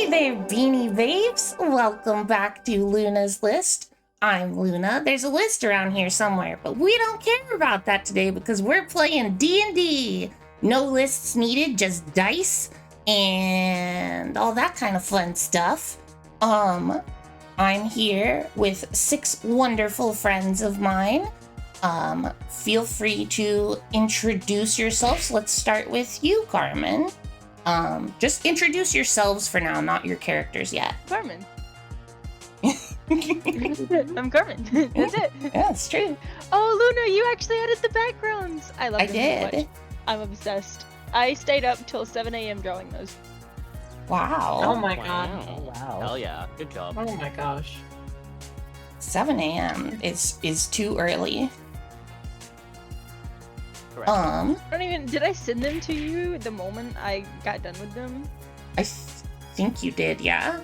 Hey there, Beanie Babes! Welcome back to Luna's List. I'm Luna. There's a list around here somewhere, but we don't care about that today because we're playing D&D. No lists needed, just dice and all that kind of fun stuff. I'm here with 6 wonderful friends of mine. Feel free to introduce yourselves. Let's start with you, Carmen. Just introduce yourselves for now, not your characters yet. Carmen. I'm Carmen. That's it. Yeah, it's true. Oh, Luna, you actually added the backgrounds. I love them so much. I'm obsessed. I stayed up till 7 a.m. drawing those. Wow. Oh my god. Oh, Wow. Hell yeah. Good job. Oh my gosh. 7 a.m. is too early. Correct. Did I send them to you the moment I got done with them? I think you did, yeah.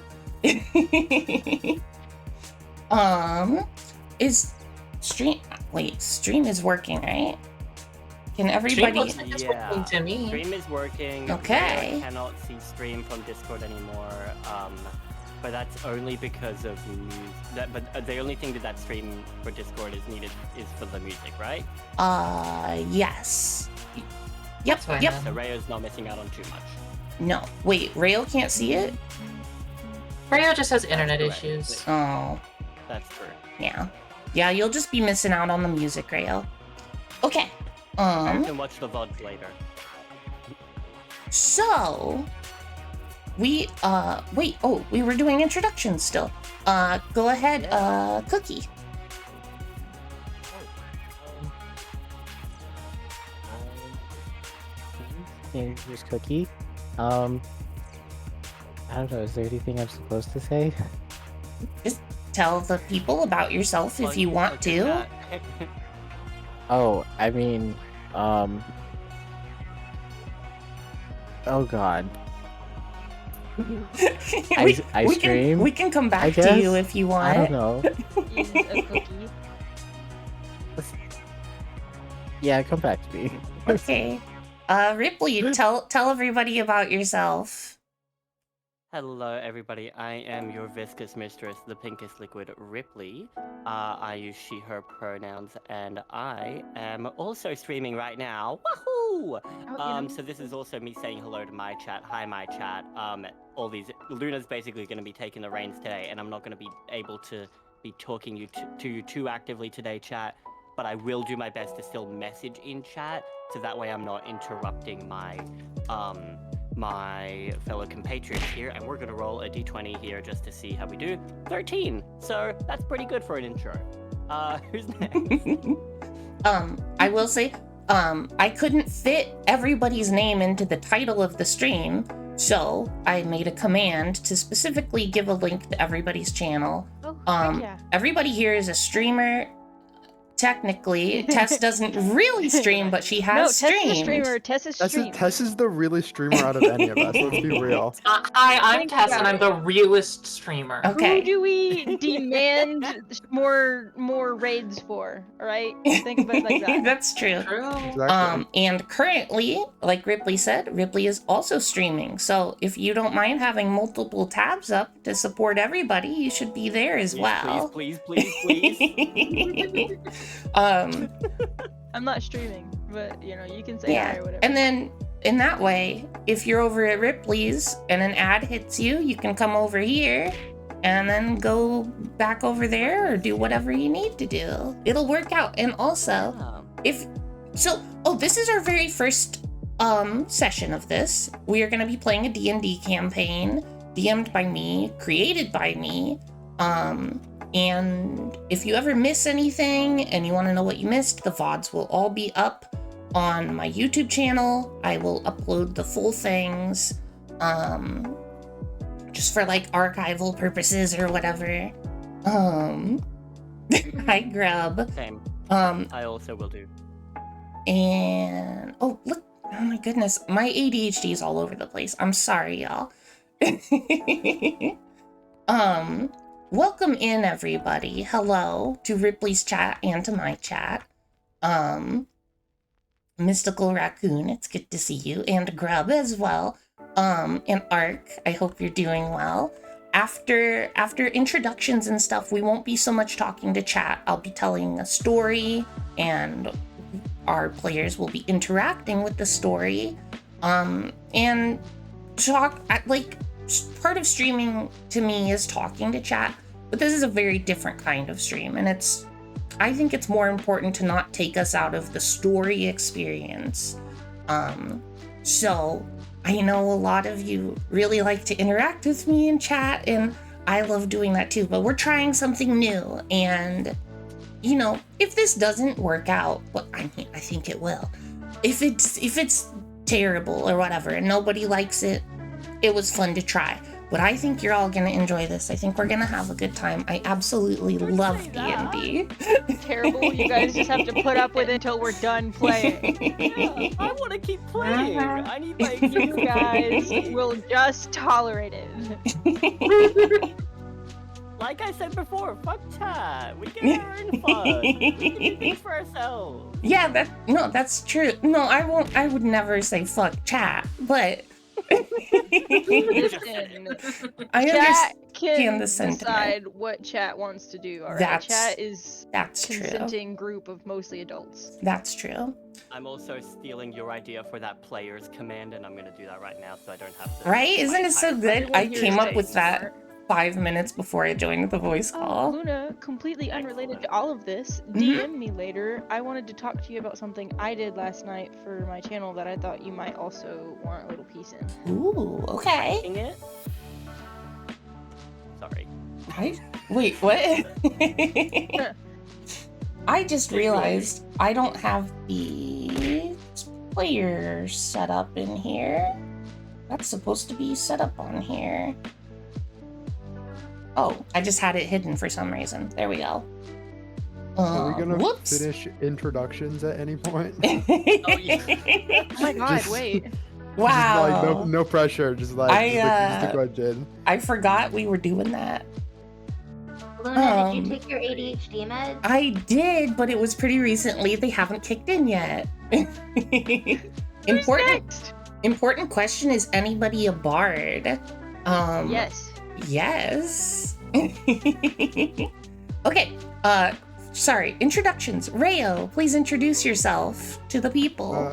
Is stream is working, right? Can everybody? Yeah. To me. Stream is working. Okay. I cannot see stream from Discord anymore. But that's only because of but the only thing that stream for Discord is needed is for the music, right? Yes. Yep. So Rayo's not missing out on too much. No. Wait, Rayo can't see it? Rayo just has internet Correct. issues. Oh. That's true. Yeah. Yeah, you'll just be missing out on the music, Rayo. Okay. You can watch the VODs later. So we we were doing introductions still. Go ahead, Cookie. Here's Cookie. I don't know, is there anything I'm supposed to say? Just tell the people about yourself if you want to. Oh, I mean, oh god. I stream? We can come back to you if you want. I don't know. Is a cookie. Yeah, come back to me. Okay. Ripley, tell everybody about yourself. Hello, everybody. I am your viscous mistress, the pinkest liquid, Ripley. I use she, her pronouns, and I am also streaming right now. Woohoo! So this is also me saying hello to my chat. Hi, my chat. All these Luna's basically going to be taking the reins today, and I'm not going to be able to be talking to you too actively today, chat. But I will do my best to still message in chat, so that way I'm not interrupting my my fellow compatriots here, and we're gonna roll a d20 here just to see how we do. 13, so that's pretty good for an intro. Who's next? I will say, I couldn't fit everybody's name into the title of the stream, so I made a command to specifically give a link to everybody's channel. Yeah. Everybody here is a streamer. Technically, Tess doesn't really stream, but she has streamed. Tess is a streamer. Tess is streamed. Tess is the realest streamer out of any of us. Let's be real. Hi, I'm Tess, and I'm the realest streamer. Okay. Who do we demand more raids for? All right, think about it like that. That's true. Exactly. And currently, like Ripley said, Ripley is also streaming. So if you don't mind having multiple tabs up to support everybody, you should be there as well. Please. I'm not streaming, but you know, you can say hi or whatever. And then in that way, if you're over at Ripley's and an ad hits you, you can come over here and then go back over there or do whatever you need to do. It'll work out. And also, this is our very first session of this. We are going to be playing a D&D campaign, DM'd by me, created by me. And if you ever miss anything and you want to know what you missed, the VODs will all be up on my YouTube channel. I will upload the full things, just for like archival purposes or whatever. Hi, Grub. Same. I also will do. And oh look, oh my goodness, my ADHD is all over the place. I'm sorry, y'all. Welcome in, everybody. Hello to Ripley's chat and to my chat. Mystical Raccoon, it's good to see you, and Grub as well. And Ark, I hope you're doing well. After introductions and stuff, we won't be so much talking to chat. I'll be telling a story, and our players will be interacting with the story. And talk, like, part of streaming to me is talking to chat, but this is a very different kind of stream, and I think it's more important to not take us out of the story experience. So I know a lot of you really like to interact with me in chat, and I love doing that too, but we're trying something new, and you know, if this doesn't work out, well, I think it will. If it's terrible or whatever and nobody likes it, it was fun to try. But I think you're all gonna enjoy this. I think we're gonna have a good time. I absolutely love D&D. Terrible. You guys just have to put up with it until we're done playing. Yeah, I want to keep playing. I need my You guys will just tolerate it. Like I said before, fuck chat. We can have our own fun. We can do things for ourselves. Yeah, that's true. No, I would never say fuck chat, but Listen, I chat understand can the sentiment. decide what chat wants to do. All right, That's- chat is That's true. consenting group of mostly adults. That's true. I'm also stealing your idea for that player's command, and I'm gonna do that right now so I don't have to. Right? Isn't it so good? Everyone I here came is up with safe. that 5 minutes before I joined the voice Oh, call. Luna, completely unrelated to all of this, Mhm. DM me later. I wanted to talk to you about something I did last night for my channel that I thought you might also want a little piece in. Ooh, okay. Dang it. Sorry. Wait, what? I just realized I don't have the player set up in here. That's supposed to be set up on here. Oh, I just had it hidden for some reason. There we go. Are we gonna Whoops. finish introductions at any point? Oh, yeah. Oh my god, Just- wait. Wow. Just like no pressure. Just like just a question. I forgot we were doing that. Luna, did you take your ADHD meds? I did, but it was pretty recently. They haven't kicked in yet. Who's next? Important question, is anybody a bard? Yes. Yes. Okay, sorry, introductions. Rayo, please introduce yourself to the people.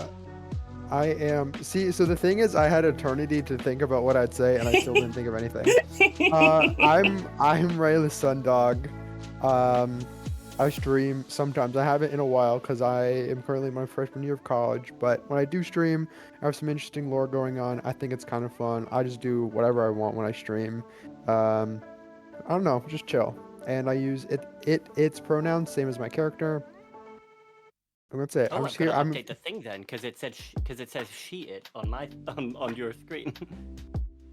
I am. See, so the thing is, I had eternity to think about what I'd say, and I still didn't think of anything. I'm Ray the Sundog. I stream sometimes. I haven't in a while because I am currently in my freshman year of college. But when I do stream, I have some interesting lore going on. I think it's kind of fun. I just do whatever I want when I stream. I don't know, just chill. And I use its pronouns, same as my character. And that's it. Oh, I'm I'm just here. gonna I'm update the thing then, because it says she it on my on your screen.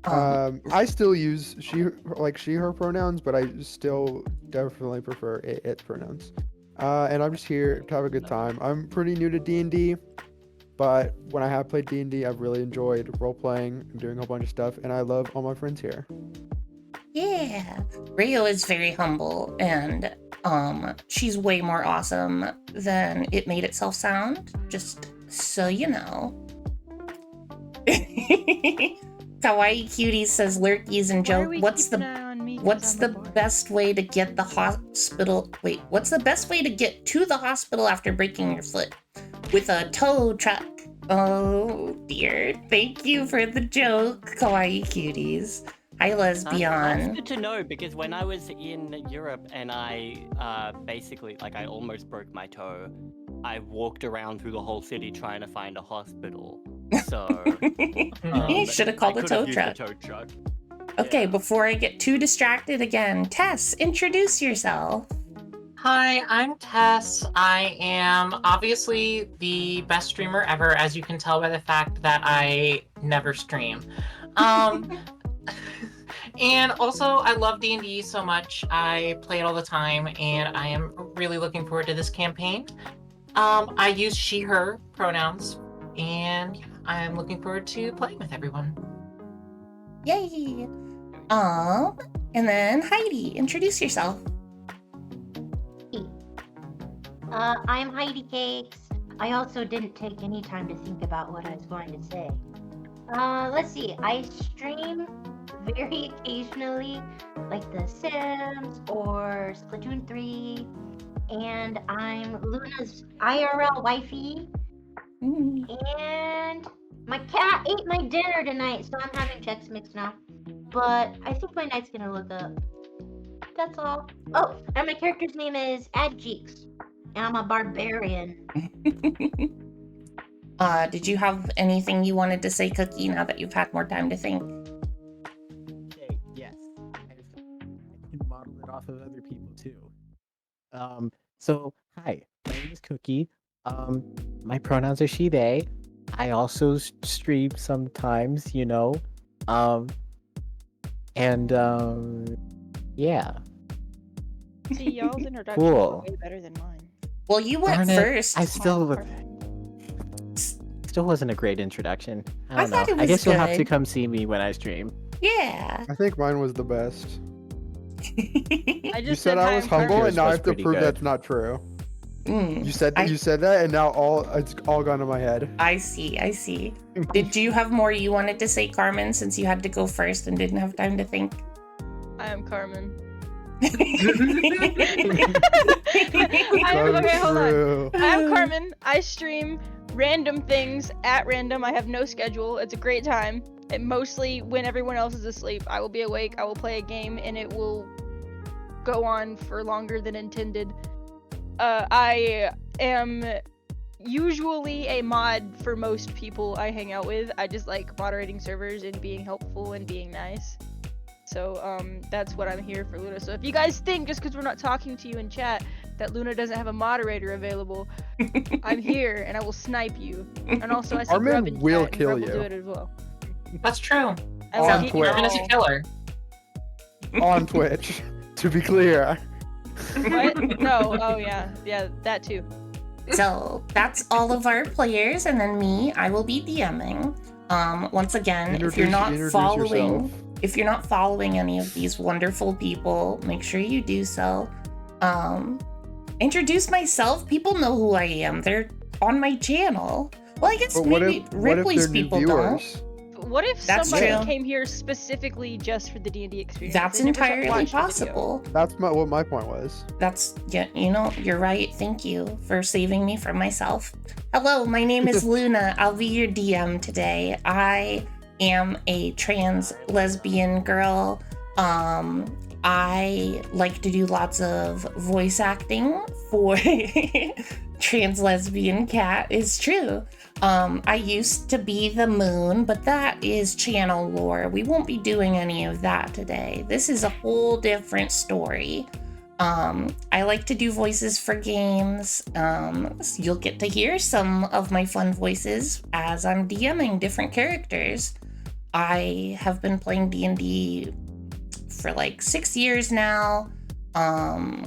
I still use she her pronouns, but I still definitely prefer it pronouns. And I'm just here to have a good time. I'm pretty new to D&D, but when I have played D&D, I've really enjoyed role playing and doing a whole bunch of stuff, and I love all my friends here. Yeah, Rayo is very humble, and she's way more awesome than it made itself sound, just so you know. Kawaii Cutie says lurkies and Why are joke. we What's keeping the an eye on me 'cause what's I'm the a bard? best way to get the hospital? Wait, what's the best way to get to the hospital after breaking your foot? With a tow truck. Oh dear. Thank you for the joke, Kawaii Cuties. Hi, That's Lesbian. good to know, because when I was in Europe and I basically, like, I almost broke my toe, I walked around through the whole city trying to find a hospital. So You should have called I a could tow have used truck. a tow truck. Okay, Yeah. before I get too distracted again, Tess, introduce yourself. Hi, I'm Tess. I am obviously the best streamer ever, as you can tell by the fact that I never stream. And also, I love D&D so much. I play it all the time, and I am really looking forward to this campaign. I use she, her pronouns, and yeah, I'm looking forward to playing with everyone. Yay! And then Heidi, introduce yourself. I'm Heidi Cakes. I also didn't take any time to think about what I was going to say. Let's see. I stream very occasionally, like The Sims or Splatoon 3, and I'm Luna's IRL wifey. And my cat ate my dinner tonight, so I'm having Chex Mix now. But I think my night's gonna look up. That's all. Oh, and my character's name is Adjeeks, and I'm a barbarian. Did you have anything you wanted to say, Cookie, now that you've had more time to think? Okay, yes. I can model it off of other people too. So hi, my name is Cookie. My pronouns are she, they. I also stream sometimes, you know. Yeah. See, y'all's introduction Cool. was way better than mine. Well, you went Darn it, first. I still wasn't a great introduction. I don't thought know. it I was guess you'll have to good. come see me when I stream. Yeah. I think mine was the best. I You just said I hi, was I'm humble, Carmen. and now I was have to pretty prove good. that's not true. Mm, You said I- you said that, and now it's all gone to my head. I see. Did you have more you wanted to say, Carmen, since you had to go first and didn't have time to think? I am Carmen. That Okay, is hold on. true. I'm Carmen. I stream random things at random. I have no schedule. It's a great time. And mostly when everyone else is asleep, I will be awake. I will play a game, and it will go on for longer than intended. I am usually a mod for most people I hang out with. I just like moderating servers and being helpful and being nice. So that's what I'm here for, Luna. So if you guys think just because we're not talking to you in chat that Luna doesn't have a moderator available, I'm here and I will snipe you. And also I see Armin Grub in will chat, and kill Grub will you. do it as well. That's true. I will On get Twitch. you Carmen is a all. killer. On Twitch, to be clear. What? No. Oh yeah, that too. So that's all of our players, and then me, I will be DMing. Once again, if you're not Introduce following, yourself. if you're not following any of these wonderful people, make sure you do so. Introduce myself. People know who I am. They're on my channel. Well, I guess But what maybe if they're Ripley's new people don't. viewers? What if That's somebody true. came here specifically just for the D&D experience? That's They never entirely watched the video? possible. That's what my point was. That's, yeah, you know, you're right. Thank you for saving me from myself. Hello, my name is Luna. I'll be your DM today. I am a trans lesbian girl. I like to do lots of voice acting for trans lesbian cat. It's true. I used to be the moon, but that is channel lore. We won't be doing any of that today. This is a whole different story. I like to do voices for games. So you'll get to hear some of my fun voices as I'm DMing different characters. I have been playing D&D for like 6 years now. I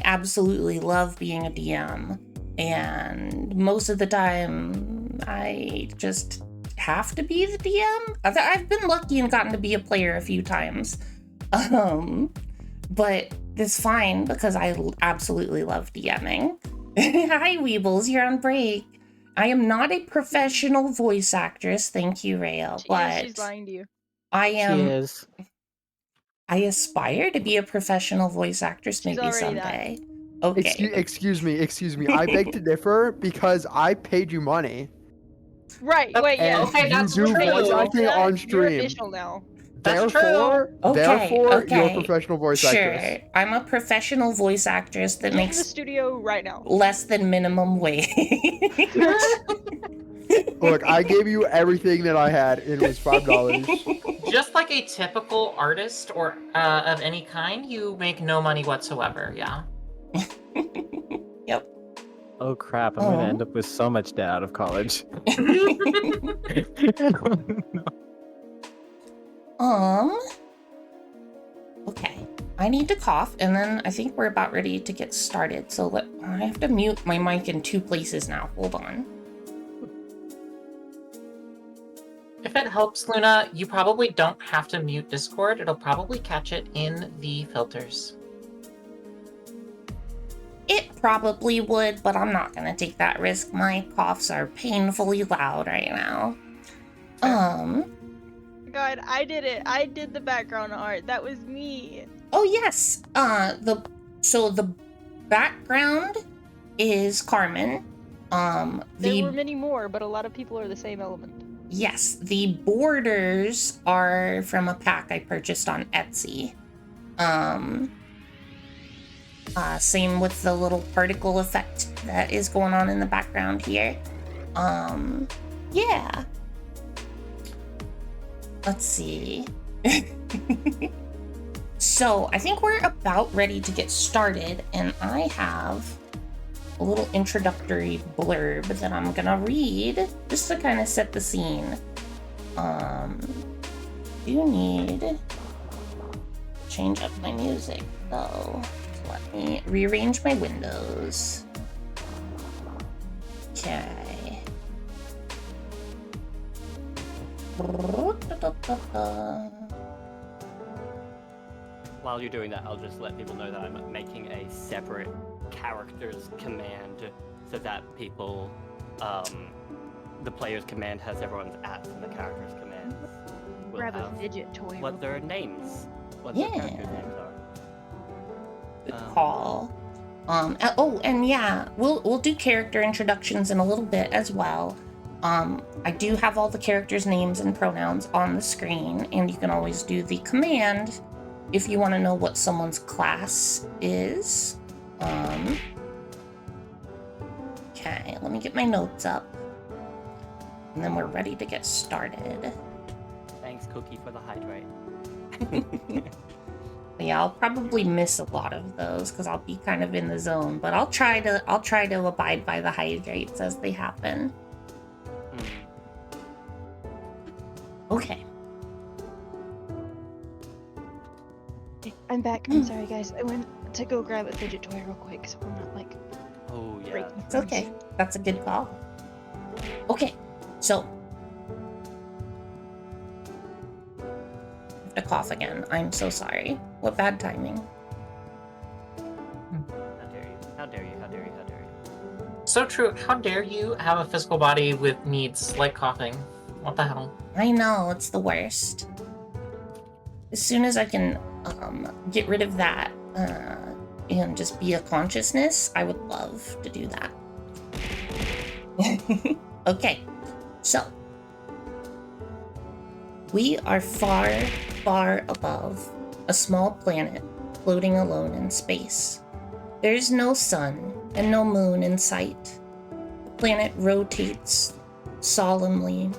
absolutely love being a DM. And most of the time, I just have to be the DM. I've been lucky and gotten to be a player a few times. But it's fine because I absolutely love DMing. Hi, Weebles, you're on break. I am not a professional voice actress, thank you, Rayo, She's but lying to you. I She am. is. I aspire to be a professional voice actress She's maybe already that. someday. Okay. Excuse me. I beg to differ because I paid you money. Right, wait, yeah. And Okay, you that's do true. voice acting on You're stream. official now. That's Therefore, Okay, you're a okay. professional voice Sure, actress. I'm a professional voice actress that Get in the makes studio right now. less than minimum wage. Look, I gave you everything that I had. It was $5. Just like a typical artist or of any kind, you make no money whatsoever. Yeah. Yep. Oh crap! I'm gonna end up with so much debt out of college. Okay. I need to cough, and then I think we're about ready to get started. So I have to mute my mic in 2 places now. Hold on. If it helps, Luna, you probably don't have to mute Discord. It'll probably catch it in the filters. It probably would, but I'm not gonna take that risk. My coughs are painfully loud right now. God, I did it. I did the background art. That was me. Oh yes. The background is Carmen. There were many more, but a lot of people are the same element. Yes, the borders are from a pack I purchased on Etsy. Same with the little particle effect that is going on in the background here. Yeah. Let's see. So I think we're about ready to get started, and I have a little introductory blurb that I'm gonna read just to kind of set the scene. Do need to change up my music though. So let me rearrange my windows. Okay. While you're doing that, I'll just let people know that I'm making a separate characters command so that people, the player's command has everyone's @, and the character's commands will Grab a have fidget toy. what their names, what Yeah. their characters' names are. Good call. And yeah, we'll do character introductions in a little bit as well. I do have all the characters' names and pronouns on the screen, and you can always do the command if you want to know what someone's class is. Okay, let me get my notes up, and then we're ready to get started. Thanks, Cookie, for the hydrate. Yeah, I'll probably miss a lot of those because I'll be kind of in the zone, but I'll try to abide by the hydrates as they happen. Okay. I'm back. I'm sorry, guys. I went to go grab a fidget toy real quick, so I'm not like. Oh yeah. breaking It's okay. That's a good call. Okay, so I have to cough again. I'm so sorry. What bad timing. How dare you? How dare you? How dare you? How dare you? So true. How dare you have a physical body with needs like coughing? What the hell? I know, it's the worst. As soon as I can get rid of that and just be a consciousness, I would love to do that. Okay, so we are far, far above a small planet floating alone in space. There's no sun and no moon in sight. The planet rotates solemnly,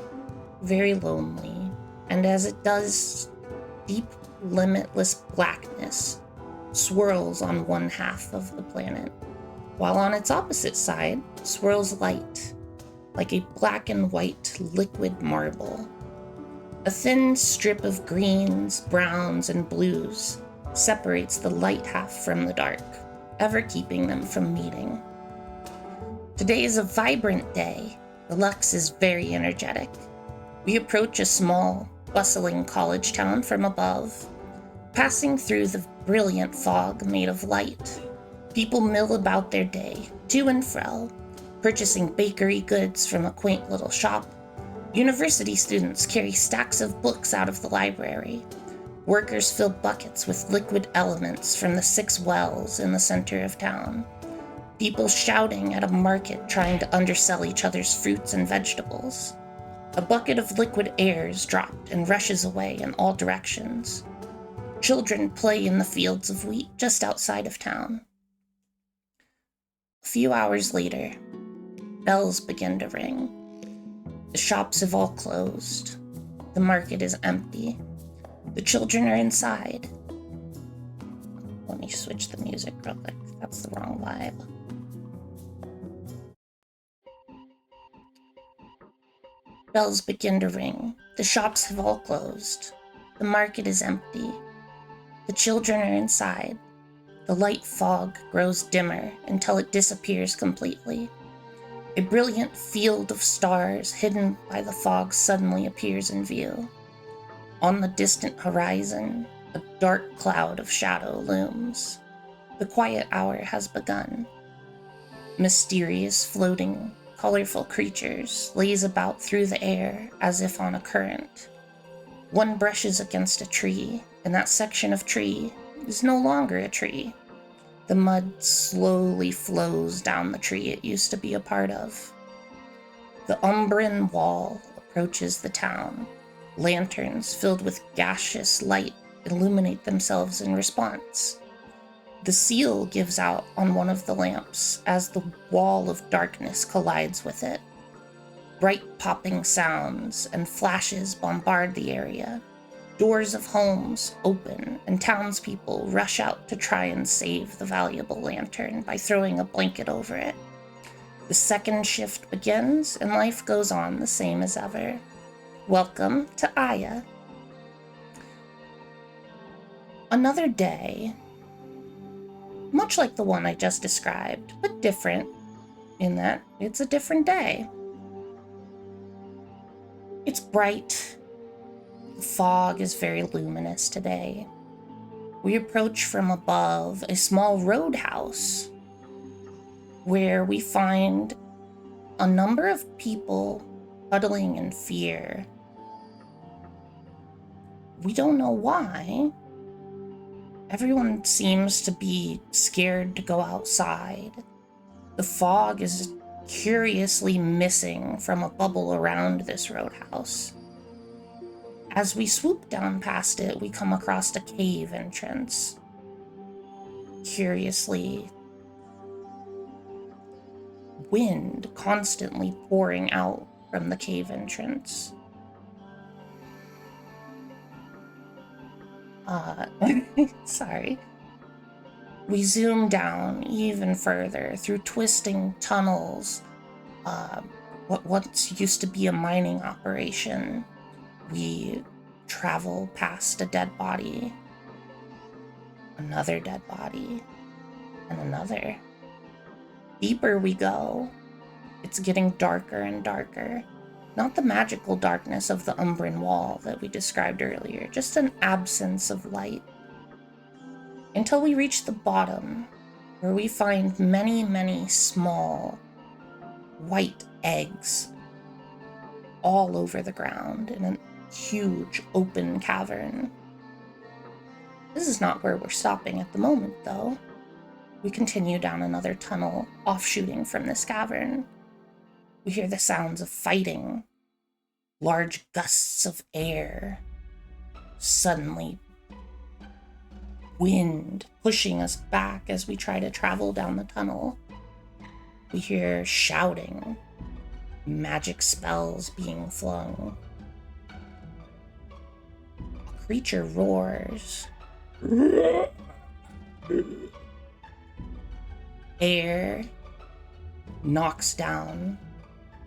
very lonely, and as it does, deep, limitless blackness swirls on one half of the planet, while on its opposite side swirls light, like a black and white liquid marble. A thin strip of greens, browns, and blues separates the light half from the dark, ever keeping them from meeting. Today is a vibrant day. The Lux is very energetic. We approach a small, bustling college town from above. Passing through the brilliant fog made of light, people mill about their day, to and fro, purchasing bakery goods from a quaint little shop. University students carry stacks of books out of the library. Workers fill buckets with liquid elements from the 6 wells in the center of town. People shouting at a market trying to undersell each other's fruits and vegetables. A bucket of liquid air is dropped and rushes away in all directions. Children play in the fields of wheat just outside of town. A few hours later, bells begin to ring. The shops have all closed. The market is empty. The children are inside. Let me switch the music real quick. That's the wrong vibe. Bells begin to ring. The shops have all closed. The market is empty. The children are inside. The light fog grows dimmer until it disappears completely. A brilliant field of stars hidden by the fog suddenly appears in view. On the distant horizon, a dark cloud of shadow looms. The quiet hour has begun. Mysterious, floating, colorful creatures laze about through the air as if on a current. One brushes against a tree, and that section of tree is no longer a tree. The mud slowly flows down the tree it used to be a part of. The Umbran wall approaches the town. Lanterns filled with gaseous light illuminate themselves in response. The seal gives out on one of the lamps as the wall of darkness collides with it. Bright popping sounds and flashes bombard the area. Doors of homes open, and townspeople rush out to try and save the valuable lantern by throwing a blanket over it. The second shift begins, and life goes on the same as ever. Welcome to Aya. Another day, much like the one I just described, but different in that it's a different day. It's bright. The fog is very luminous today. We approach from above a small roadhouse where we find a number of people huddling in fear. We don't know why. Everyone seems to be scared to go outside. The fog is curiously missing from a bubble around this roadhouse. As we swoop down past it, we come across a cave entrance. Curiously, wind constantly pouring out from the cave entrance. Sorry. We zoom down even further through twisting tunnels. What once used to be a mining operation. We travel past a dead body, another dead body, and another. Deeper we go. It's getting darker and darker. Not the magical darkness of the Umbran wall that we described earlier, just an absence of light. Until we reach the bottom, where we find many, many small white eggs all over the ground in a huge open cavern. This is not where we're stopping at the moment, though. We continue down another tunnel, offshooting from this cavern. We hear the sounds of fighting, large gusts of air, suddenly wind pushing us back as we try to travel down the tunnel. We hear shouting, magic spells being flung. A creature roars. Air knocks down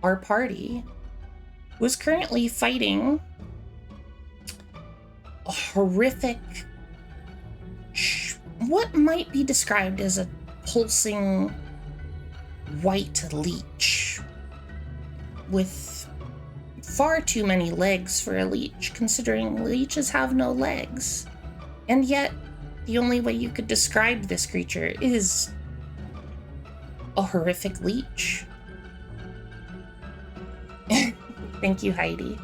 our party, who is currently fighting a horrific, what might be described as a pulsing white leech with far too many legs for a leech, considering leeches have no legs. And yet, the only way you could describe this creature is a horrific leech. Thank you, Heidi.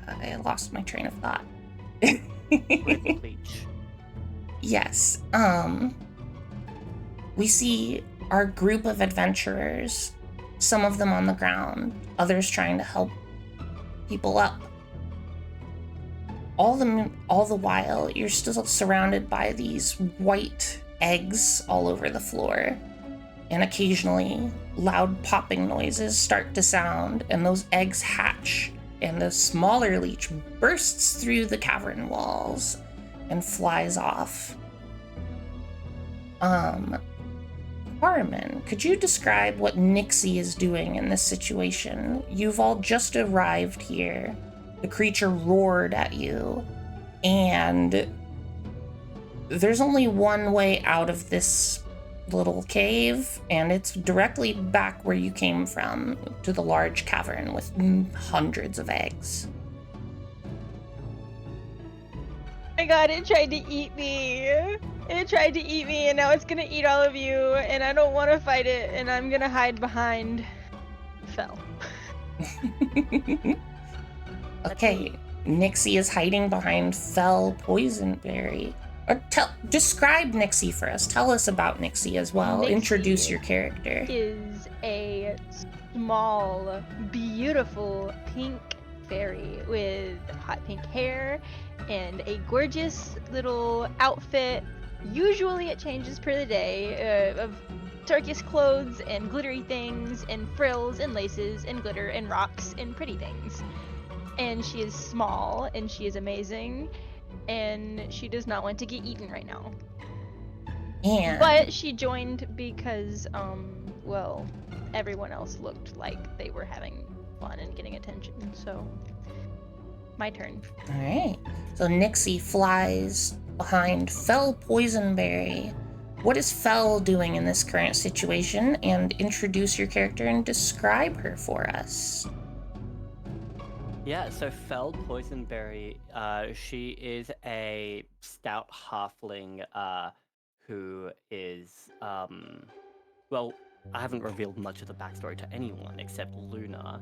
I lost my train of thought. Yes. We see our group of adventurers, some of them on the ground, others trying to help people up. All the while, you're still surrounded by these white eggs all over the floor. And occasionally, loud popping noises start to sound, and those eggs hatch, and the smaller leech bursts through the cavern walls and flies off. Carmen, could you describe what Nixie is doing in this situation? You've all just arrived here. The creature roared at you, and there's only one way out of this little cave, and it's directly back where you came from, to the large cavern with hundreds of eggs. my god, it tried to eat me. It tried to eat me, and now it's gonna eat all of you, and I don't want to fight it, and I'm gonna hide behind Fell. Okay, Nixie is hiding behind Fell Poisonberry. Describe Nixie for us. Tell us about Nixie as well. Nixie Introduce your character. Is a small, beautiful pink fairy with hot pink hair and a gorgeous little outfit. Usually it changes per the day, of turquoise clothes and glittery things and frills and laces and glitter and rocks and pretty things. And she is small and she is amazing and she does not want to get eaten right now. And But she joined because, well, everyone else looked like they were having fun and getting attention, so my turn. all right. So Nixie flies behind Fell Poisonberry. What is Fell doing in this current situation? And introduce your character and describe her for us. Yeah, so Fell Poisonberry, she is a stout halfling who is, well, I haven't revealed much of the backstory to anyone except Lunar,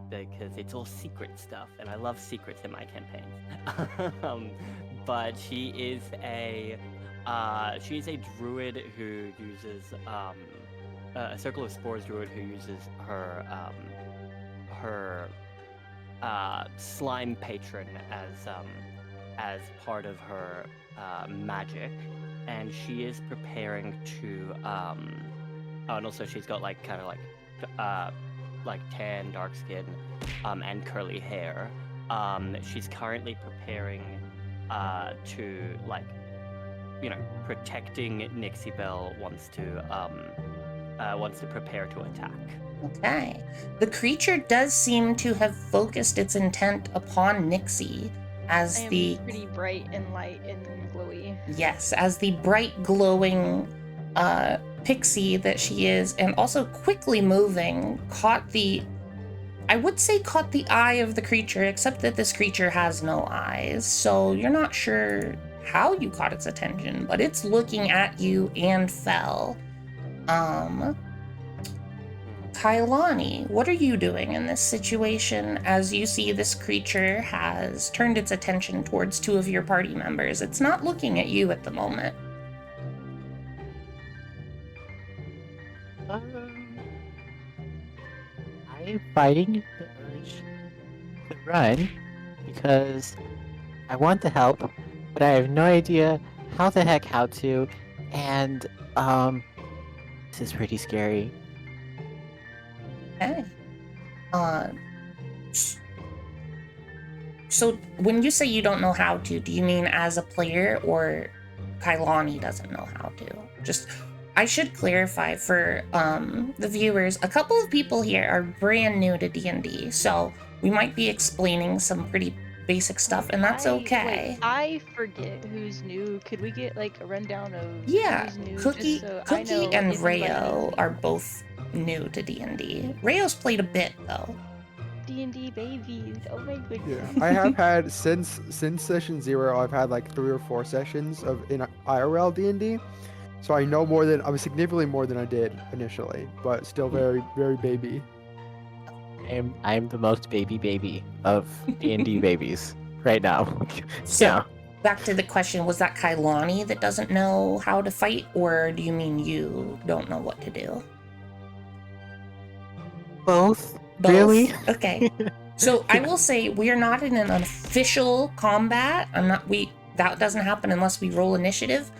because it's all secret stuff, and I love secrets in my campaigns. But she is a druid who uses, a Circle of Spores druid who uses her slime patron as part of her magic, and she is preparing to and also she's got like kind of like tan, dark skin, and curly hair. She's currently preparing to, like, you know, protecting Nixie Belle, wants to prepare to attack. Okay. The creature does seem to have focused its intent upon Nixie as I am the pretty bright and light and glowy. yes, as the bright glowing pixie that she is, and also quickly moving, caught the eye of the creature, except that this creature has no eyes, so you're not sure how you caught its attention, but it's looking at you and Fell. Kailani, what are you doing in this situation as you see this creature has turned its attention towards two of your party members? It's not looking at you at the moment. I'm fighting the urge to run because I want to help, but I have no idea how to, and this is pretty scary. Okay. So when you say you don't know how to, do you mean as a player, or Kailani doesn't know how to? I should clarify for the viewers, a couple of people here are brand new to D&D, so we might be explaining some pretty basic stuff, and that's okay. Wait, I forget who's new. Could we get like a rundown of Yeah, who's new? Cookie, just so I Cookie know and if anybody Rayo knows are both new to D&D. Rayo's played a bit though. D&D babies. Oh my goodness. Yeah, I have had since session 0. I've had like 3 or 4 sessions in IRL D&D, so I know significantly more than I did initially, but still very, very baby. I'm the most baby of D&D babies right now. So, Yeah. back to the question, was that Kailani that doesn't know how to fight, or do you mean you don't know what to do? Both? Both. Really? Okay. So I will say we are not in an official combat. That doesn't happen unless we roll initiative,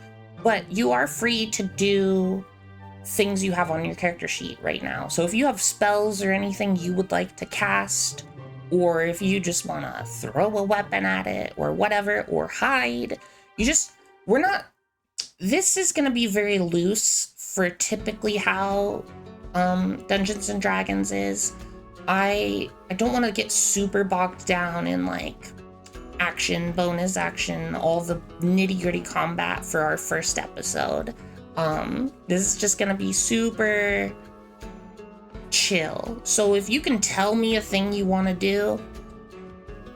but you are free to do things you have on your character sheet right now. So if you have spells or anything you would like to cast, or if you just want to throw a weapon at it or whatever, or hide, this is going to be very loose for typically how Dungeons and Dragons is. I don't want to get super bogged down in like action, bonus action, all the nitty-gritty combat for our first episode. This is just gonna be super chill. So if you can tell me a thing you want to do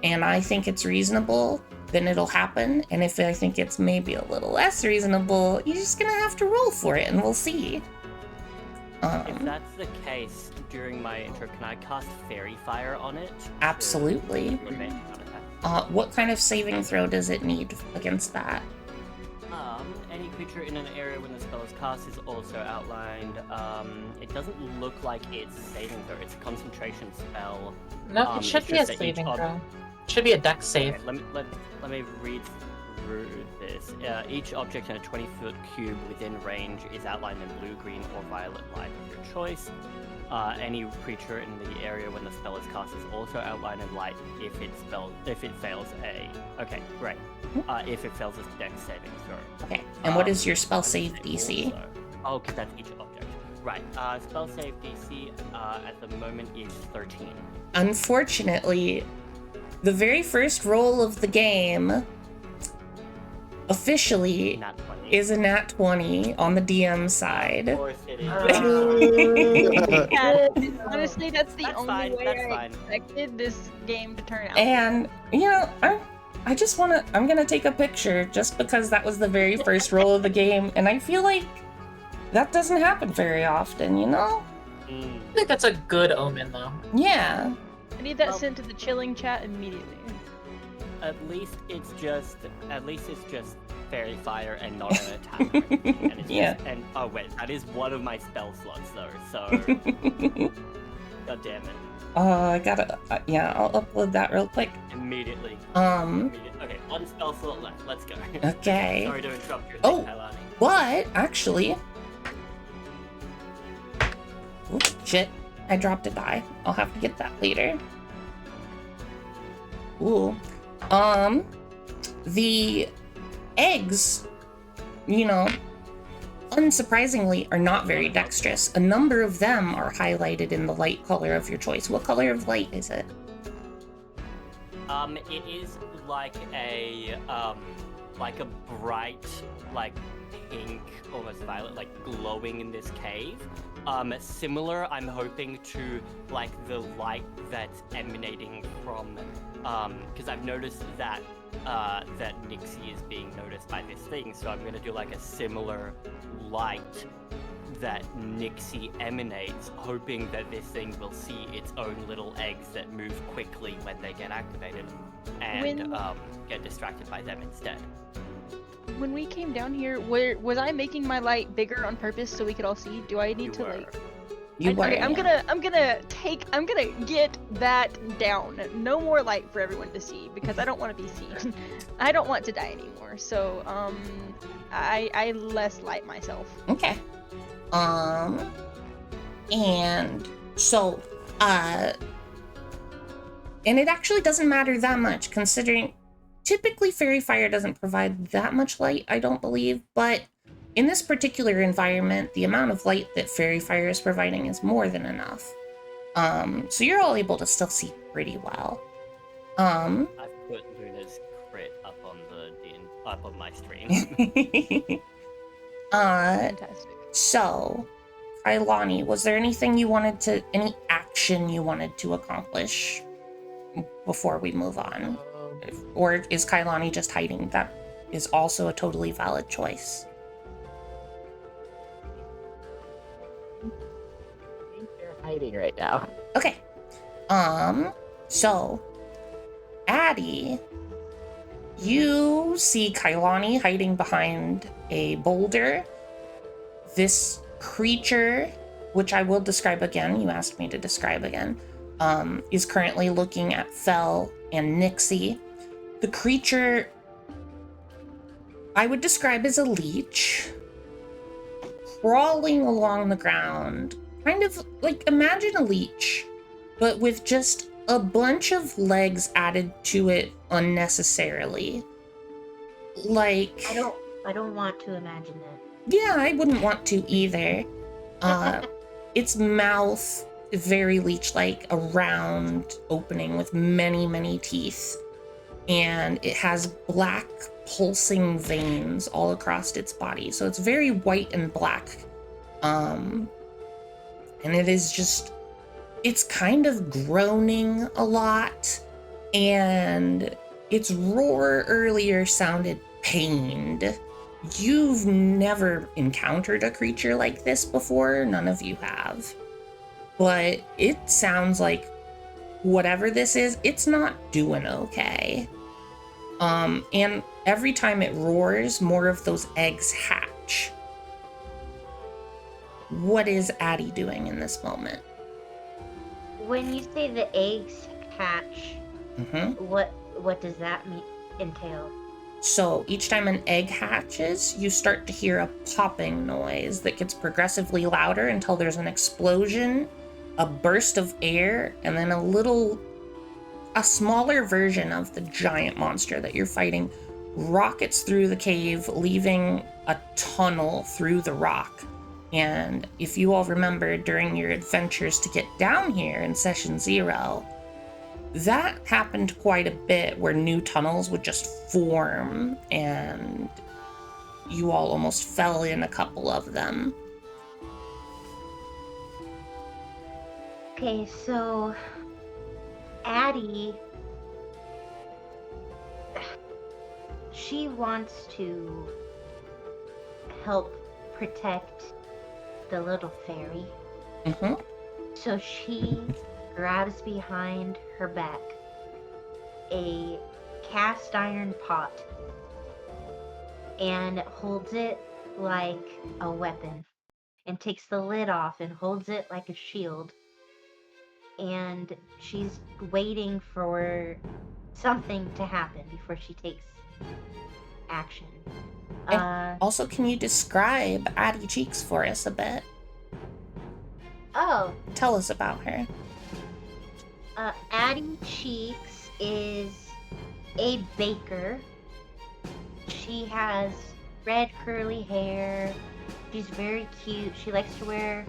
and I think it's reasonable, then it'll happen. And if I think it's maybe a little less reasonable, you're just gonna have to roll for it and we'll see. If that's the case, during my intro, can I cast Fairy Fire on it? Absolutely. Prevent an attack? What kind of saving throw does it need against that? Any creature in an area when the spell is cast is also outlined. It doesn't look like it's saving throw. It's a concentration spell. No, it should it's be a just that each saving ob- throw. Should be a dex save. Okay, let me read through this. Each object in a 20-foot cube within range is outlined in blue, green, or violet light of your choice. Any creature in the area when the spell is cast is also outlined in light if it fails a. Okay, great. If it fails a dex saving throw. Okay, and what is your spell save and DC? Also, because that's each object. Right. Spell save DC at the moment is 13. Unfortunately, the very first roll of the game officially Nat 20. is a nat 20 on the DM side. Of course it is. Yeah, honestly, that's the That's only fine, way that's I fine. expected this game to turn out. And, you know, I'm gonna take a picture just because that was the very first roll of the game, and I feel like that doesn't happen very often, you know? Mm. I think that's a good omen, though. Yeah. I need that Well- sent to the chilling chat immediately. At least it's just fairy fire and not an attack. Or anything. And it's Yeah. Just, oh wait, that is one of my spell slots though. So god damn it! I gotta, yeah, I'll upload that real quick. Immediately. Okay, one spell slot left. Let's go. Okay. Sorry to interrupt your Oh. thing, Kailani. But, actually... Oop, shit. I dropped a die. I'll have to get that later. Ooh. The eggs, you know, unsurprisingly, are not very dexterous. A number of them are highlighted in the light color of your choice. What color of light is it? It is like a bright, like pink, almost violet, like glowing in this cave. Similar, I'm hoping to like the light that's emanating from, because I've noticed that that Nixie is being noticed by this thing, so I'm gonna do like a similar light that Nixie emanates, hoping that this thing will see its own little eggs that move quickly when they get activated, and get distracted by them instead. When we came down here, was I making my light bigger on purpose so we could all see? Do I need You to were. like? You were. Okay, I'm gonna get that down. No more light for everyone to see because I don't want to be seen. I don't want to die anymore. So I less light myself. Okay. And so, and it actually doesn't matter that much considering typically fairy fire doesn't provide that much light, I don't believe, but in this particular environment, the amount of light that fairy fire is providing is more than enough. So you're all able to still see pretty well. I've put Luna's crit up on my stream. Fantastic. So, Kailani, was there any action you wanted to accomplish before we move on? Or is Kailani just hiding? That is also a totally valid choice. I think they're hiding right now. Okay. So, Addie, you see Kailani hiding behind a boulder. This creature, which I will describe again, you asked me to describe again, is currently looking at Fel and Nixie. The creature I would describe as a leech, crawling along the ground, kind of like imagine a leech, but with just a bunch of legs added to it unnecessarily. Like, I don't want to imagine that. yeah, I wouldn't want to either. Its mouth, very leech-like, a round opening with many, many teeth. And it has black pulsing veins all across its body. So it's very white and black. And it is just, it's kind of groaning a lot. And its roar earlier sounded pained. You've never encountered a creature like this before, none of you have. But it sounds like whatever this is, it's not doing okay. And every time it roars, more of those eggs hatch. What is Addie doing in this moment? When you say the eggs hatch, what does that entail? So each time an egg hatches, you start to hear a popping noise that gets progressively louder until there's an explosion, a burst of air, and then a smaller version of the giant monster that you're fighting rockets through the cave, leaving a tunnel through the rock. And if you all remember during your adventures to get down here in session 0, that happened quite a bit, where new tunnels would just form and you all almost fell in a couple of them. Okay, so Addie, she wants to help protect the little fairy. So she grabs behind her back a cast iron pot and holds it like a weapon, and takes the lid off and holds it like a shield. And she's waiting for something to happen before she takes action. Also, can you describe Addie Cheeks for us a bit? Oh, Tell us about her. Addie Cheeks is a baker. She has red curly hair. She's very cute. She likes to wear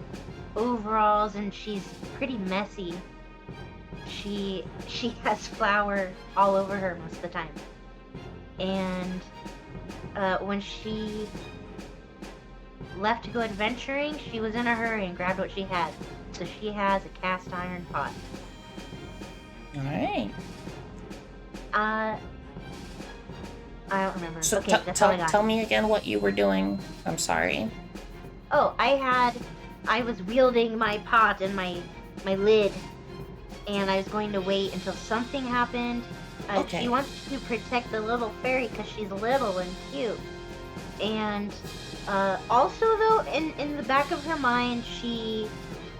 overalls, and she's pretty messy. She has flour all over her most of the time. And when she left to go adventuring, she was in a hurry and grabbed what she had. So she has a cast iron pot. All right. I don't remember. So Okay, that's all I got. tell me again what you were doing. I'm sorry. Oh, I was wielding my pot and my lid, and I was going to wait until something happened. Okay. She wants to protect the little fairy because she's little and cute. And also, though, in the back of her mind, she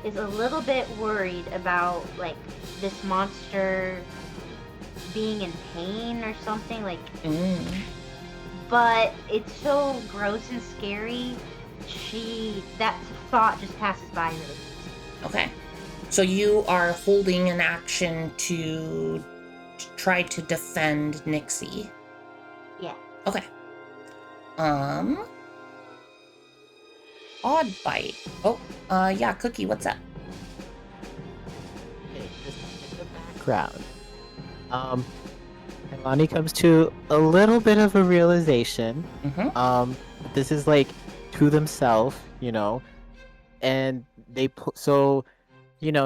is a little bit worried about, like, this monster being in pain or something, like. But it's so gross and scary. That thought just passes by really fast. Okay. So you are holding an action to try to defend Nixie. Yeah. Okay. Odd bite. Oh, yeah, Cookie, what's up? Okay, just in the background. Lonnie comes to a little bit of a realization. This is like to themselves, and so,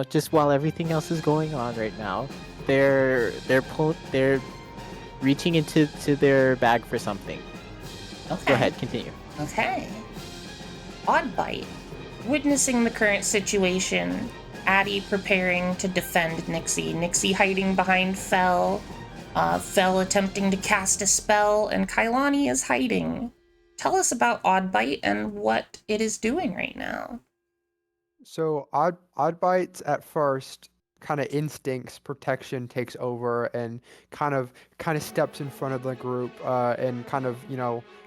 just while everything else is going on right now, they're reaching into their bag for something. Okay. Go ahead, continue. Okay. Odd bite. Witnessing the current situation, Addie preparing to defend Nixie, Nixie hiding behind Fel attempting to cast a spell, and Kailani is hiding. Tell us about Odd Bite and what it is doing right now. So odd bites at first kind of instincts protection takes over and kind of steps in front of the group and kind of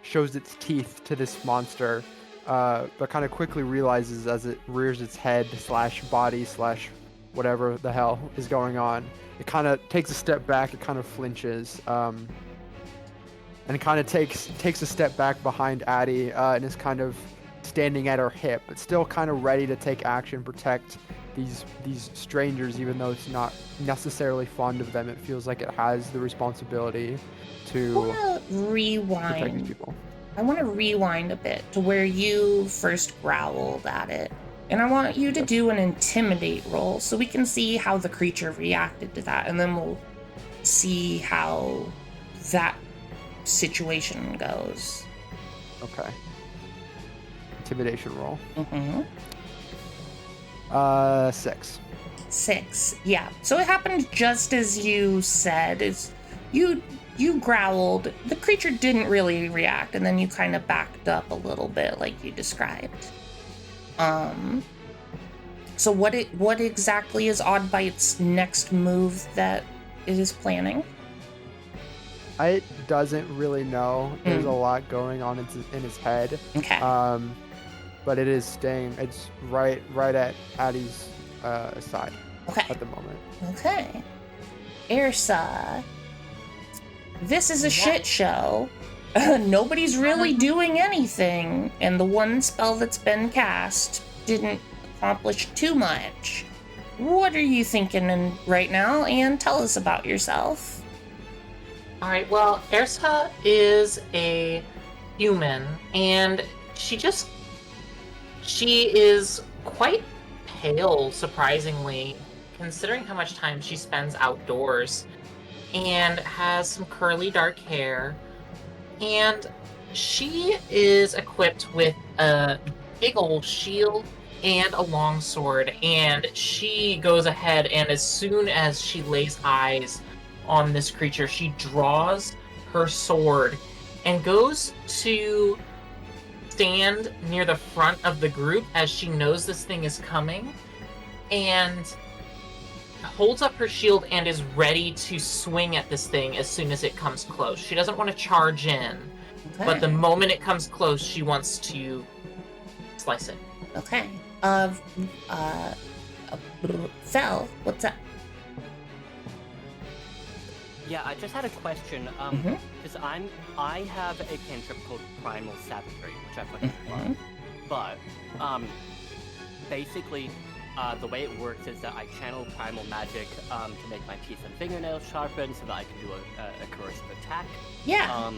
shows its teeth to this monster, but kind of quickly realizes as it rears its head / body / whatever the hell is going on, it kind of takes a step back. It kind of flinches and it kind of takes a step back behind Addie and is kind of standing at her hip, but still kind of ready to take action, protect these strangers, even though it's not necessarily fond of them. It feels like it has the responsibility to protect these people. I want to rewind a bit to where you first growled at it. And I want you to do an intimidate roll so we can see how the creature reacted to that. And then we'll see how that situation goes. Okay. Intimidation roll. Mm-hmm. 6. 6. Yeah. So it happened just as you said. Is you growled. The creature didn't really react, and then you kind of backed up a little bit, like you described. So what exactly is Oddbite's next move that it is planning? It doesn't really know. There's a lot going on in his head. Okay. But it is staying. It's right at Addie's side Okay. at the moment. Okay. Ursa, this is a shit show. Nobody's really doing anything, and the one spell that's been cast didn't accomplish too much. What are you thinking right now? And tell us about yourself. All right, well, Ersa is a human, and she is quite pale, surprisingly, considering how much time she spends outdoors, and has some curly dark hair, and she is equipped with a big old shield and a long sword, and she goes ahead, and as soon as she lays eyes on this creature, she draws her sword and goes to stand near the front of the group as she knows this thing is coming, and holds up her shield and is ready to swing at this thing as soon as it comes close. She doesn't want to charge in, but the moment it comes close, she wants to slice it. Okay. Fel, what's up? Yeah, I just had a question. Because I have a cantrip called Primal Savagery, which I fucking love. But basically, the way it works is that I channel primal magic to make my teeth and fingernails sharpen, so that I can do a corrosive attack. Yeah.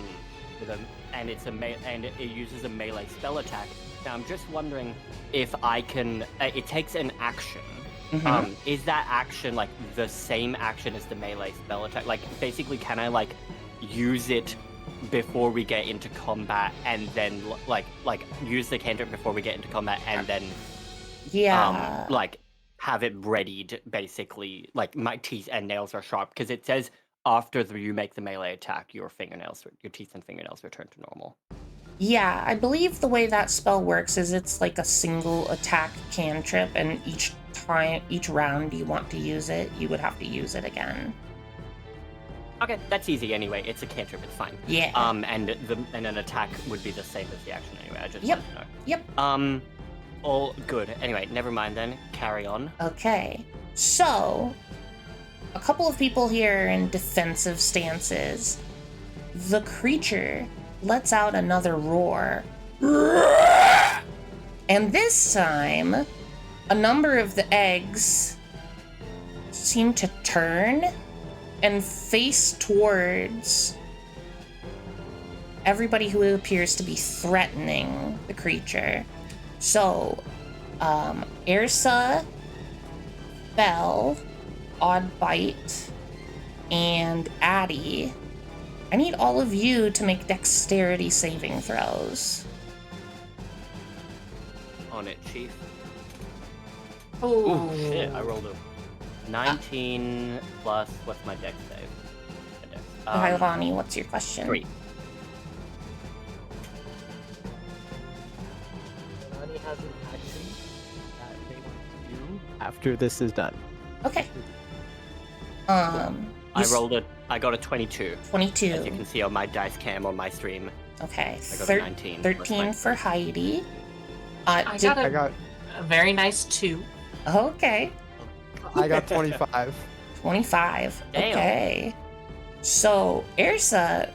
And it uses a melee spell attack. Now I'm just wondering if I can. It takes an action. Is that action like the same action as the melee spell attack? Like, basically, can I like use it before we get into combat, and then like use the cantrip before we get into combat, and then like have it readied, basically, like my teeth and nails are sharp, because it says after you make the melee attack, your teeth and fingernails return to normal. Yeah, I believe the way that spell works is it's like a single attack cantrip, and each round you want to use it, you would have to use it again. Okay, that's easy anyway. It's a cantrip, it's fine. Yeah. And an attack would be the same as the action anyway. I just wanted to know. Yep. All good. Anyway, never mind then. Carry on. Okay. So, a couple of people here in defensive stances. The creature lets out another roar. And this time, a number of the eggs seem to turn and face towards everybody who appears to be threatening the creature. So, Ersa, Belle, Oddbite, and Addie, I need all of you to make dexterity saving throws. On it, Chief. Oh, shit, I rolled a 19 plus, what's my dex save? Hi, Lonnie, what's your question? 3. Lonnie has an action that they want to do after this is done. Okay. I got a 22. 22. As you can see on my dice cam on my stream. Okay. I got a 19. 13 for Heidi. I got a very nice 2. Okay. I got 25. 25. Damn. Okay. So, Ersa,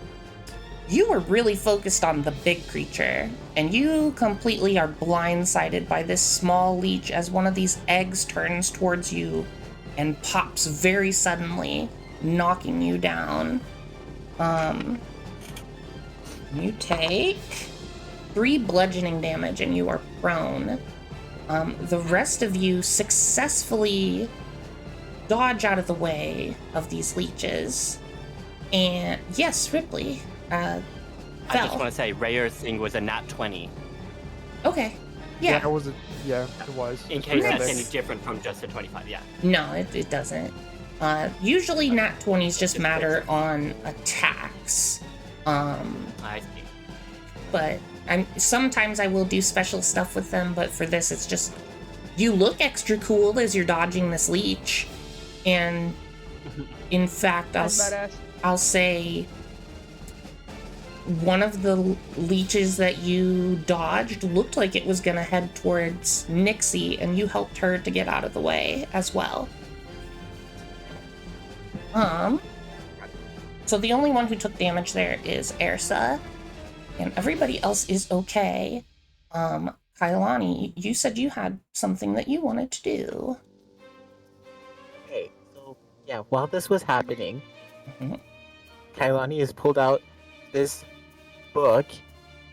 you were really focused on the big creature, and you completely are blindsided by this small leech as one of these eggs turns towards you and pops very suddenly, knocking you down. You take 3 bludgeoning damage and you are prone. The rest of you successfully dodge out of the way of these leeches. And yes, Ripley. I just Fell. want to say Rayer's thing was a nat 20. Okay. Yeah. it was. It was. In It's case pretty that's epic. any different from just a 25, yeah. No, it doesn't. Usually nat 20s just matter on attacks. I see. But sometimes I will do special stuff with them, but for this it's just you look extra cool as you're dodging this leech. And in fact, That's badass. I'll say one of the leeches that you dodged looked like it was gonna head towards Nixie, and you helped her to get out of the way as well. So the only one who took damage there is Ersa, and everybody else is okay. Kailani, you said you had something that you wanted to do. Okay, so yeah, while this was happening, Mhm. Kailani has pulled out this book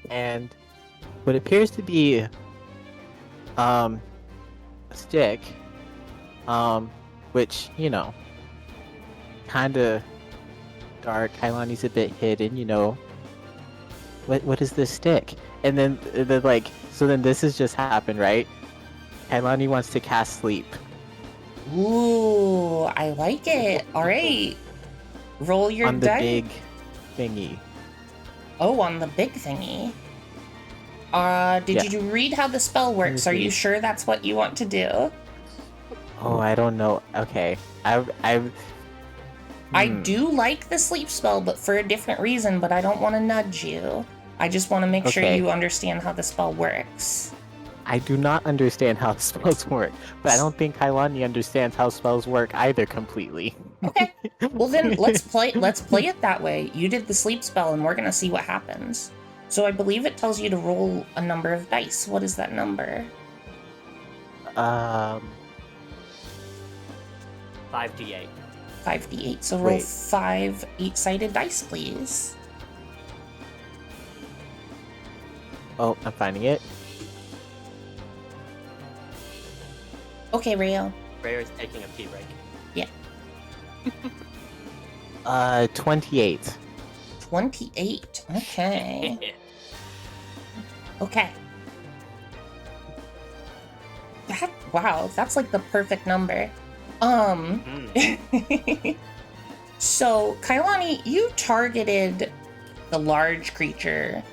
and what appears to be a stick, which, you know, kind of dark. Kailani's a bit hidden, you know. What is this stick? And then so then this has just happened, right? Kailani wants to cast sleep. Ooh, I like it. All right. Roll your on the dice. big thingy. Oh, on the big thingy. Did Yeah. you read how the spell works? Are you see. sure that's what you want to do? Oh, I don't know. Okay. I do like the sleep spell, but for a different reason, but I don't want to nudge you. I just want to make sure Okay. you understand how the spell works. I do not understand how spells work, but I don't think Kailani understands how spells work either completely. Okay. Well then let's play it that way. You did the sleep spell and we're gonna see what happens. So I believe it tells you to roll a number of dice. What is that number? 5d8. 5d8. So roll Wait. 5 8-sided dice, please. Oh, I'm finding it. Okay, Rayo. Rayer's taking a pee break. 28. 28. Okay. Okay. Wow, that's like the perfect number. So, Kailani, you targeted the large creature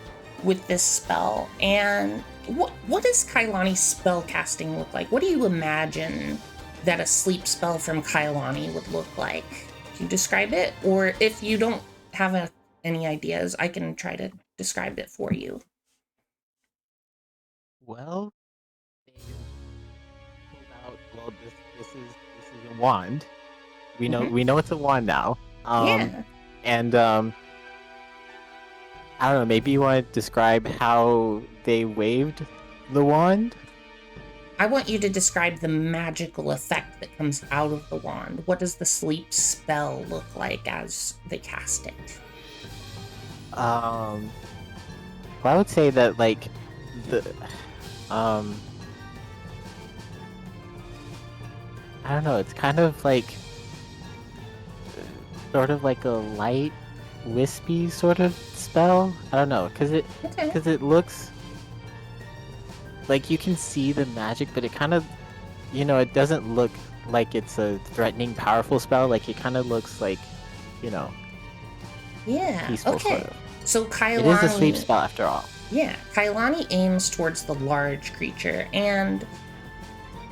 with this spell, and what does Kailani's spell casting look like? What do you imagine that a sleep spell from Kailani would look like? Can you describe it? Or if you don't have any ideas, I can try to describe it for you. Well, they pulled out. Well, this is a wand. We know it's a wand now. Yeah. And I don't know. Maybe you want to describe how they waved the wand. I want you to describe the magical effect that comes out of the wand. What does the sleep spell look like as they cast it? Well, I would say that like the I don't know. It's kind of like sort of like a light, wispy sort of spell. I don't know, because it looks like you can see the magic, but it kind of, it doesn't look like it's a threatening, powerful spell. Like it kind of looks like, Yeah. peaceful Okay. sort of. So Kailani. It is a sleep spell after all. Yeah, Kailani aims towards the large creature, and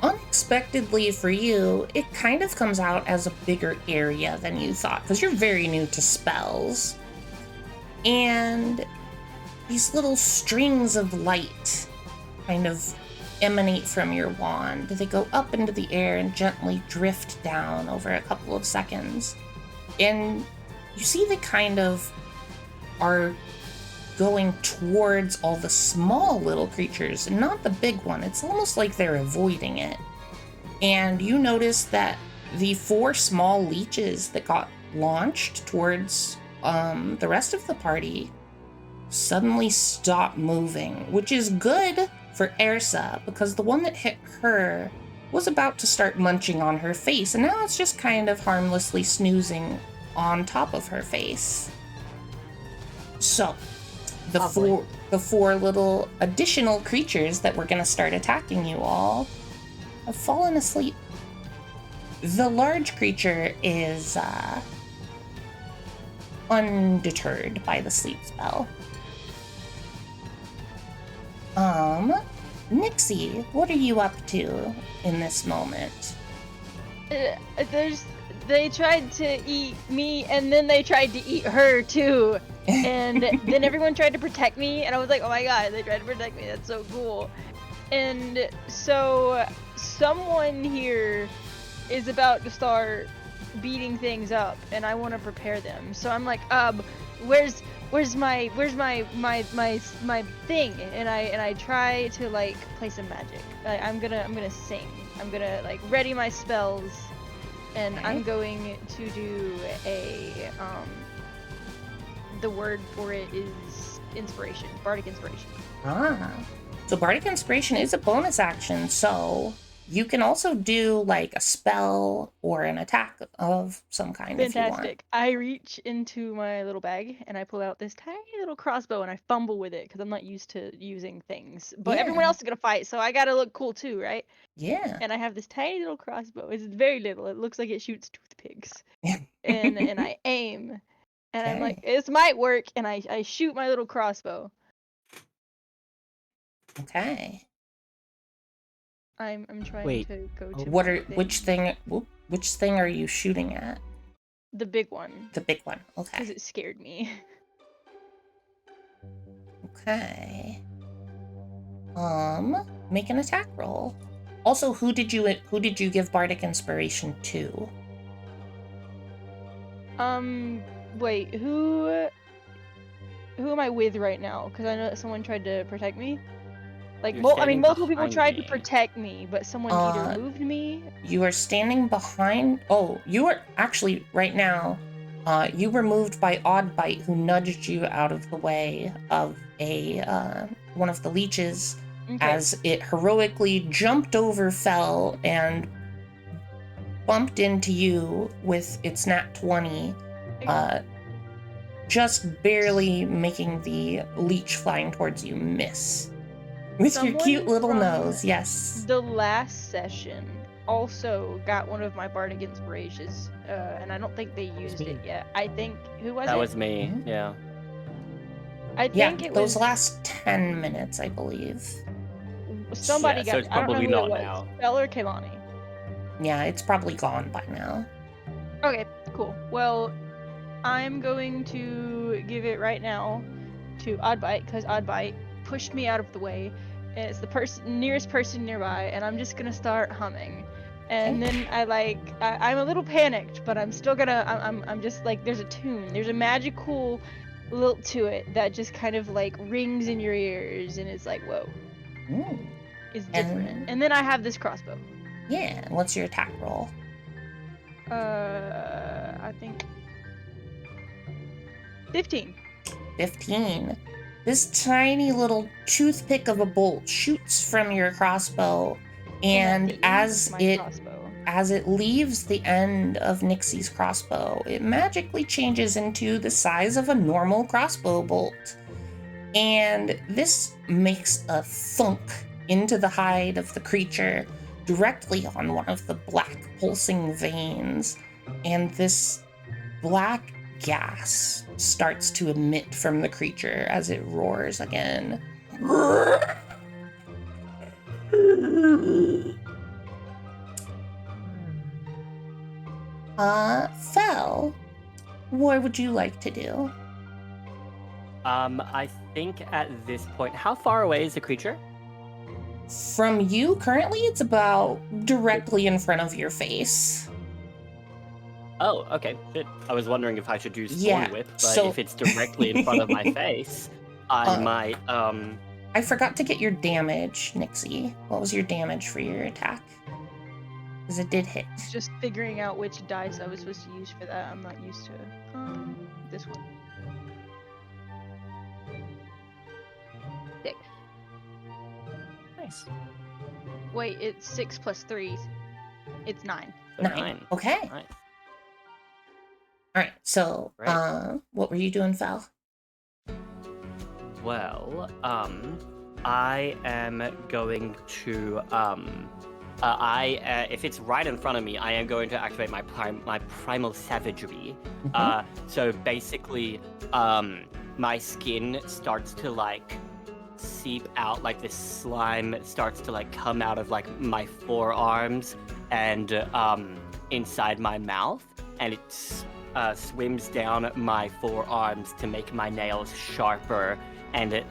unexpectedly for you, it kind of comes out as a bigger area than you thought, because you're very new to spells. And these little strings of light kind of emanate from your wand. They go up into the air and gently drift down over a couple of seconds. And you see they kind of are going towards all the small little creatures, and not the big one. It's almost like they're avoiding it. And you notice that the 4 small leeches that got launched towards the rest of the party suddenly stop moving, which is good for Ersa, because the one that hit her was about to start munching on her face, and now it's just kind of harmlessly snoozing on top of her face. So, the Lovely. four little additional creatures that were going to start attacking you all have fallen asleep. The large creature is undeterred by the sleep spell. Nixie, what are you up to in this moment? They tried to eat me, and then they tried to eat her too. And then everyone tried to protect me, and I was like, oh my god, they tried to protect me. That's so cool. And so someone here is about to start beating things up, and I want to prepare them. So I'm like, where's my thing? And I try to like play some magic. I'm gonna sing. I'm gonna like ready my spells, and Okay. I'm going to do a the word for it is inspiration, bardic inspiration. So Bardic Inspiration is a bonus action, so you can also do like a spell or an attack of some kind if you want. Fantastic. I reach into my little bag and I pull out this tiny little crossbow and I fumble with it because I'm not used to using things. But everyone Yeah. else is gonna fight, so I gotta look cool too, right? Yeah. And I have this tiny little crossbow. It's very little. It looks like it shoots toothpicks. and I aim, and I'm like, Okay. this might work, and I shoot my little crossbow. Okay. I'm trying Wait, to go to What my are which thing are you shooting at? the big one, The big one. because Okay. it scared me. Okay. Make an attack roll. Also, who did you give Bardic Inspiration to? Wait, who am I with right now? Because I know that someone tried to protect me. Like, You're standing multiple people behind tried to me. protect me, but someone either moved me. You are standing behind. Oh, you are actually right now. You were moved by Oddbite, who nudged you out of the way of a one of the leeches Okay. as it heroically jumped over, fell, and bumped into you with its nat 20, just barely making the leech flying towards you miss. With your cute Someone little from nose, yes. The last session also got one of my bardic inspirations, and I don't think they used it me. yet. I think who was That it? was me. Mhm. Yeah. I Yeah, think it those was last 10 minutes, I believe. somebody Yeah, so got it's it. I don't know probably who it not was. now. Bell or Kaylani. Yeah, it's probably gone by now. Okay, cool. Well, I'm going to give it right now to Oddbite because Oddbite pushed me out of the way, and it's the nearest person nearby, and I'm just gonna start humming. And Okay. then I'm a little panicked, but I'm still gonna I'm just like there's a tune, there's a magical lilt to it that just kind of like rings in your ears, and it's like whoa, Ooh. it's different. And And then I have this crossbow. yeah, what's your attack roll? I think 15. 15. This tiny little toothpick of a bolt shoots from your crossbow, and that is my crossbow. as it leaves the end of Nixie's crossbow, it magically changes into the size of a normal crossbow bolt. And this makes a thunk into the hide of the creature directly on one of the black pulsing veins. And this black gas starts to emit from the creature as it roars again. Fel, what would you like to do? I think at this point, how far away is the creature? From you, currently, it's about directly in front of your face. Oh, okay. Shit. I was wondering if I should use Yeah, Thorn Whip, but so- if it's directly in front of my face, I might. I forgot to get your damage, Nixie. What was your damage for your attack? Because it did hit. Just figuring out which dice I was supposed to use for that. I'm not used to this one. 6. Nice. Wait, it's 6 plus 3. It's 9. So 9. Okay. Nice. right, so Right. what were you doing, Val? Well, I am going to if it's right in front of me, I am going to activate my primal savagery. So basically, my skin starts to like seep out, like this slime starts to like come out of like my forearms and inside my mouth, and it swims down my forearms to make my nails sharper, and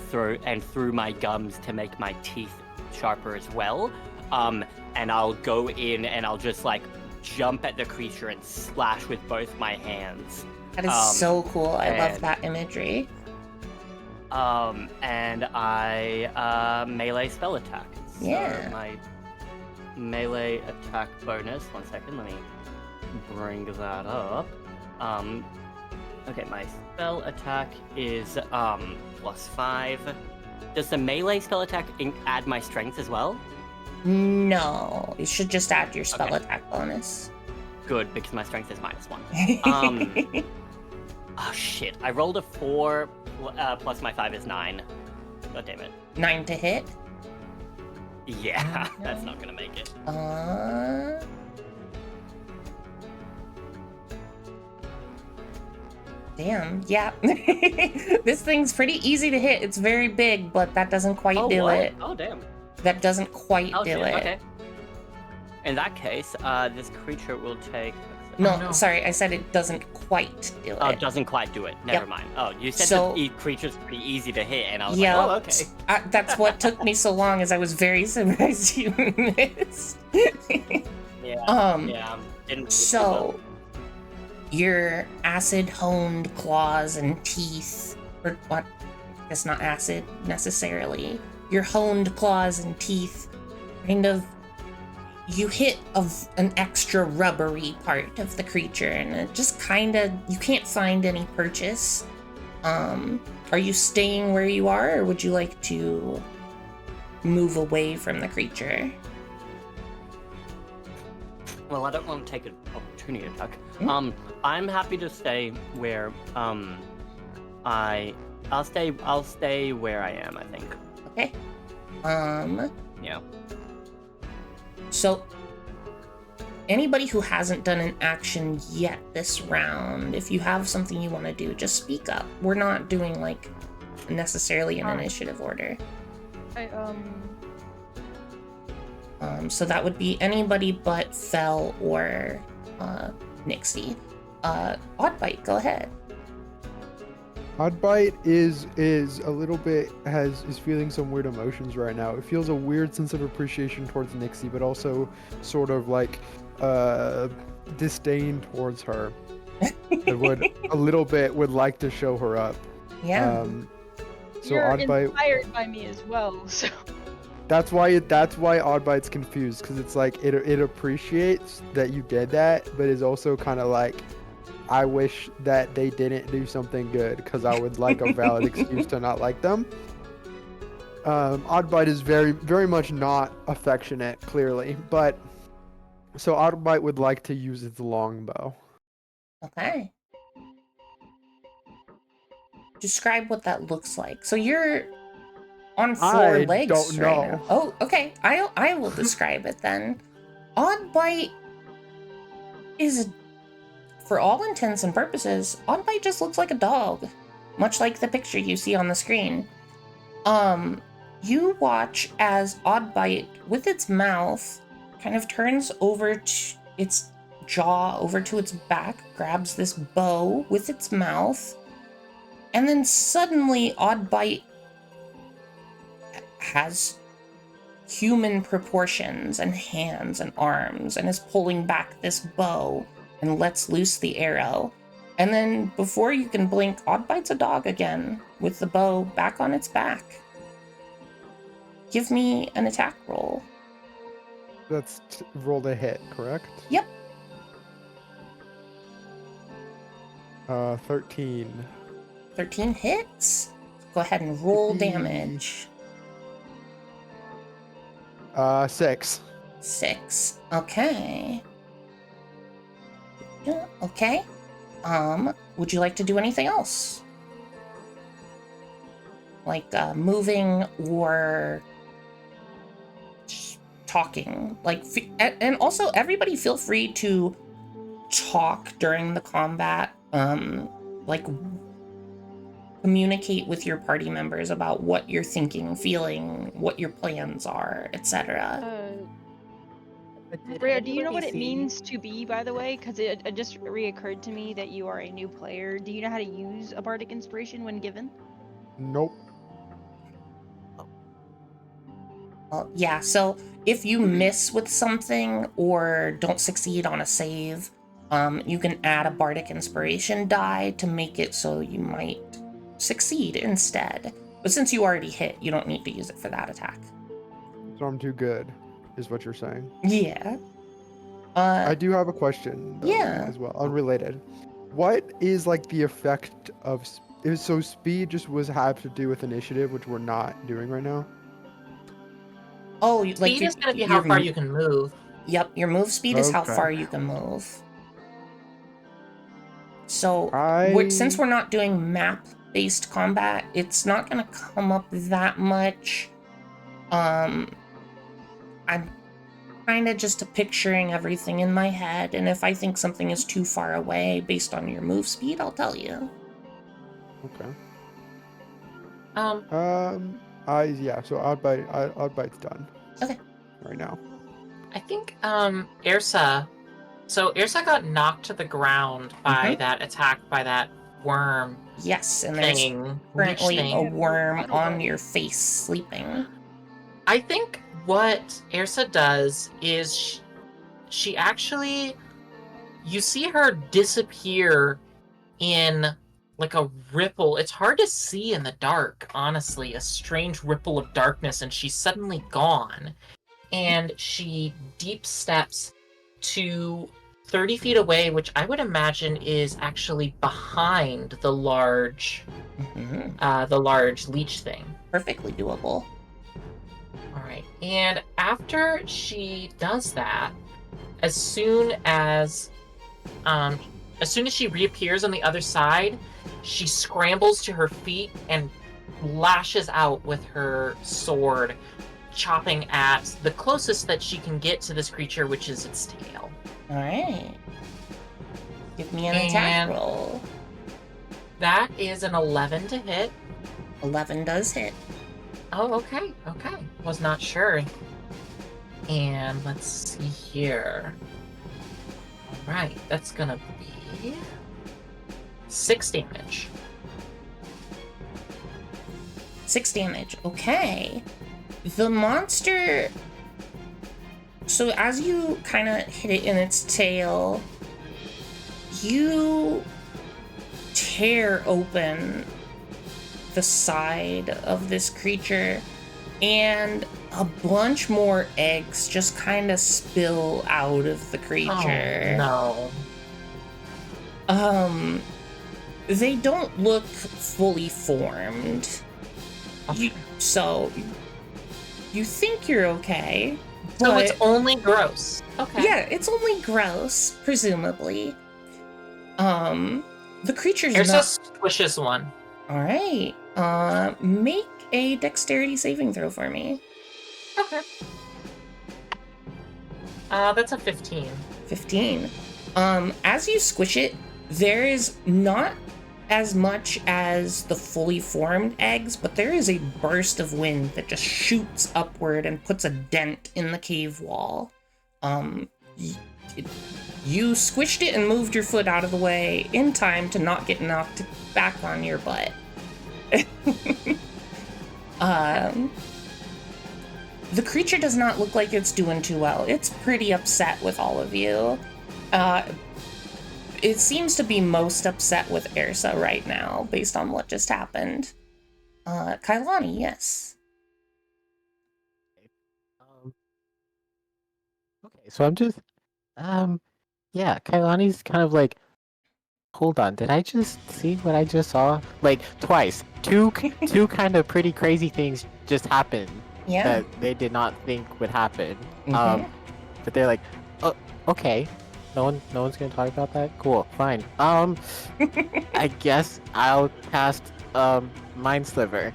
through my gums to make my teeth sharper as well. And I'll go in and I'll just like jump at the creature and slash with both my hands. That is so cool. I love that imagery. And I melee spell attack. Yeah. So my melee attack bonus. 1 second, let me bring that up. Okay, my spell attack is +5. Does the melee spell attack add my strength as well? No, you should just add your spell attack bonus. Good, because my strength is -1. Oh shit! I rolled a 4 plus my 5 is 9. God damn it. 9 to hit? Yeah, that's not gonna make it. Damn, yeah. This thing's pretty easy to hit. It's very big, but that doesn't quite do it. Oh, damn. That doesn't quite do shit, it. Okay. In that case, this creature will take... No, sorry, I said it doesn't quite do it. Oh, it doesn't quite do it. Never mind. Oh, you said the creature's pretty easy to hit, and I was like, oh, okay. That's what took me so long, is I was very surprised you missed. So, your acid-honed claws and teeth, or what? It's not acid, necessarily. Your honed claws and teeth, kind of, you hit an extra rubbery part of the creature, and it just kind of, you can't find any purchase. Are you staying where you are, or would you like to move away from the creature? Well, I don't want to take an opportunity attack. I'm happy to stay where I'll stay where I am, I think. Okay. Yeah. So, anybody who hasn't done an action yet this round, if you have something you want to do, just speak up. We're not doing, like, necessarily an initiative order. So that would be anybody but Fel or Nixie. Oddbite, go ahead. Oddbite is a little bit is feeling some weird emotions right now. It feels a weird sense of appreciation towards Nixie, but also sort of like disdain towards her. It would like to show her up. Yeah. So You're Oddbite inspired by me as well, so that's why Oddbite's confused, because it's like it appreciates that you did that, but is also kind of like, I wish that they didn't do something good, because I would like a valid excuse to not like them. Oddbite is very, very much not affectionate, clearly, but so Oddbite would like to use its longbow. Okay. Describe what that looks like. So you're on 4 legs don't right know. now. Oh, okay. I will describe it then. Oddbite is, for all intents and purposes, Oddbite just looks like a dog, much like the picture you see on the screen. You watch as Oddbite, with its mouth, kind of turns over to its jaw, over to its back, grabs this bow with its mouth, and then suddenly Oddbite has human proportions and hands and arms, and is pulling back this bow and lets loose the arrow. And then before you can blink, Oddbite's a dog again, with the bow back on its back. Give me an attack roll. That's rolled a hit, correct? Yep. 13. 13 hits. Go ahead and roll damage. 6. 6. Okay. Yeah, okay. Would you like to do anything else? Like moving or talking? Like, and also everybody feel free to talk during the combat. Like communicate with your party members about what you're thinking, feeling, what your plans are, etc. Rhea, do you know what it means to be, by the way? Because it just reoccurred to me that you are a new player. Do you know how to use a bardic inspiration when given? Nope. Well, yeah, so if you miss with something or don't succeed on a save, you can add a bardic inspiration die to make it so you might succeed instead. But since you already hit, you don't need to use it for that attack. So I'm too good, is what you're saying. Yeah. I do have a question, though, Yeah. as well, unrelated. What is like the effect of so speed just have to do with initiative, which we're not doing right now? Oh, like Speed is going to be how far you can move. Yep, your move speed is how Okay. far you can move. So, I since we're not doing map-based combat, it's not going to come up that much. I'm kind of just picturing everything in my head, and if I think something is too far away based on your move speed, I'll tell you. Okay. I So Outbite's done. Okay. Right now. I think Ersa. So Ersa got knocked to the ground by that attack by that worm Yes, and thing. there's leech currently a thing. worm on your face sleeping. I think what Ersa does is she actually, you see her disappear in like a ripple. It's hard to see in the dark, honestly, a strange ripple of darkness, and she's suddenly gone. And she deep steps to 30 feet away, which I would imagine is actually behind the large leech thing. Perfectly doable. All right, and after she does that, as soon as she reappears on the other side, she scrambles to her feet and lashes out with her sword, chopping at the closest that she can get to this creature, which is its tail. All right. Give me an attack roll. That is an 11 to hit. 11 does hit. Oh, okay. Was not sure. And let's see here. All right, that's gonna be 6 damage. 6 damage. Okay. The monster... So as you kind of hit it in its tail, you tear open the side of this creature, and a bunch more eggs just kind of spill out of the creature. Oh, no. They don't look fully formed. Okay. So you think you're okay. So but, it's only gross. Okay. Yeah, it's only gross, presumably. The creature's Here's not... a squishes one. Alright. Make a dexterity saving throw for me. Okay. That's a 15. 15. As you squish it, there is not as much as the fully formed eggs, but there is a burst of wind that just shoots upward and puts a dent in the cave wall. You squished it and moved your foot out of the way in time to not get knocked back on your butt. The creature does not look like it's doing too well. It's pretty upset with all of you. It seems to be most upset with Ersa right now, based on what just happened. Kailani, yes. Okay, so I'm just, yeah, Kailani's kind of like, hold on, did I just see what I just saw? Like, twice. Two kind of pretty crazy things just happened Yeah. that they did not think would happen. Mhm. But they're like, oh, okay. No one's gonna talk about that. Cool, fine. I guess I'll cast Mind Sliver.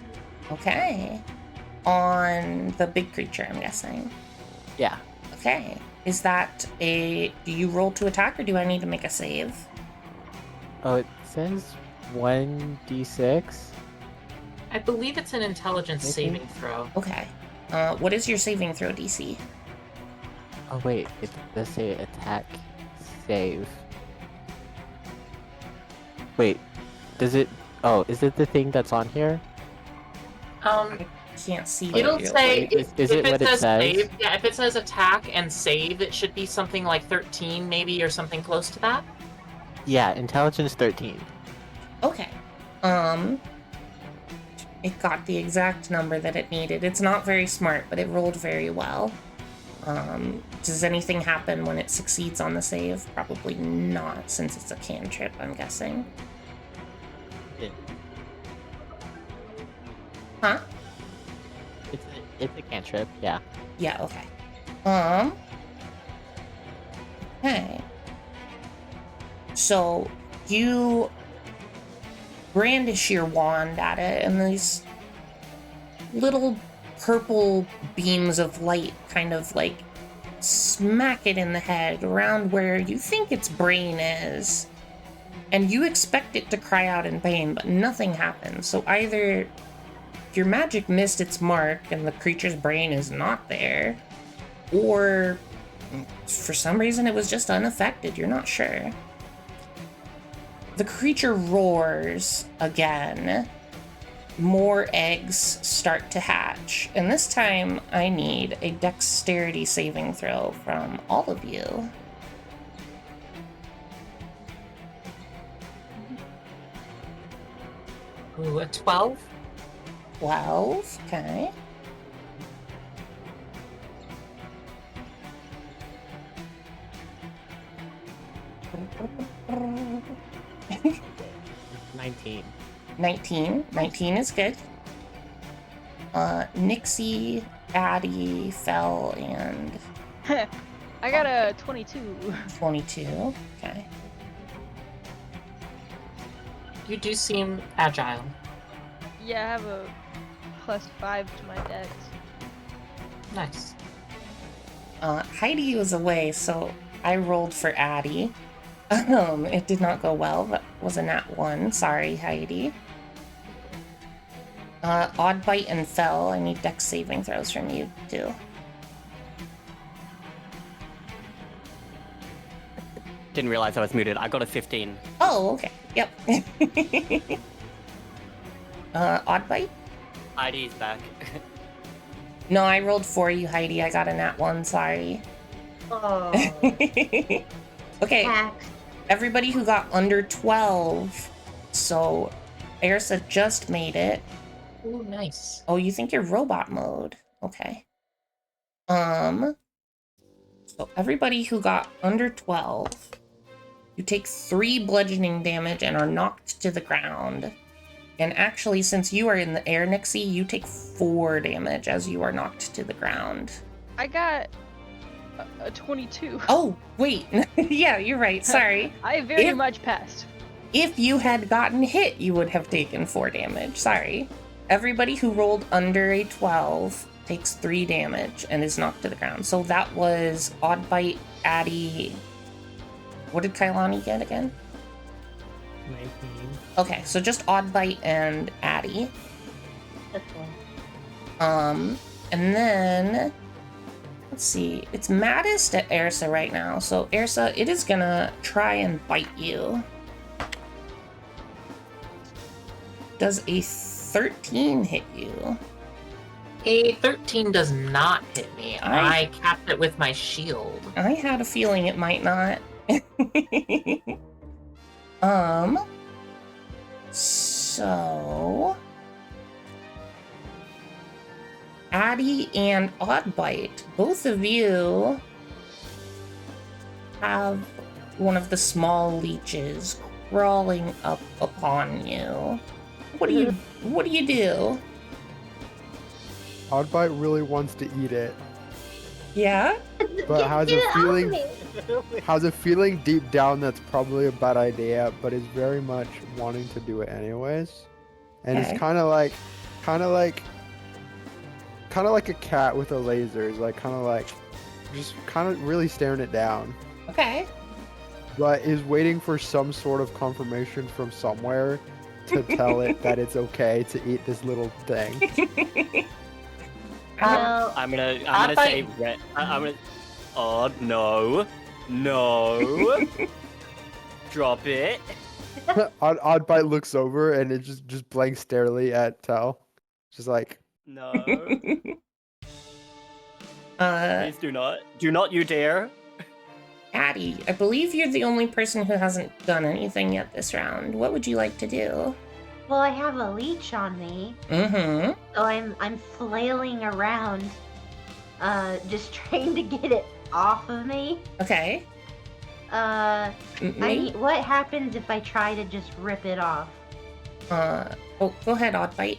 Okay. On the big creature, I'm guessing. Yeah. Okay. Is that a... Do you roll to attack, or do I need to make a save? Oh, it says 1d6. I believe it's an intelligence Maybe. saving throw. Okay. What is your saving throw DC? Oh wait, it does say attack save. Wait, does it? Oh, is it the thing that's on here? Can't see It'll it. say Is it what it says? save, yeah, if it says attack and save, it should be something like 13 maybe, or something close to that. Yeah, intelligence 13. Okay. It got the exact number that it needed. It's not very smart, but it rolled very well. Does anything happen when it succeeds on the save? Probably not, since it's a cantrip, I'm guessing. Yeah. Huh? It's a cantrip, yeah. Yeah, okay. Okay. So, you brandish your wand at it, and these little purple beams of light kind of like smack it in the head around where you think its brain is. And you expect it to cry out in pain, but nothing happens. So either your magic missed its mark and the creature's brain is not there, or for some reason it was just unaffected. You're not sure. The creature roars again. More eggs start to hatch, and this time I need a dexterity saving throw from all of you. Ooh, a 12? 12, okay. It's 19. 19 is good. Nixie, Addie, Fell, and I got a 22. 22, okay. You do seem agile. Yeah, I have a +5 to my dex. Nice. Heidi was away, so I rolled for Addie. It did not go well, but was a nat 1. Sorry, Heidi. Odd Bite and Fell. I need dex saving throws from you, too. Didn't realize I was muted. I got a 15. Oh, okay. Yep. Odd Bite? ID's back. No, I rolled for you, Heidi. I got a nat 1. Sorry. Oh. Okay. Hacks. Everybody who got under 12. So, Ersa just made it. Ooh, nice. Oh, you think you're robot mode. Okay. So everybody who got under 12, you take 3 bludgeoning damage and are knocked to the ground. And actually, since you are in the air, Nixie, you take 4 damage as you are knocked to the ground. I got a 22. Oh, wait. Yeah, you're right. Sorry. I very much passed. If you had gotten hit, you would have taken 4 damage. Sorry. Everybody who rolled under a 12 takes 3 damage and is knocked to the ground. So that was Odd Bite, Addie. What did Kailani get again? 19. Okay, so just Odd Bite and Addie. Okay. And then let's see. It's maddest at Ersa right now. So Ersa, it is gonna try and bite you. Does a 13 hit you? A 13 does not hit me. I capped it with my shield. I had a feeling it might not. So Addie and Oddbite, both of you have one of the small leeches crawling up upon you. What do you do? Oddbite really wants to eat it. Yeah? But how's Get it it off feeling? me. How's it feeling deep down? That's probably a bad idea, but is very much wanting to do it anyways. And Okay. it's kind of like a cat with a laser. It's like just kind of really staring it down. Okay. But is waiting for some sort of confirmation from somewhere to tell it that it's okay to eat this little thing. Well, I'm gonna I'd say red. I'm gonna. Oh no, no! Drop it. Oddbite looks over and it just blanks starely at Tal. Just like, No. Please do not. Do not you dare. Addie, I believe you're the only person who hasn't done anything yet this round. What would you like to do? well, I have a leech on me, Mm-hmm. so I'm flailing around, just trying to get it off of me. Okay. I Maybe. mean, what happens if I try to just rip it off? Oh, go ahead, Oddbite.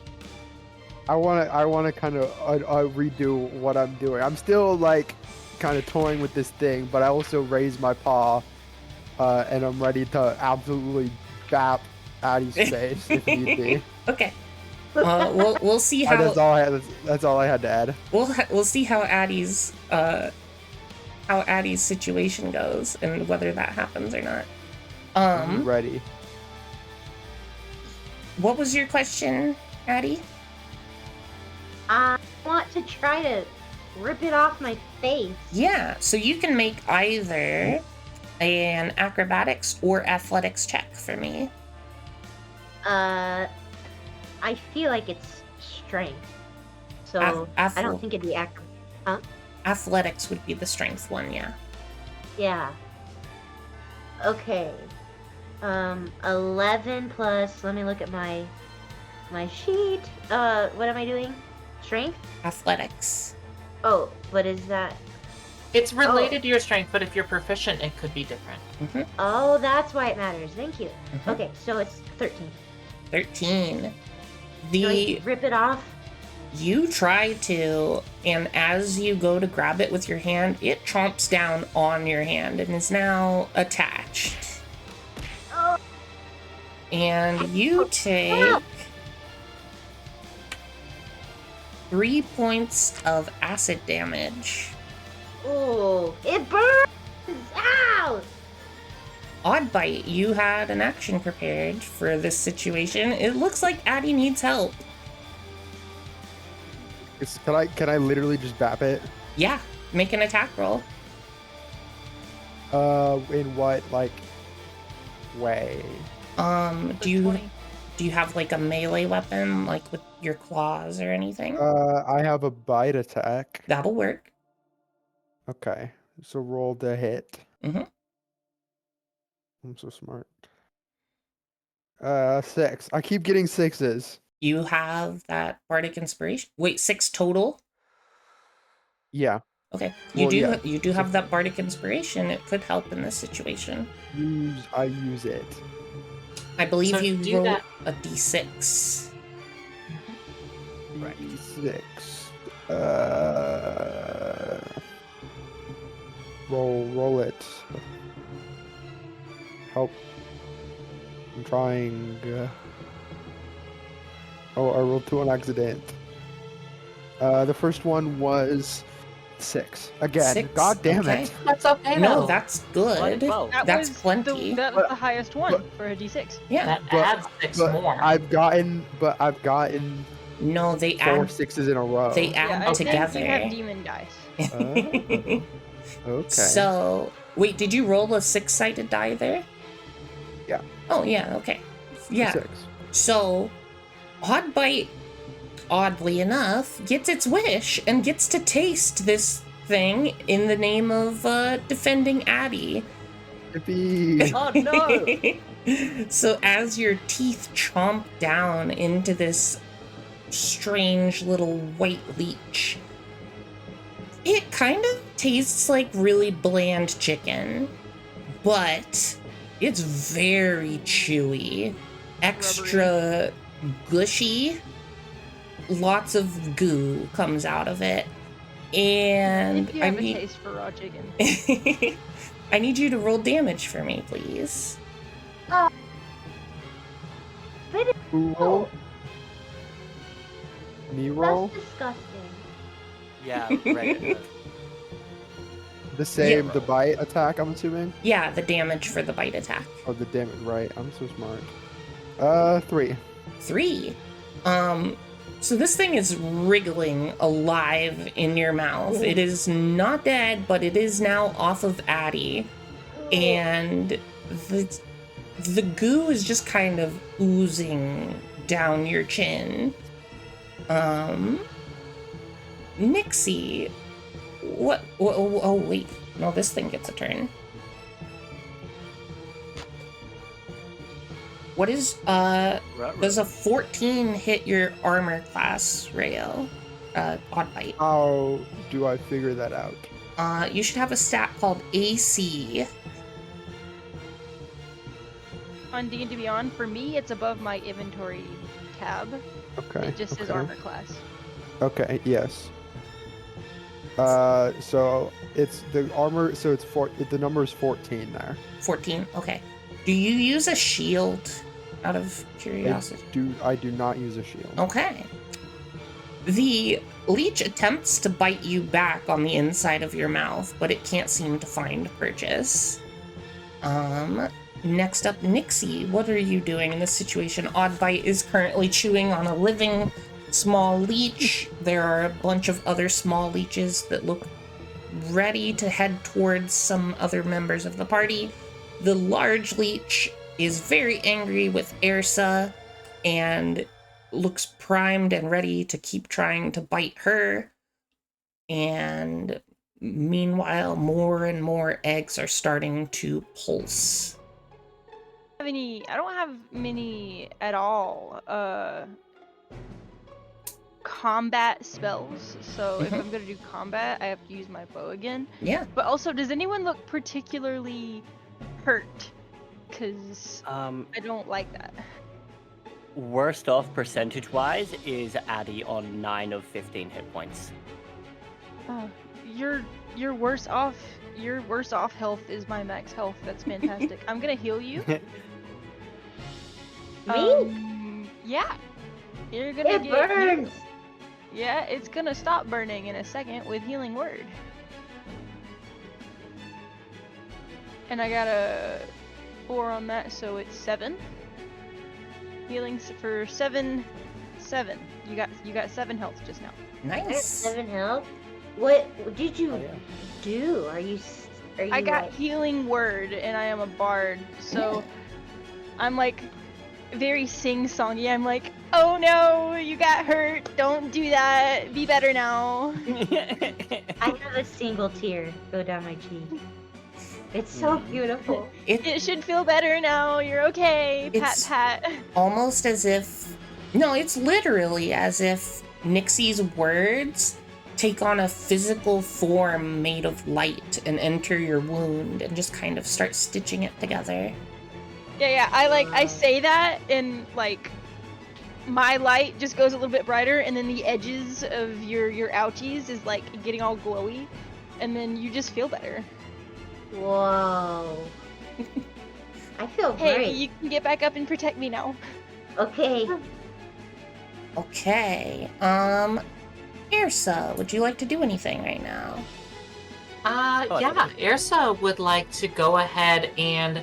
I wanna kind of redo what I'm doing. I'm still like kind of toying with this thing, but I also raise my paw, and I'm ready to absolutely bap Addie's face if need be. Okay. We'll see how That's all I had to add. we'll see how Addie's situation goes and whether that happens or not. I'm ready. What was your question, Addie? I want to try to rip it off my face. Yeah, so you can make either an acrobatics or athletics check for me. I feel like it's strength, so I don't think it'd be Athletics would be the strength one, yeah. Yeah. Okay. 11 plus. Let me look at my sheet. What am I doing? Strength? Athletics. Oh, what is that? It's related to your strength, but if you're proficient, it could be different. Mm-hmm. Oh, that's why it matters. Thank you. Mhm. Okay, so it's 13. 13. Do I rip it off? You try to, and as you go to grab it with your hand, it chomps down on your hand and is now attached. Oh, And you take 3 points of acid damage. oh, it burns! Ow! Oddbite, you had an action prepared for this situation. It looks like Addie needs help. Can I literally just bap it? Yeah, make an attack roll. In what way? Do you have like a melee weapon, like with your claws or anything? I have a bite attack. That'll work. Okay, so roll the hit. Mhm. I'm so smart. 6. I keep getting 6s. You have that bardic inspiration. Wait, 6 total? Yeah. Okay. Well, yeah. You do have that bardic inspiration. It could help in this situation. I use it. I believe So you do roll that. a d6. Right. 6. Roll it. Help. I'm trying. Oh, I rolled 2 on accident. The first one was 6. Again. 6? God damn Okay. it. That's okay, No, though. that's good. That That's was plenty. That was But- the highest one but- for a d6. Yeah. That But- adds 6 But more. I've gotten No, they 4 add 6s in a row. they Yeah, add I think together. you have demon dice. Okay. So, wait, did you roll a 6-sided die there? Yeah. Oh, yeah, okay. Yeah. 6. So, Oddbite, oddly enough, gets its wish and gets to taste this thing in the name of defending Addie. Yippee. Oh no! So as your teeth chomp down into this strange little white leech, it kind of tastes like really bland chicken, but it's very chewy, extra gushy, lots of goo comes out of it. And If you have a taste for raw chicken. I need you to roll damage for me, please. Who roll? Me roll? That's disgusting. Yeah, right. The same, Yeah. the bite attack, I'm assuming? Yeah, the damage for the bite attack. Oh, the damage, right. I'm so smart. 3. 3. So this thing is wriggling alive in your mouth. It is not dead, but it is now off of Addie. And the goo is just kind of oozing down your chin. Nixie, what? Oh, wait. No, this thing gets a turn. What is, does a 14 hit your armor class, Rayo? Odd bite. How do I figure that out? You should have a stat called AC. On D&D Beyond, for me, it's above my inventory tab. Okay. It just says okay. armor class. Okay, yes. So it's the armor, so it's the number is 14 there. 14, okay. Do you use a shield out of curiosity? I do not use a shield. Okay. The leech attempts to bite you back on the inside of your mouth, but it can't seem to find purchase. Next up, Nixie, what are you doing in this situation? Oddbite is currently chewing on a living small leech. There are a bunch of other small leeches that look ready to head towards some other members of the party. The large leech is very angry with Ersa and looks primed and ready to keep trying to bite her. And meanwhile, more and more eggs are starting to pulse. I don't have many at all combat spells, so if I'm gonna do combat I have to use my bow again. Yeah. But also, does anyone look particularly hurt? Because I don't like that. Worst off percentage-wise is Addie on 9 of 15 hit points. You're worse off. Your worse off health is my max health. That's fantastic. I'm gonna heal you. Me? Yeah. You're gonna It get burns! healed. Yeah, it's gonna stop burning in a second with Healing Word. And I got a 4 on that, so it's 7. Healing for 7. You got 7 health just now. Nice. 7 health? What did you do? Are you I got like... Healing Word, and I am a bard, so I'm like very sing-songy. I'm like, oh no, you got hurt. Don't do that. Be better now. I have a single tear go down my cheek. It's so beautiful. It should feel better now. You're okay. It's Pat. almost as if... No, it's literally as if Nixie's words take on a physical form made of light and enter your wound and just kind of start stitching it together. Yeah. I say that, and like my light just goes a little bit brighter, and then the edges of your ouchies is like getting all glowy, and then you just feel better. Whoa. I feel Hey, great. you can get back up and protect me now. Okay. Okay. Ersa, would you like to do anything right now? Yeah, Ersa would like to go ahead and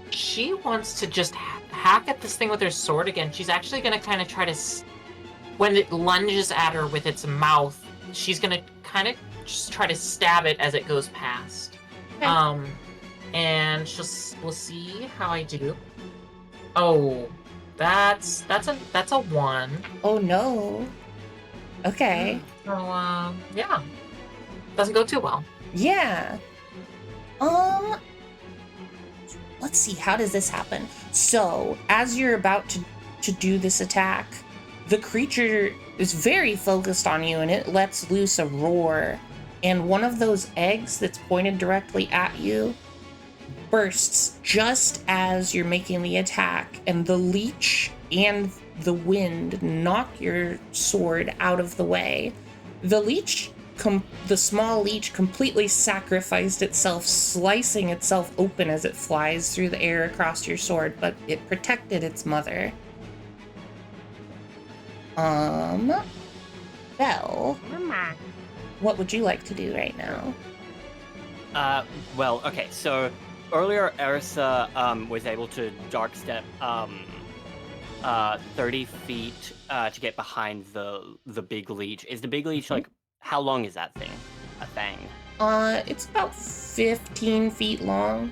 she wants to just hack at this thing with her sword again. She's actually going to kind of try to, when it lunges at her with its mouth, she's going to kind of just try to stab it as it goes past. Okay. And we'll see how I do. Oh, that's a 1. Oh no. Okay. So, yeah. Doesn't go too well. Yeah. Let's see, how does this happen? So, as you're about to do this attack, the creature is very focused on you and it lets loose a roar. And one of those eggs that's pointed directly at you bursts just as you're making the attack, and the leech and the wind knock your sword out of the way. The leech the small leech completely sacrificed itself, slicing itself open as it flies through the air across your sword, but it protected its mother. Belle, what would you like to do right now? Well, okay, so earlier Erisa was able to dark step 30 feet to get behind the big leech. Is the big leech like, how long is that thing? A thing? It's about 15 feet long.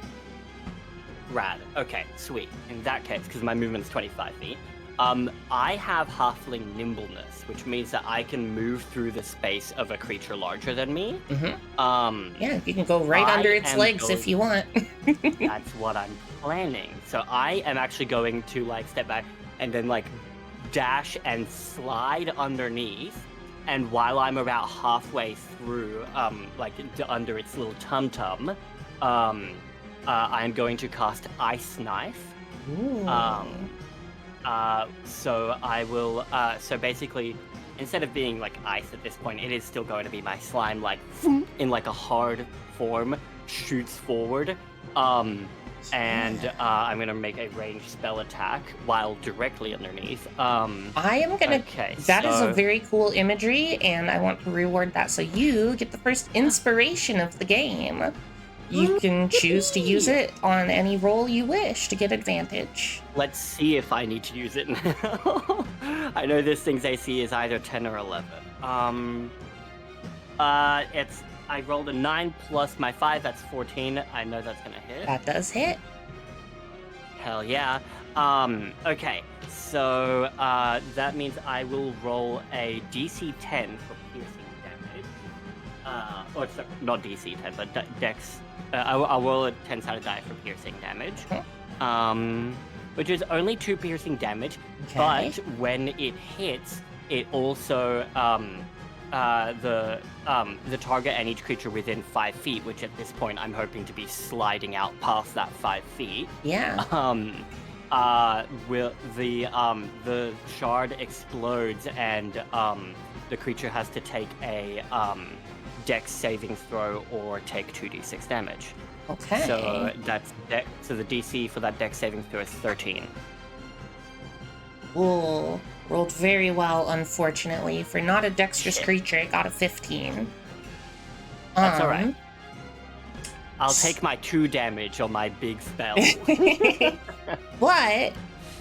Rad. Okay, sweet. In that case, because my movement is 25 feet, I have halfling nimbleness, which means that I can move through the space of a creature larger than me. Yeah, you can go right under its legs if you want. That's what I'm planning. So I am actually going to like step back and then like dash and slide underneath. And while I'm about halfway through, under its little tum-tum, I'm going to cast Ice Knife. Ooh. So I will, so basically, instead of being like ice at this point, it is still going to be my slime, like, in like a hard form, shoots forward. And I'm gonna make a ranged spell attack while directly underneath. I am gonna. Okay, that is a very cool imagery, and I want to reward that. So you get the first inspiration of the game. You can choose to use it on any roll you wish to get advantage. Let's see if I need to use it now. I know this thing's AC is either 10 or 11. I rolled a 9 plus my 5, that's 14. I know that's gonna hit. That does hit. Hell yeah. Okay, so that means I will roll a DC 10 for piercing damage. Or sorry, not DC 10, but Dex. I'll roll a 10-sided die for piercing damage. Which is only 2 piercing damage, but when it hits, it also the target and each creature within 5 feet, which at this point I'm hoping to be sliding out past that 5 feet. Yeah. Will the shard explodes and the creature has to take a Dex saving throw or take 2d6 damage. Okay. So so the DC for that Dex saving throw is 13. Ooh, rolled very well, unfortunately. For not a dexterous creature, it got a 15. That's alright. I'll take my 2 damage on my big spell. But,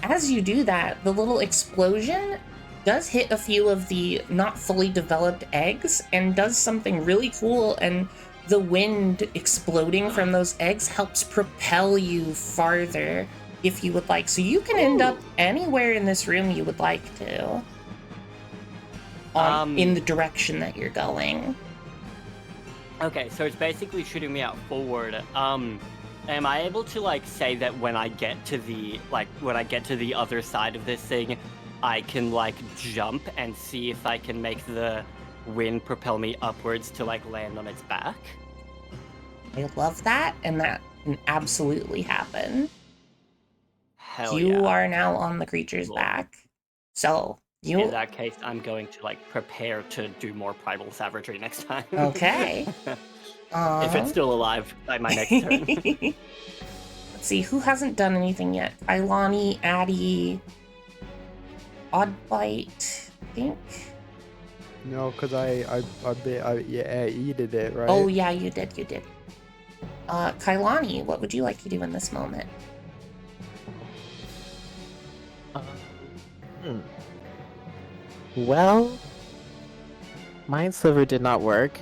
as you do that, the little explosion does hit a few of the not fully developed eggs and does something really cool, and the wind exploding from those eggs helps propel you farther if you would like. So you can end up anywhere in this room you would like to. In the direction that you're going. Okay, so it's basically shooting me out forward. Am I able to like say that when I get to the other side of this thing, I can like jump and see if I can make the wind propel me upwards to like land on its back? I love that, and that can absolutely happen. Hell you yeah. are now on the creature's back. So in that case, I'm going to like prepare to do more primal savagery next time. Okay. If it's still alive by my next turn. Let's see, who hasn't done anything yet? Ilani, Addie, Oddbite, I think. No, because I eated it, right? Oh yeah, you did. Kailani, what would you like to do in this moment? Well, Mind Sliver did not work.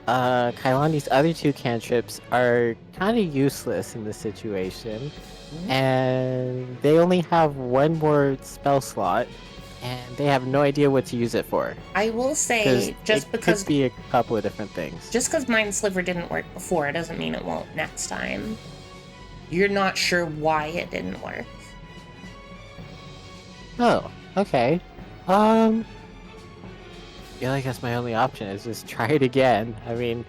Kailani's other 2 cantrips are kind of useless in this situation. And they only have 1 more spell slot, and they have no idea what to use it for. I will say, just because could be a couple of different things. Just because Mind Sliver didn't work before, doesn't mean it won't next time. You're not sure why it didn't work. Oh, okay. Yeah, I guess my only option is just try it again. I mean,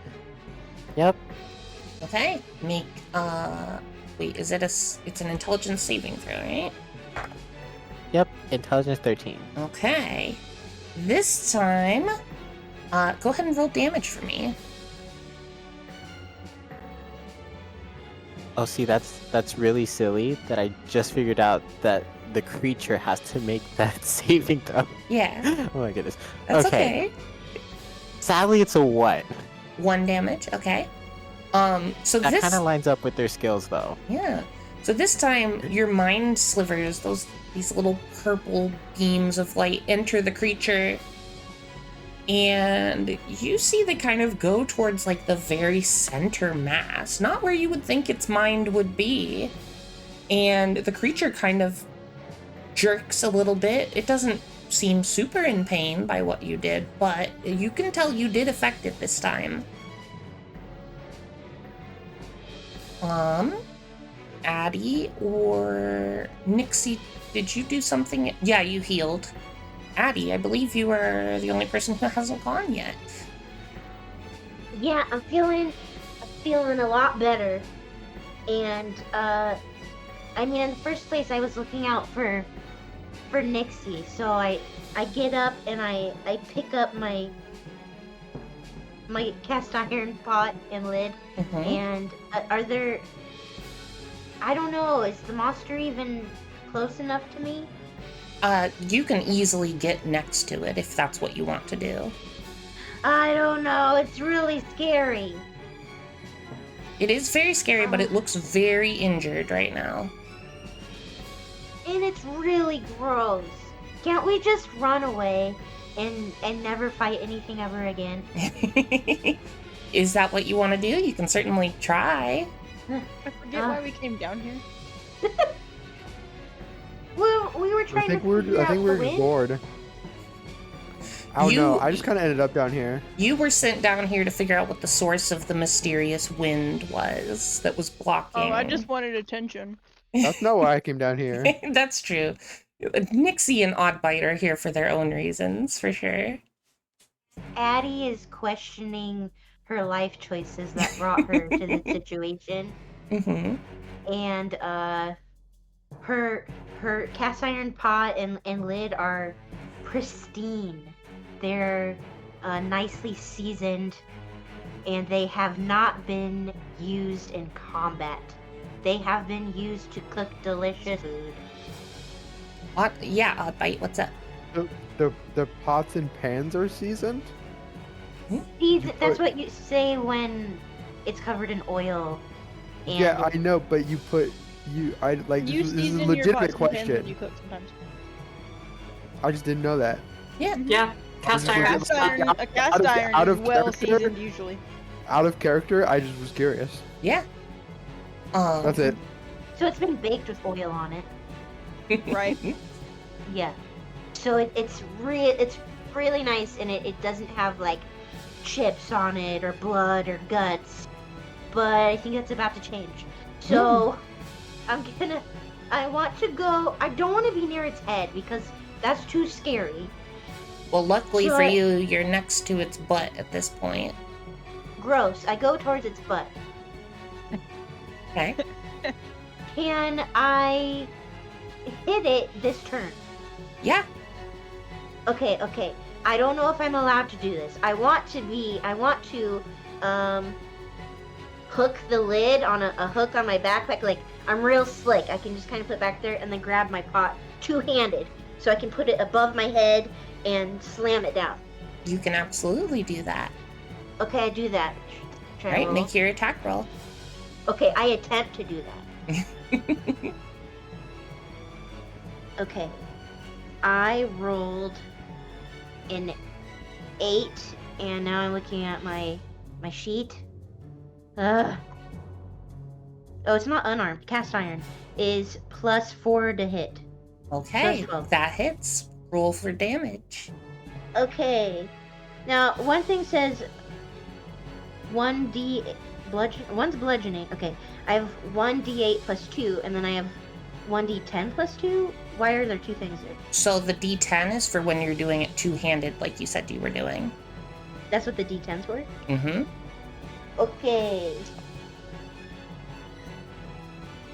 yep. Okay, make, wait, is it it's an intelligence saving throw, right? Yep, intelligence 13. Okay. This time, Go ahead and roll damage for me. Oh, see, that's really silly that I just figured out that the creature has to make that saving throw. Yeah, Oh my goodness. that's okay. Sadly, it's a 1. 1 damage, okay. So That this kind of lines up with their skills, though. Yeah. So this time, your mind slivers, these little purple beams of light, enter the creature, and you see they kind of go towards like the very center mass, not where you would think its mind would be. And the creature kind of jerks a little bit. It doesn't seem super in pain by what you did, but you can tell you did affect it this time. Addie or Nixie, did you do something? Yeah, you healed. Addie, I believe you are the only person who hasn't gone yet. Yeah, I'm feeling a lot better. And I mean, in the first place, I was looking out for Nixie, so I get up and I pick up my cast iron pot and lid. Mm-hmm. And are there? I don't know. Is the monster even close enough to me? You can easily get next to it if that's what you want to do. I don't know. It's really scary. It is very scary, but it looks very injured right now. And it's really gross. Can't we just run away and never fight anything ever again? Is that what you want to do? You can certainly try. I forget why we came down here. We were trying to figure out I think the we're wind. bored. I don't know. I just kind of ended up down here. You were sent down here to figure out what the source of the mysterious wind was that was blocking. Oh, I just wanted attention. That's not why I came down here. That's true. Nixie and Oddbite are here for their own reasons, for sure. Addie is questioning her life choices that brought her to the situation. Mm-hmm. And her cast iron pot and lid are pristine. They're nicely seasoned, and they have not been used in combat. They have been used to cook delicious food. Yeah, Oddbite, what's up? The pots and pans are seasoned? That's what you say when it's covered in oil. And Yeah, I know, but you put You this is season a your legitimate pots and pans when question. you cook sometimes. I just didn't know that. Yeah. Yeah, cast iron. A cast iron out is of well character? seasoned usually. Out of character, I just was curious. Yeah. That's it. So it's been baked with oil on it. Right. Yeah. So it's really nice, and it doesn't have like chips on it or blood or guts. But I think that's about to change. So I want to go. I don't want to be near its head because that's too scary. Well, luckily So for I- you, you're next to its butt at this point. Gross. I go towards its butt. Okay. Can I hit it this turn? Yeah. Okay. I don't know if I'm allowed to do this. I want to hook the lid on a hook on my backpack. Like, I'm real slick. I can just kind of put it back there and then grab my pot two-handed. So I can put it above my head and slam it down. You can absolutely do that. Okay, I do that. Try All right, roll. make your attack roll. Okay, I attempt to do that. Okay. I rolled an 8, and now I'm looking at my sheet. Oh, it's not unarmed. Cast iron is +4 to hit. Okay, So 12. that hits. Roll for damage. Okay. Now, one thing says 1d one's bludgeoning. Okay, I have 1d8 +2, and then I have 1d10 +2. Why are there two things there? So the D10 is for when you're doing it two-handed, like you said you were doing. That's what the d10s were? Mm-hmm. Okay.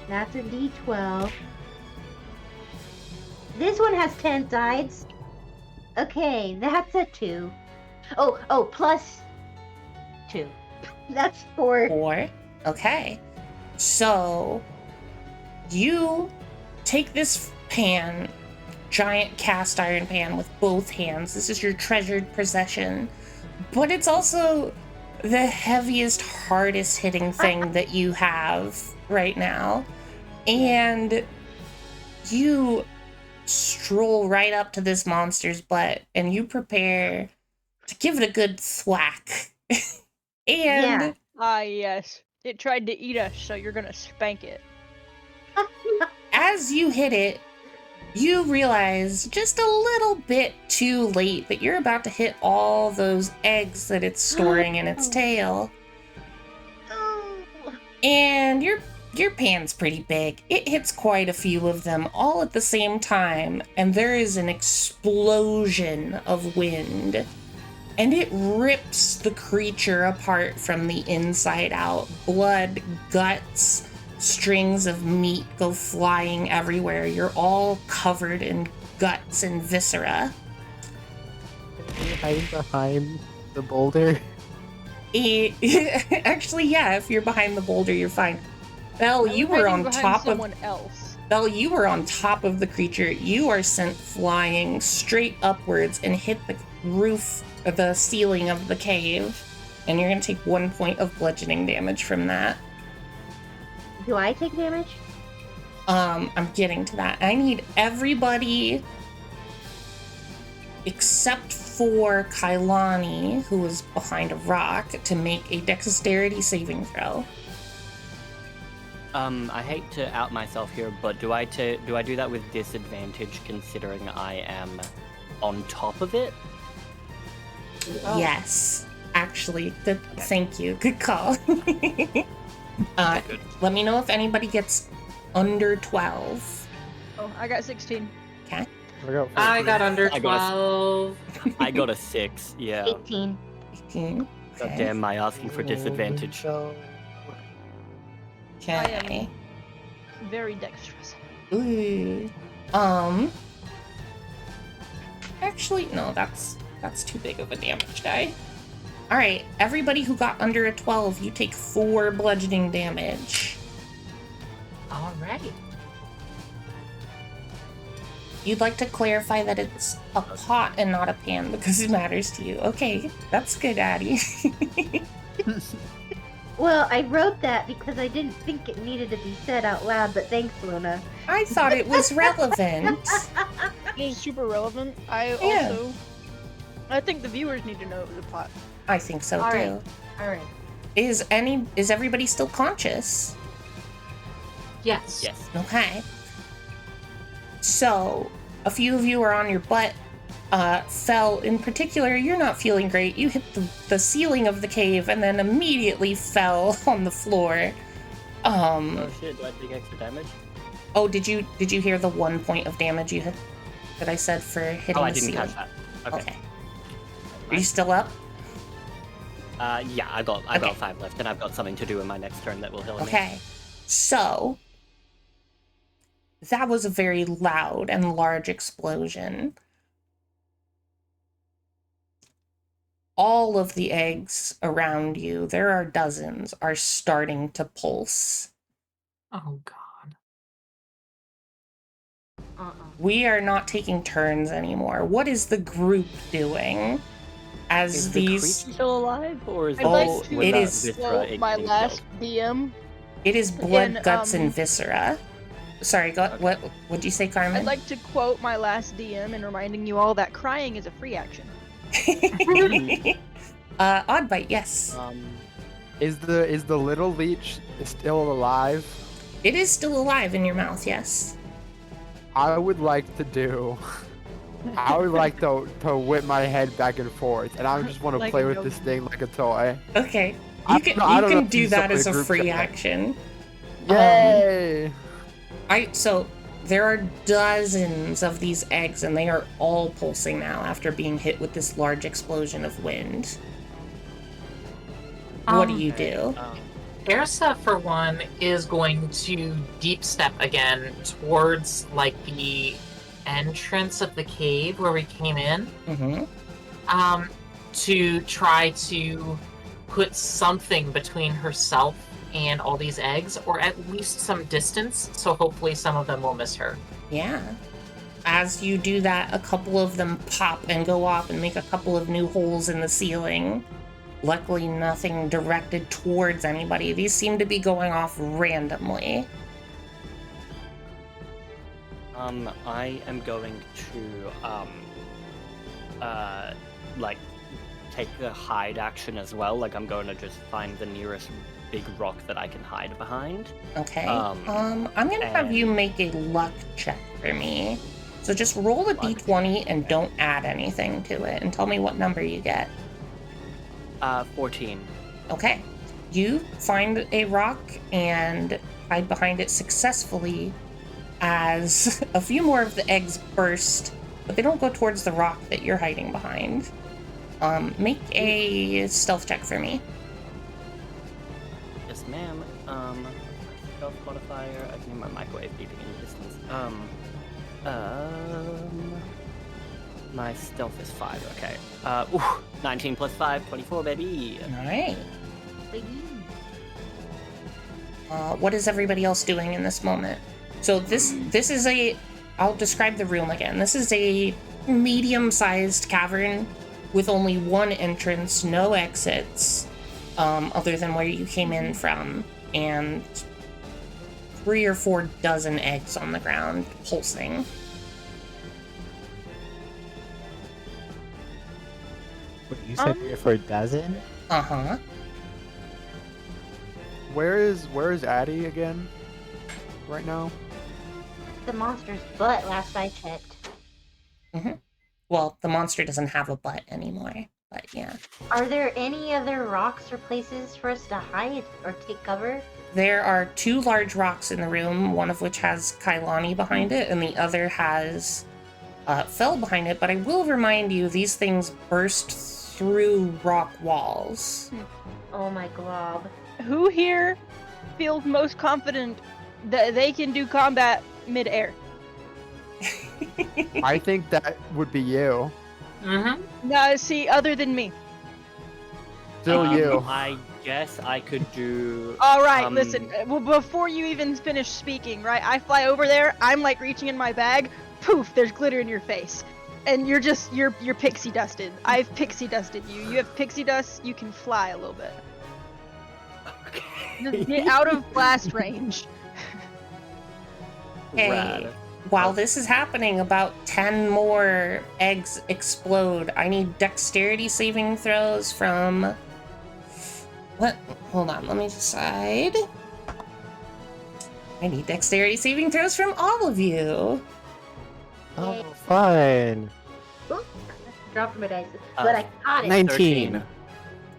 That's a d12. This one has 10 sides. Okay, that's a 2. Oh, plus 2. That's 4. 4. Okay. So you take this pan, giant cast iron pan with both hands. This is your treasured possession. But it's also the heaviest, hardest hitting thing that you have right now. And you stroll right up to this monster's butt and you prepare to give it a good thwack. And Ah, yes. It tried to eat us, so you're gonna spank it. as you hit it, you realize just a little bit too late that you're about to hit all those eggs that it's storing in its tail. And your pan's pretty big. It hits quite a few of them all at the same time, and there is an explosion of wind. And it rips the creature apart from the inside out. Blood, guts, strings of meat go flying everywhere. You're all covered in guts and viscera. Can we hide behind the boulder? Actually, yeah, if you're behind the boulder, you're fine. Belle, you were on top of someone else. Belle, you were on top of the creature. You are sent flying straight upwards and hit the roof, the ceiling of the cave, and you're gonna take 1 point of bludgeoning damage from that. Do I take damage? I'm getting to that. I need everybody except for Kailani, who is behind a rock, to make a dexterity saving throw. I hate to out myself here, but do I do that with disadvantage considering I am on top of it? Oh. Yes. Actually, good. Thank you. Good call. Good. Let me know if anybody gets under 12. Oh, I got 16. Okay. I got under I got 12. I got a 6. Yeah. 18. 18. God Okay. damn, am I asking for disadvantage? Okay. Very dexterous. Ooh. Actually, no, that's too big of a damage die. All right, everybody who got under a 12, you take 4 bludgeoning damage. All right. You'd like to clarify that it's a pot and not a pan because it matters to you. Okay, that's good, Addie. Well, I wrote that because I didn't think it needed to be said out loud, but thanks, Luna. I thought it was relevant. It is super relevant. Yeah. I think the viewers need to know it was a pot. I think so All too. right. All right. Is everybody still conscious? Yes. Yes. Okay. So, a few of you are on your butt. Fell, in particular, you're not feeling great. You hit the ceiling of the cave and then immediately fell on the floor. Oh shit, do I take extra damage? Oh, did you hear the 1 point of damage you hit that I said for hitting Oh, I the didn't ceiling? catch that. Okay. Are you still up? Yeah, I got Okay. 5 left, and I've got something to do in my next turn that will heal me. Okay. So, that was a very loud and large explosion. All of the eggs around you, there are dozens, are starting to pulse. Oh God. We are not taking turns anymore. What is the group doing? As Is these... the creature still alive, or is I'd Oh, like to it that is- Viscera quote my getting last killed? DM. It is blood, And, guts, and viscera. Sorry, Okay. what'd you say, Carmen? I'd like to quote my last DM and reminding you all that crying is a free action. Odd bite, yes. Is the little leech still alive? It is still alive in your mouth, yes. I would like to whip my head back and forth, and I just want to Like play a with dog. this thing like a toy. Okay. I You can don't know if do you that saw as the a group free chat. action. Yay! So there are dozens of these eggs, and they are all pulsing now after being hit with this large explosion of wind. What do you do? Ersa, for one, is going to deep step again towards like the entrance of the cave where we came in. Mm-hmm. to try to put something between herself and all these eggs, or at least some distance, so hopefully some of them will miss her. Yeah. As you do that, a couple of them pop and go off and make a couple of new holes in the ceiling. Luckily, nothing directed towards anybody. These seem to be going off randomly. I am going to, like, take the hide action as well. Like, I'm going to just find the nearest big rock that I can hide behind. Okay. I'm gonna have you make a luck check for me. So just roll a d20 and don't add anything to it, and tell me what number you get. 14. Okay. You find a rock and hide behind it successfully as a few more of the eggs burst, but they don't go towards the rock that you're hiding behind. Make a stealth check for me. Yes, ma'am. Stealth modifier. I can hear my microwave beeping in the distance. My stealth is 5. Okay. 19 plus 5, 24, baby. All right. Baby. What is everybody else doing in this moment? So this is I'll describe the room again. This is a medium-sized cavern with only one entrance, no exits, other than where you came in from, and 3 or 4 dozen eggs on the ground, pulsing. Wait, you said 3 or 4 dozen? Uh-huh. Where is Addie again? Right now? The monster's butt, last I checked. Mm-hmm. Well, the monster doesn't have a butt anymore, but yeah. Are there any other rocks or places for us to hide or take cover? There are 2 large rocks in the room, one of which has Kailani behind it, and the other has Fell behind it, but I will remind you, these things burst through rock walls. Oh my glob. Who here feels most confident that they can do combat mid-air? I think that would be you. Mm-hmm. No, see, other than me. Still you. I guess I could do... All right, listen. Well, before you even finish speaking, right? I fly over there. I'm like reaching in my bag. Poof! There's glitter in your face, and you're pixie dusted. I've pixie dusted you. You have pixie dust. You can fly a little bit. Just get out of blast range. Hey, Rad. while this is happening, about 10 more eggs explode. I need dexterity saving throws from... What? Hold on, let me decide. I need dexterity saving throws from all of you. Oh, fun. Oop, dropped my dice, but I caught it. 19.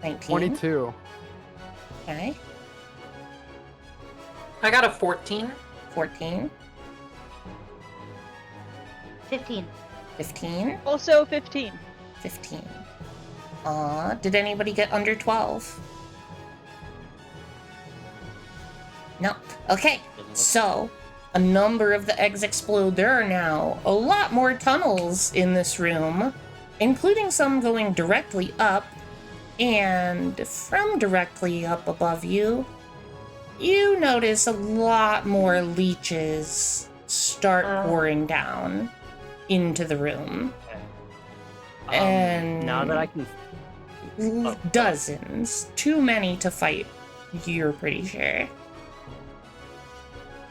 19. 22. Okay. I got a 14. 14. 15. 15. Also 15. 15. Did anybody get under 12? No. Okay, so a number of the eggs explode. There are now a lot more tunnels in this room, including some going directly up, and from directly up above you, you notice a lot more leeches start pouring down into the room. And now that I can... dozens. Too many to fight, you're pretty sure.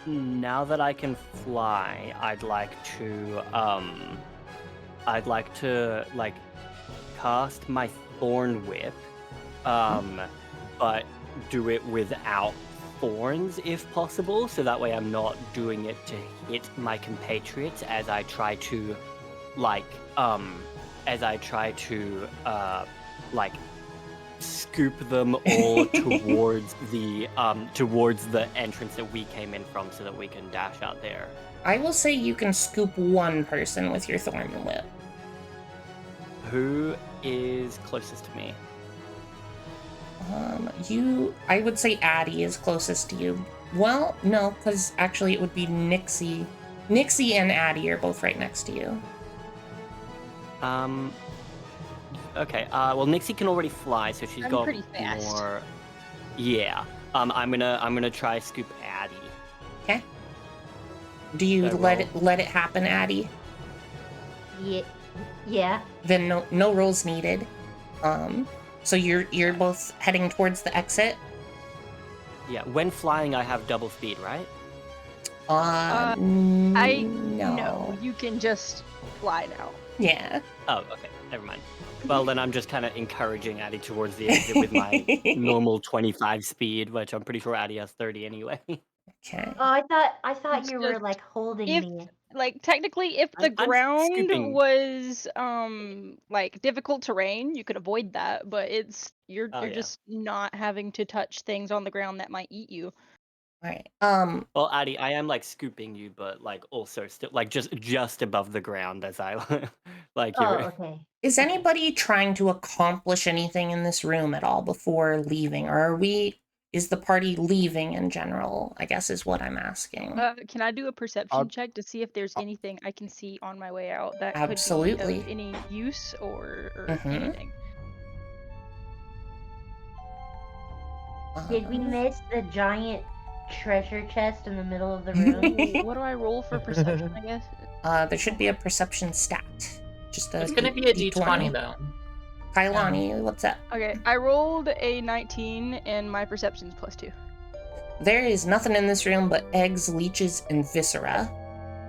Now that I can fly, I'd like to like cast my Thorn Whip, but do it without thorns if possible, so that way I'm not doing it to hit my compatriots as I try to scoop them all towards the entrance that we came in from, so that we can dash out there. I will say you can scoop one person with your Thorn Whip. Who is closest to me? I would say Addie is closest to you. Well, no, because actually it would be Nixie. Nixie and Addie are both right next to you. Okay. Well, Nixie can already fly, so she's I'm got pretty fast. more. Yeah. I'm gonna try scoop Addie. Okay. Do you So let it happen, Addie? Yeah. Then no rolls needed. So you're both heading towards the exit. Yeah. When flying, I have double speed, right? No, you can just fly now. Yeah. Oh, okay. Never mind. Well, then I'm just kind of encouraging Addie towards the exit with my normal 25 speed, which I'm pretty sure Addie has 30 anyway. Okay. Oh, I thought It's you were just- like holding if me. like technically if the I'm ground scooping. was like difficult terrain, you could avoid that, but you're Oh, yeah. just not having to touch things on the ground that might eat you. All right. Well, Addie, I am like scooping you, but like also still like just above the ground as I like Oh, you're. okay. Is anybody trying to accomplish anything in this room at all before leaving, or is the party leaving in general? I guess is what I'm asking. Can I do a perception check to see if there's anything I can see on my way out that could be Absolutely. of any use or Mhm. anything? Did we miss the giant treasure chest in the middle of the room? What do I roll for perception, I guess? There should be a perception stat. Just It's gonna be a D20 though. Kailani, what's up? Okay, I rolled a 19 and my perception's +2. There is nothing in this room but eggs, leeches, and viscera.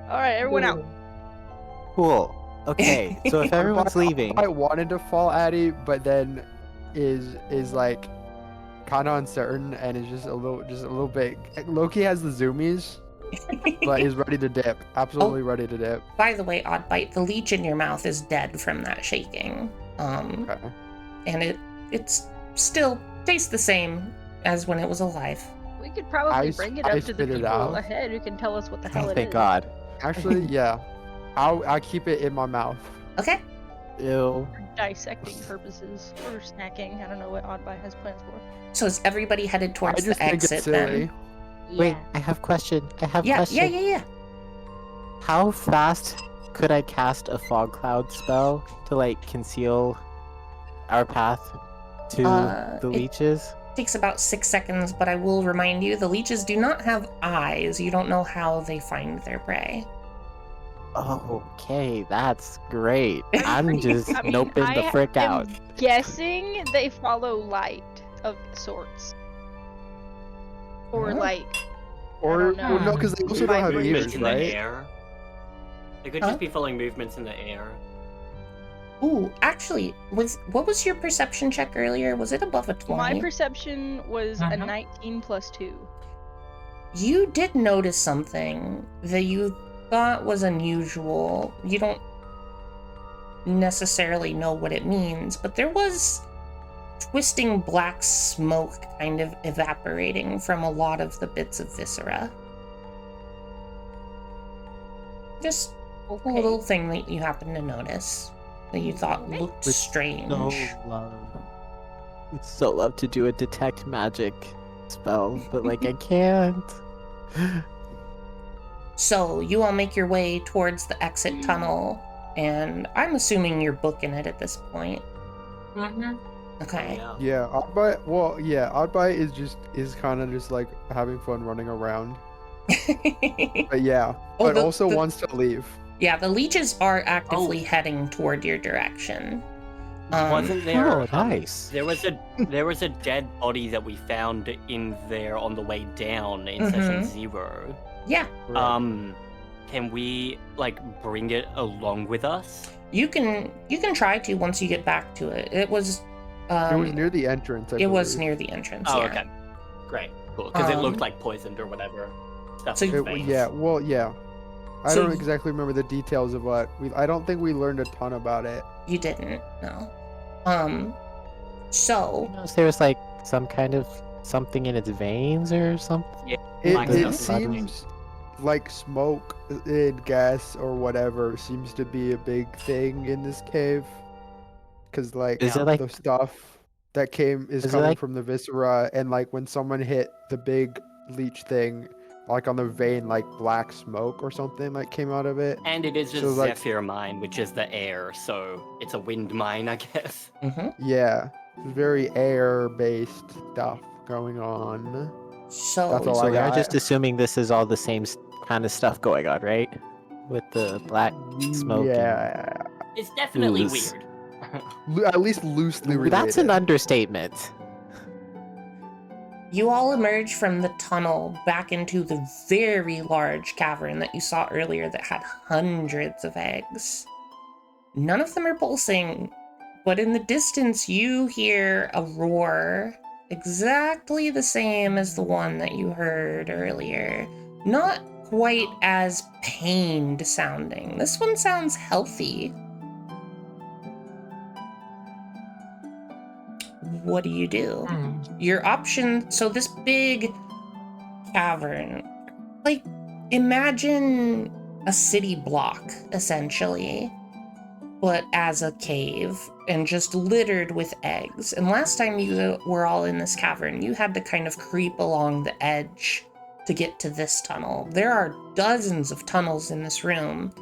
Alright, everyone out. Cool. Okay, so if everyone's leaving, I wanted to fall Addie, but then is like kind of uncertain and is just a little bit. Loki has the zoomies, but he's ready to dip. Absolutely ready to dip. By the way, Oddbite, the leech in your mouth is dead from that shaking. Okay. And it's still tastes the same as when it was alive. We could probably bring it I up to the spit it people out. ahead who can tell us what the hell oh, it thank is. God. Actually, yeah. I'll keep it in my mouth. Okay. Ew. For dissecting purposes or snacking. I don't know what Oddbite has plans for. So is everybody headed I towards just the think it's exit silly. then? Wait, Yeah. I have question. Yeah. How fast could I cast a fog cloud spell to like conceal our path to the it- leeches? Takes about 6 seconds, but I will remind you, the leeches do not have eyes. You don't know how they find their prey. Okay, that's great. I'm just I mean, noping the frick am out. guessing they follow light of sorts. Or Oh. like, Or don't know. well, no, because they also don't have Vibration. ears, Movements in the right? air. They could Huh? just be following movements in the air. Ooh, actually, what was your perception check earlier? Was it above a 20? my perception was a Mhm. 19 +2. You did notice something that you thought was unusual. You don't necessarily know what it means, but there was twisting black smoke kind of evaporating from a lot of the bits of viscera. Just a little thing that you happened to notice that you thought looked Would strange. Would so love to do a detect magic spell, but like I can't. So you all make your way towards the exit tunnel, and I'm assuming you're booking it at this point. Mm-hmm. Okay. Yeah. Yeah, Oddbite. Well, yeah, Oddbite is kind of just like having fun running around. But yeah, Oh, but also wants to leave. Yeah, the leeches are actively heading toward your direction. Wasn't there? Oh, nice. There was a dead body that we found in there on the way down in Mhm. session 0. Yeah, Can we like bring it along with us? you can try to once you get back to it. It was It was near the entrance. I it was believe. near the entrance. Oh, yeah. okay. Great. Cool. Because it Um, looked like poisoned or whatever. Stuff So in its It- veins. yeah, well, yeah. I So don't you- exactly remember the details of what I don't think we learned a ton about it. You didn't, no. So You notice there was like some kind of something in its veins or something. Yeah. It, Black it stuff. seems like smoke and gas or whatever seems to be a big thing in this cave. Because like Is it like the stuff that is Is it coming like- from the viscera, and like when someone hit the big leech thing, like on the vein, like black smoke or something like came out of it. And it is a So, like- zephyr mine, which is the air, so it's a wind mine, I guess. Yeah, very air-based stuff going on. So, That's all So I we are got. just assuming this is all the same kind of stuff going on, right? With the black smoke. Yeah, It's definitely Ooze. weird. at least loosely And... related. That's an understatement. you all emerge from the tunnel back into the very large cavern that you saw earlier that had hundreds of eggs. None of them are pulsing, but in the distance you hear a roar exactly the same as the one that you heard earlier. Not quite as pained sounding. This one sounds healthy. What do you do? Your option, so this big cavern, like imagine a city block essentially, but as a cave and just littered with eggs. And last time you were all in this cavern, you had to kind of creep along the edge to get to this tunnel. There are dozens of tunnels in this room,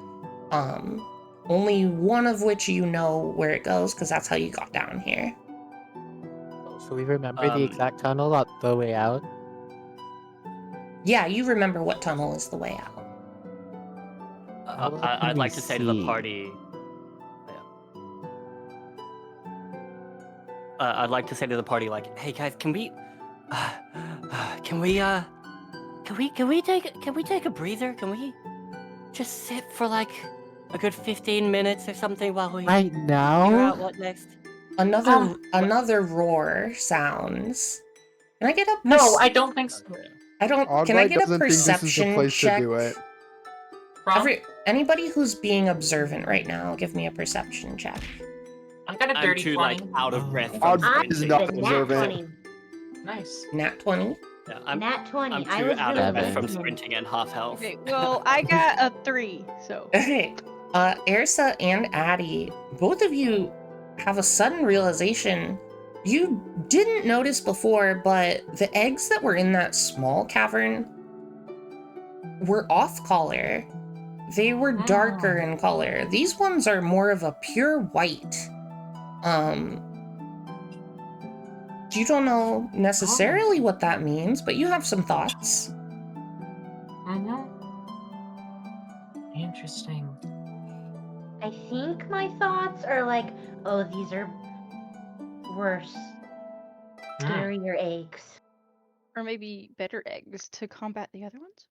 only one of which you know where it goes because that's how you got down here. So we remember the exact tunnel on the way out? Yeah, you remember what tunnel is the way out. How well can I'd we like to say to the see? party. I'd like to say to the party, like, hey guys, can we take a breather? Can we just sit for like a good 15 minutes or something while we Right figure now? out what next? Another roar sounds. Can I get a No, I don't think so. I don't. Can I Oddlight get a doesn't think this is the perception place check? to do it. Rob, Anybody who's being observant right now, give me a perception check. I got a I'm dirty too 20. like out of breath Odd from Light is sprinting. not The nat observant. 20. Nice. Nat 20. Yeah, I'm Nat 20. I'm I too was out really of breath from listening. sprinting and half health. Okay, well, I got a 3, so. Okay. Ersa and Addie, both of you have a sudden realization. You didn't notice before, but the eggs that were in that small cavern were off color. They were darker in color. These ones are more of a pure white. You don't know necessarily what that means, but you have some thoughts. Interesting. I think my thoughts are like, oh, these are worse, scarier eggs. Or maybe better eggs to combat the other ones?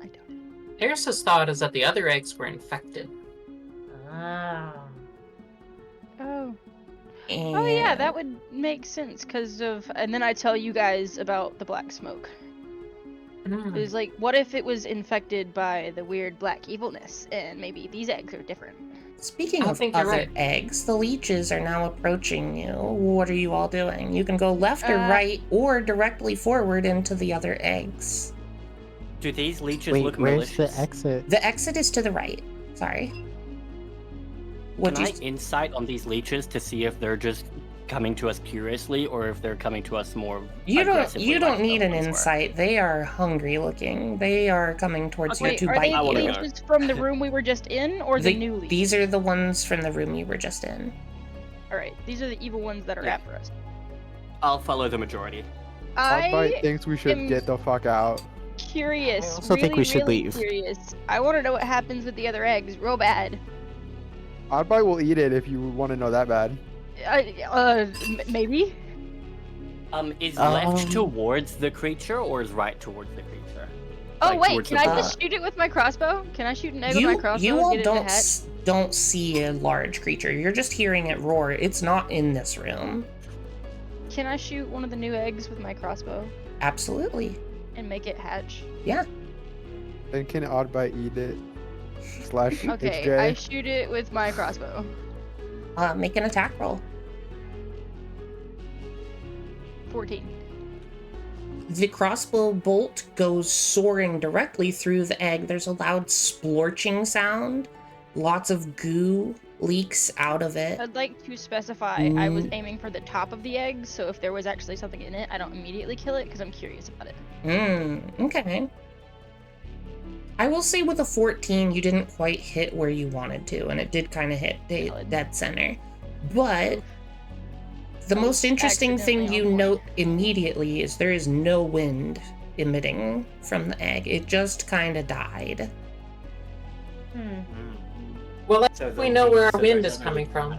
I don't know. Eris's thought is that the other eggs were infected. Ah. Oh. Oh yeah, that would make sense because of, and then I tell you guys about the black smoke. It was like, what if it was infected by the weird black evilness, and maybe these eggs are different? Speaking I of think you're other right. eggs, the leeches are now approaching you. What are you all doing? You can go left or right or directly forward into the other eggs. Do these leeches Wait, look where's malicious? the exit? The exit is to the right. Sorry. Can What'd I you... insight on these leeches to see if they're just coming to us curiously or if they're coming to us more You aggressively don't like need the an ones were? insight. They are hungry looking. They are coming towards you Wait, to are bite they I wanna you. go. leeches from the room we were just in, or the new leeches? These are the ones from the room you were just in. Alright, these are the evil ones that are Yeah. after us. I'll follow the majority. Oddbite I thinks we should am- get the fuck out. curious. I also think we should really leave. Curious. I want to know what happens with the other eggs, real bad. Oddbite will eat it if you want to know that bad. Maybe. Is left towards the creature or is right towards the creature? Oh Like, wait, towards can the I door. just shoot it with my crossbow? Can I shoot an egg with my crossbow You and all get it in the hat? don't see a large creature. You're just hearing it roar. It's not in this room. Can I shoot one of the new eggs with my crossbow Absolutely. and make it hatch? Yeah. Then can Oddbite eat it? Slash Okay, HJ. I shoot it with my crossbow. Make an attack roll. 14. The crossbow bolt goes soaring directly through the egg. There's a loud splorching sound. Lots of goo leaks out of it. I'd like to specify I was aiming for the top of the egg, so if there was actually something in it, I don't immediately kill it because I'm curious about it. Okay. I will say with a 14, you didn't quite hit where you wanted to, and it did kind of hit dead center. But the I most was interesting thing accidentally you on point. note immediately is there is no wind emitting from the egg. It just kind of died. Well, let's So we know where our wind there's is no coming from.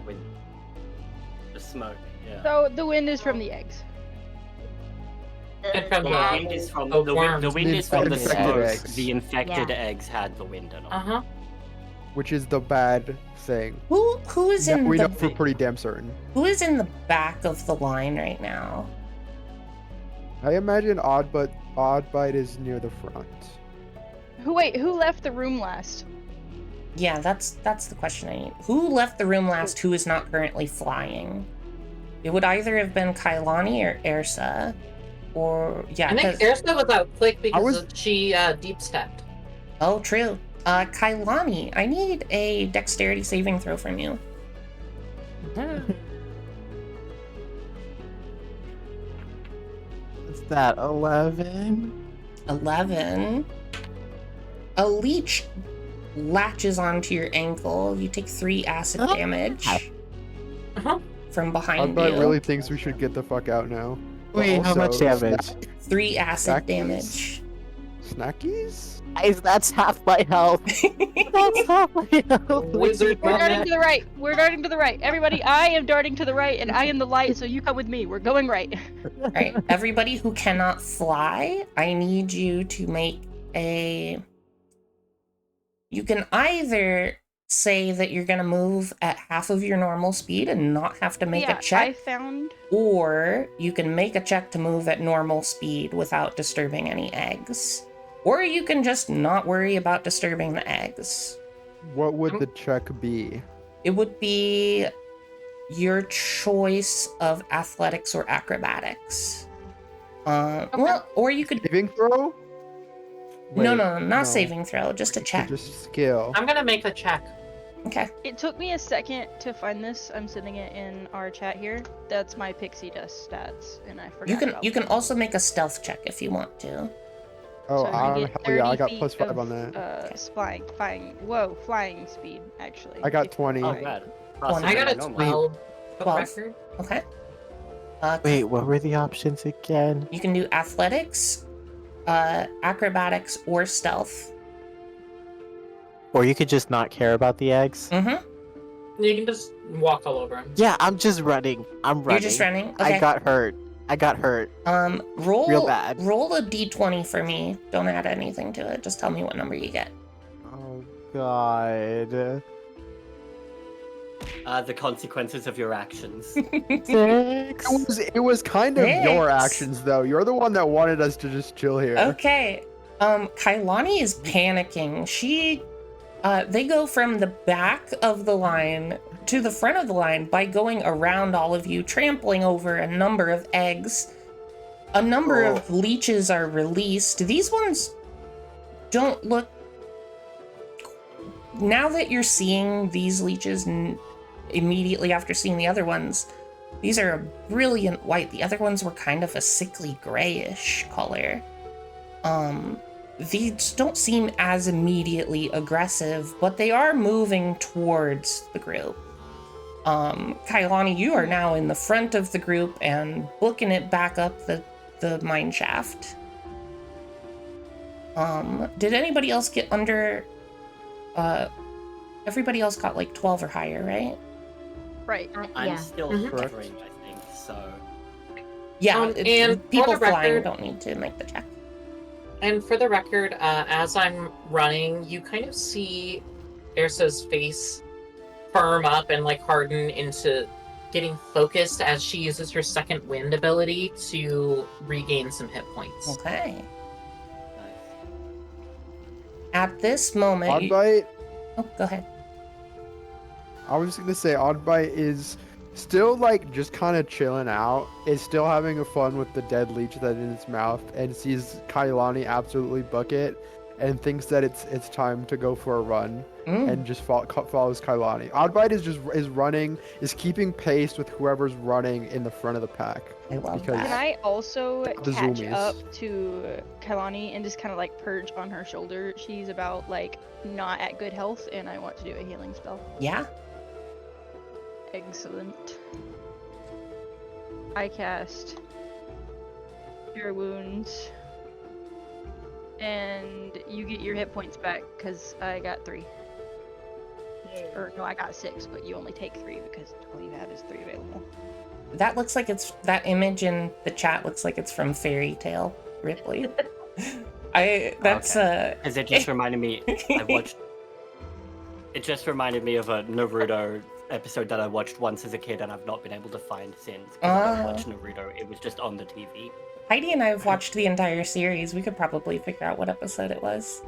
The smoke, yeah. So the wind is from the eggs. And from The the- wind is from the the worms. wind is from the Infected smoke. eggs. The infected Yeah. eggs had the wind in them. Uh-huh. Which is the bad thing. Who is That in we know the for pretty damn certain. who is in the back of the line right now? I imagine Oddbite is near the front. Who left the room last? Yeah, that's the question I need. Who left the room last who is not currently flying? It would either have been Kailani or Ersa. Or yeah, I think 'cause- Ersa was out quick because was- she deep stepped. Oh, true. Kailani, I need a dexterity saving throw from you. What's that? 11. 11. A leech latches onto your ankle. You take 3 acid Oh. damage Uh-huh. from behind Oddbite you. really thinks we should get the fuck out now. But Wait, how much also, damage? 3 acid Snackies? damage. Snackies? Guys, that's half my health. That's half my health. Wizard We're darting moment. to the right. We're darting to the right. Everybody, I am darting to the right, and I am the light, so you come with me. We're going right. Alright, everybody who cannot fly, I need you to make a... You can either say that you're gonna move at half of your normal speed and not have to make yeah, a check, I found. or you can make a check to move at normal speed without disturbing any eggs. Or you can just not worry about disturbing the eggs. What would the check be? It would be your choice of athletics or acrobatics. Well, or you could... Saving throw? no, Wait, not no. saving throw, just a check. Just skill. I'm gonna make the check. Okay. It took me a second to find this. I'm sitting it in our chat here. That's my pixie dust stats, and I forgot. about You can them. also make a stealth check if you want to. Oh, So I get hell yeah, I 30 got feet plus 5 of, on that. flying speed actually. I got If- 20. Oh, Alright. bad. I got a Normal. 12. For the 12. record. Okay. Wait, what were the options again? You can do athletics, acrobatics, or stealth. Or you could just not care about the eggs? Mm-hmm. You can just walk all over him. Yeah, I'm just running. I'm running. You're just running? Okay. I got hurt. Roll Real bad. Roll a d20 for me. Don't add anything to it. Just tell me what number you get. Oh god. The consequences of your actions. 6. It was kind of your Six. actions, though. You're the one that wanted us to just chill here. Okay. Kailani is panicking. They go from the back of the line to the front of the line by going around all of you, trampling over a number of eggs. A number of leeches are released. These ones don't look... Now that you're seeing these leeches immediately after seeing the other ones, these are a brilliant white. The other ones were kind of a sickly grayish color. These don't seem as immediately aggressive, but they are moving towards the group. Kailani, you are now in the front of the group and booking it back up the mine shaft. Did anybody else get under... everybody else got like 12 or higher, right? Right. I'm Yeah. still Mhm. hovering, I think, so... Yeah, And for people the flying record- don't need to make the check. And for the record, as I'm running, you kind of see Ersa's face firm up and like harden into getting focused as she uses her second wind ability to regain some hit points. Okay. Nice. At this moment... Oddbite, Oh, go ahead. I was just gonna say, Oddbite is still like just kind of chilling out. Is still having fun with the dead leech that's in its mouth, and sees Kailani absolutely book it, and thinks that it's time to go for a run Mm, and just follows Kailani. Oddbite is keeping pace with whoever's running in the front of the pack. I love because- Can that. I also The catch zoomies. up to Kailani and just kind of like purge on her shoulder? She's about like not at good health, and I want to do a healing spell. Yeah. Excellent. I cast Cure Wounds, and you get your hit points back because I got 3. Or no, I got 6, but you only take 3 because all you have is 3 available. That looks like it's that image in the chat looks like it's from Fairy Tale, Ripley. That's Because it just reminded me. It just reminded me of a Naruto episode that I watched once as a kid, and I've not been able to find since. Because I don't watch Naruto. It was just on the TV. Heidi and I have watched the entire series. We could probably figure out what episode it was.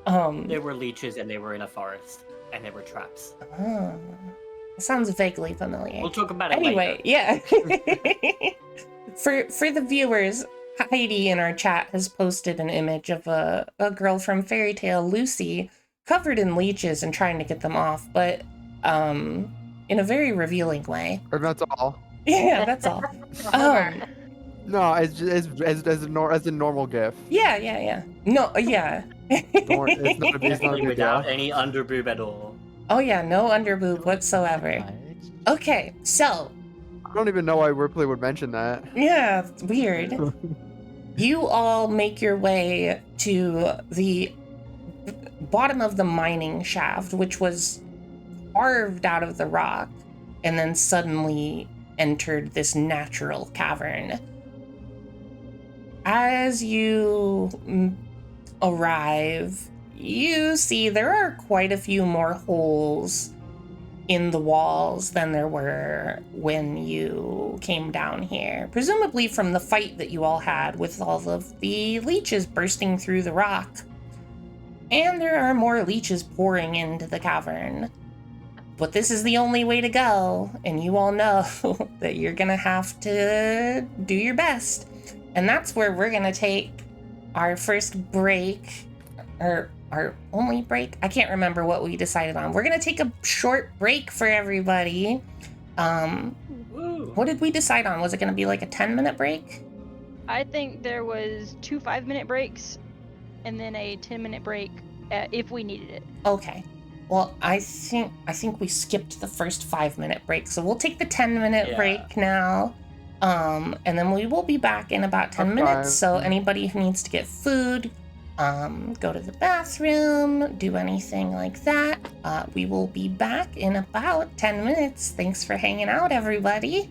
There were leeches, and they were in a forest, and there were traps. It sounds vaguely familiar. We'll talk about it Anyway, later. yeah. For the viewers, Heidi in our chat has posted an image of a girl from Fairy Tale, Lucy, covered in leeches and trying to get them off, but in a very revealing way. And that's all. Yeah, that's all. No, it's a normal GIF. Yeah. No, yeah. It's not a Definitely big without deal. any underboob at all. Oh yeah, no underboob whatsoever. Okay, so I don't even know why Ripley would mention that. yeah, it's weird. You all make your way to the bottom of the mining shaft, which was carved out of the rock, and then suddenly entered this natural cavern. As you arrive, you see there are quite a few more holes in the walls than there were when you came down here, presumably from the fight that you all had with all of the leeches bursting through the rock. And there are more leeches pouring into the cavern. But this is the only way to go, and you all know that you're gonna have to do your best. And that's where we're gonna take our first break, or our only break. I can't remember what we decided on. We're gonna take a short break for everybody. What did we decide on? Was it gonna be like a 10-minute break? I think there was 2 5-minute breaks, and then a 10-minute break if we needed it. Okay. Well, I think we skipped the first 5-minute break, so we'll take the 10-minute break now. And then we will be back in about 10 minutes. So anybody who needs to get food, go to the bathroom, do anything like that, we will be back in about 10 minutes. Thanks for hanging out, everybody.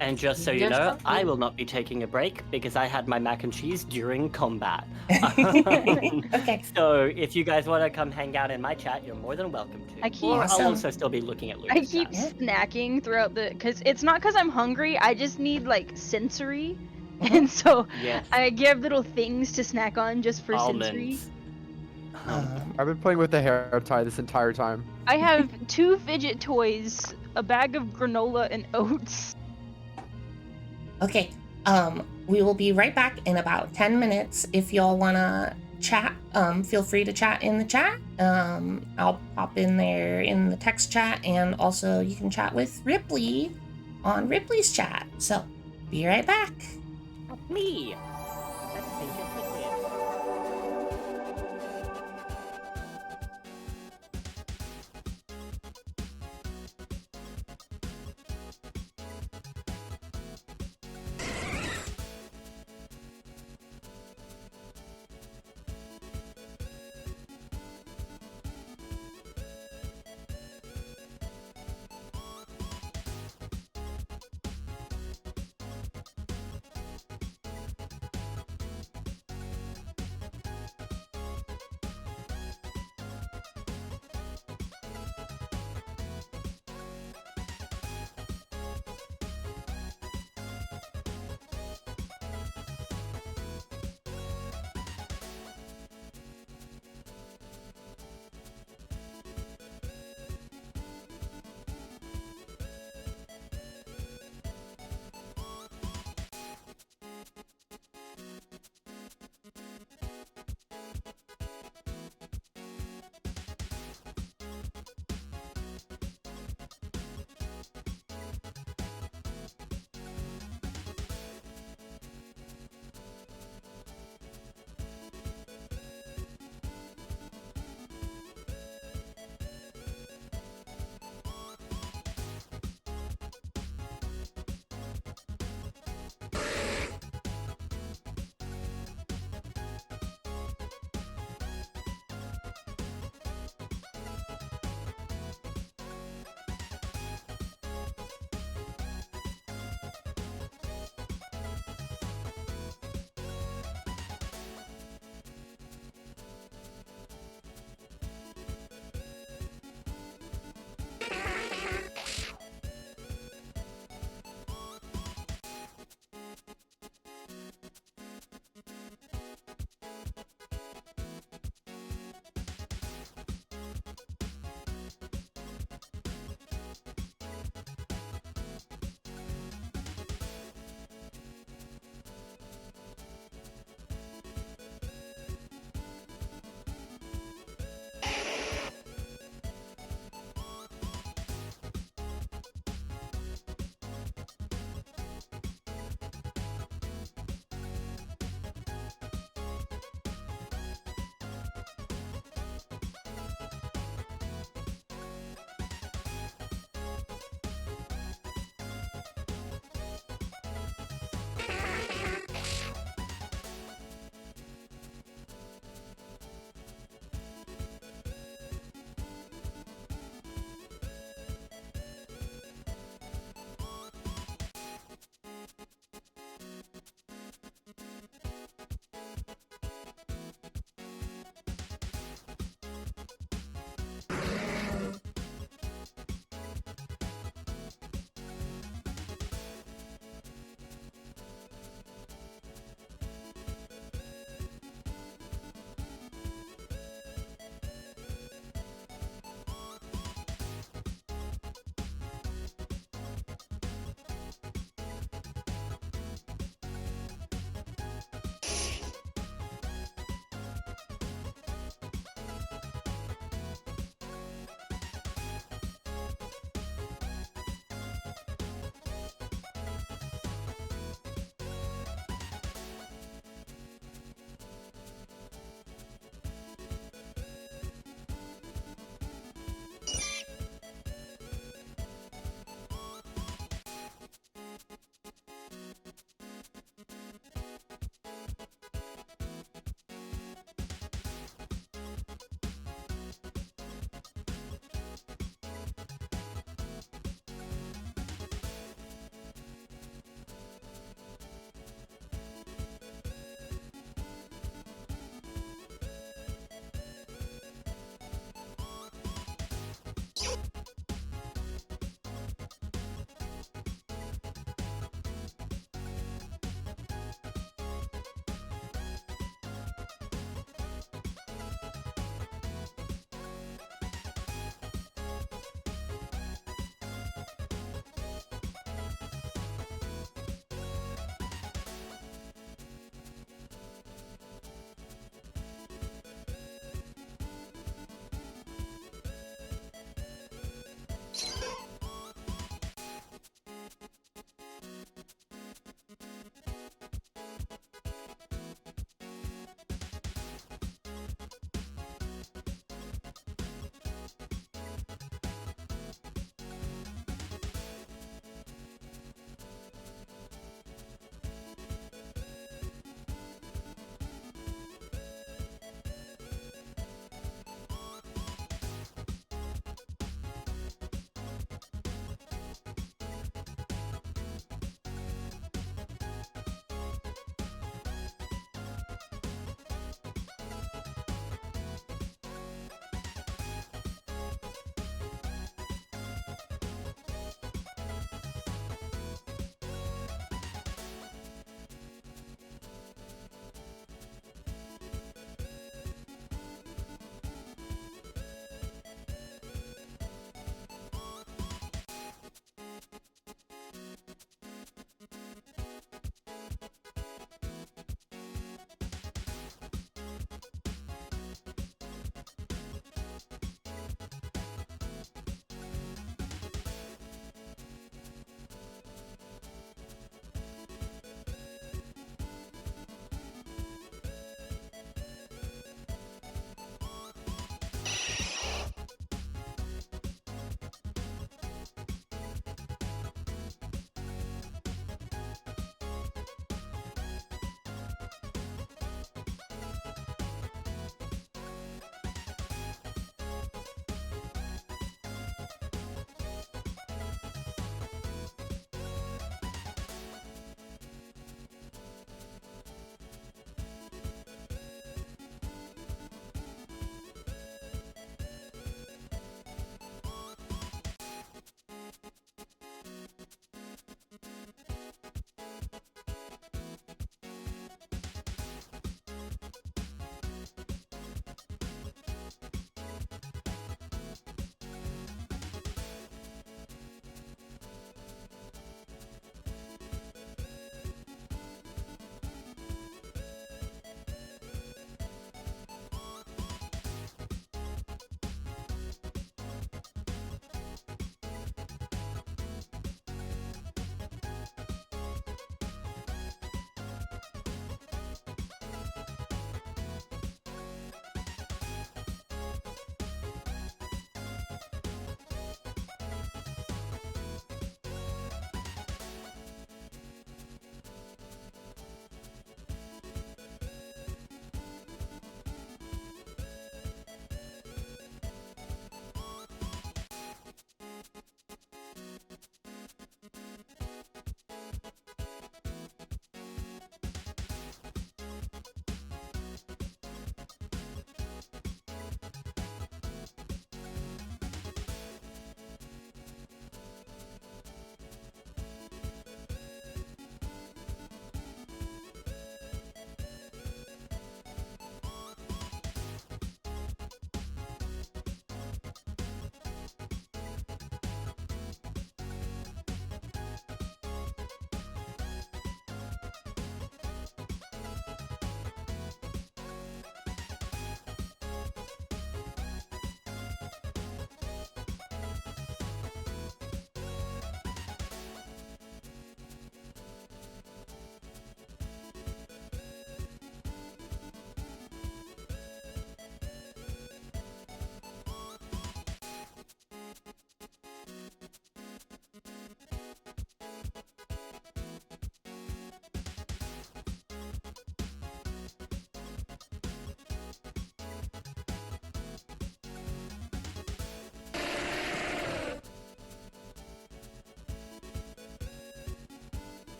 And just so you know, I will not be taking a break because I had my mac and cheese during combat. Okay. So if you guys want to come hang out in my chat, you're more than welcome to. I keep- Or Awesome. I'll also still be looking at Luna's I keep chat. snacking throughout because it's not because I'm hungry. I just need like sensory, and so Yes. I give little things to snack on just for sensory. Almonds. I've been playing with the hair tie this entire time. I have 2 fidget toys, a bag of granola, and oats. Okay, we will be right back in about 10 minutes. If y'all wanna chat, feel free to chat in the chat. I'll pop in there in the text chat, and also you can chat with Ripley on Ripley's chat. So, be right back. Me. That's Pink and Liquid.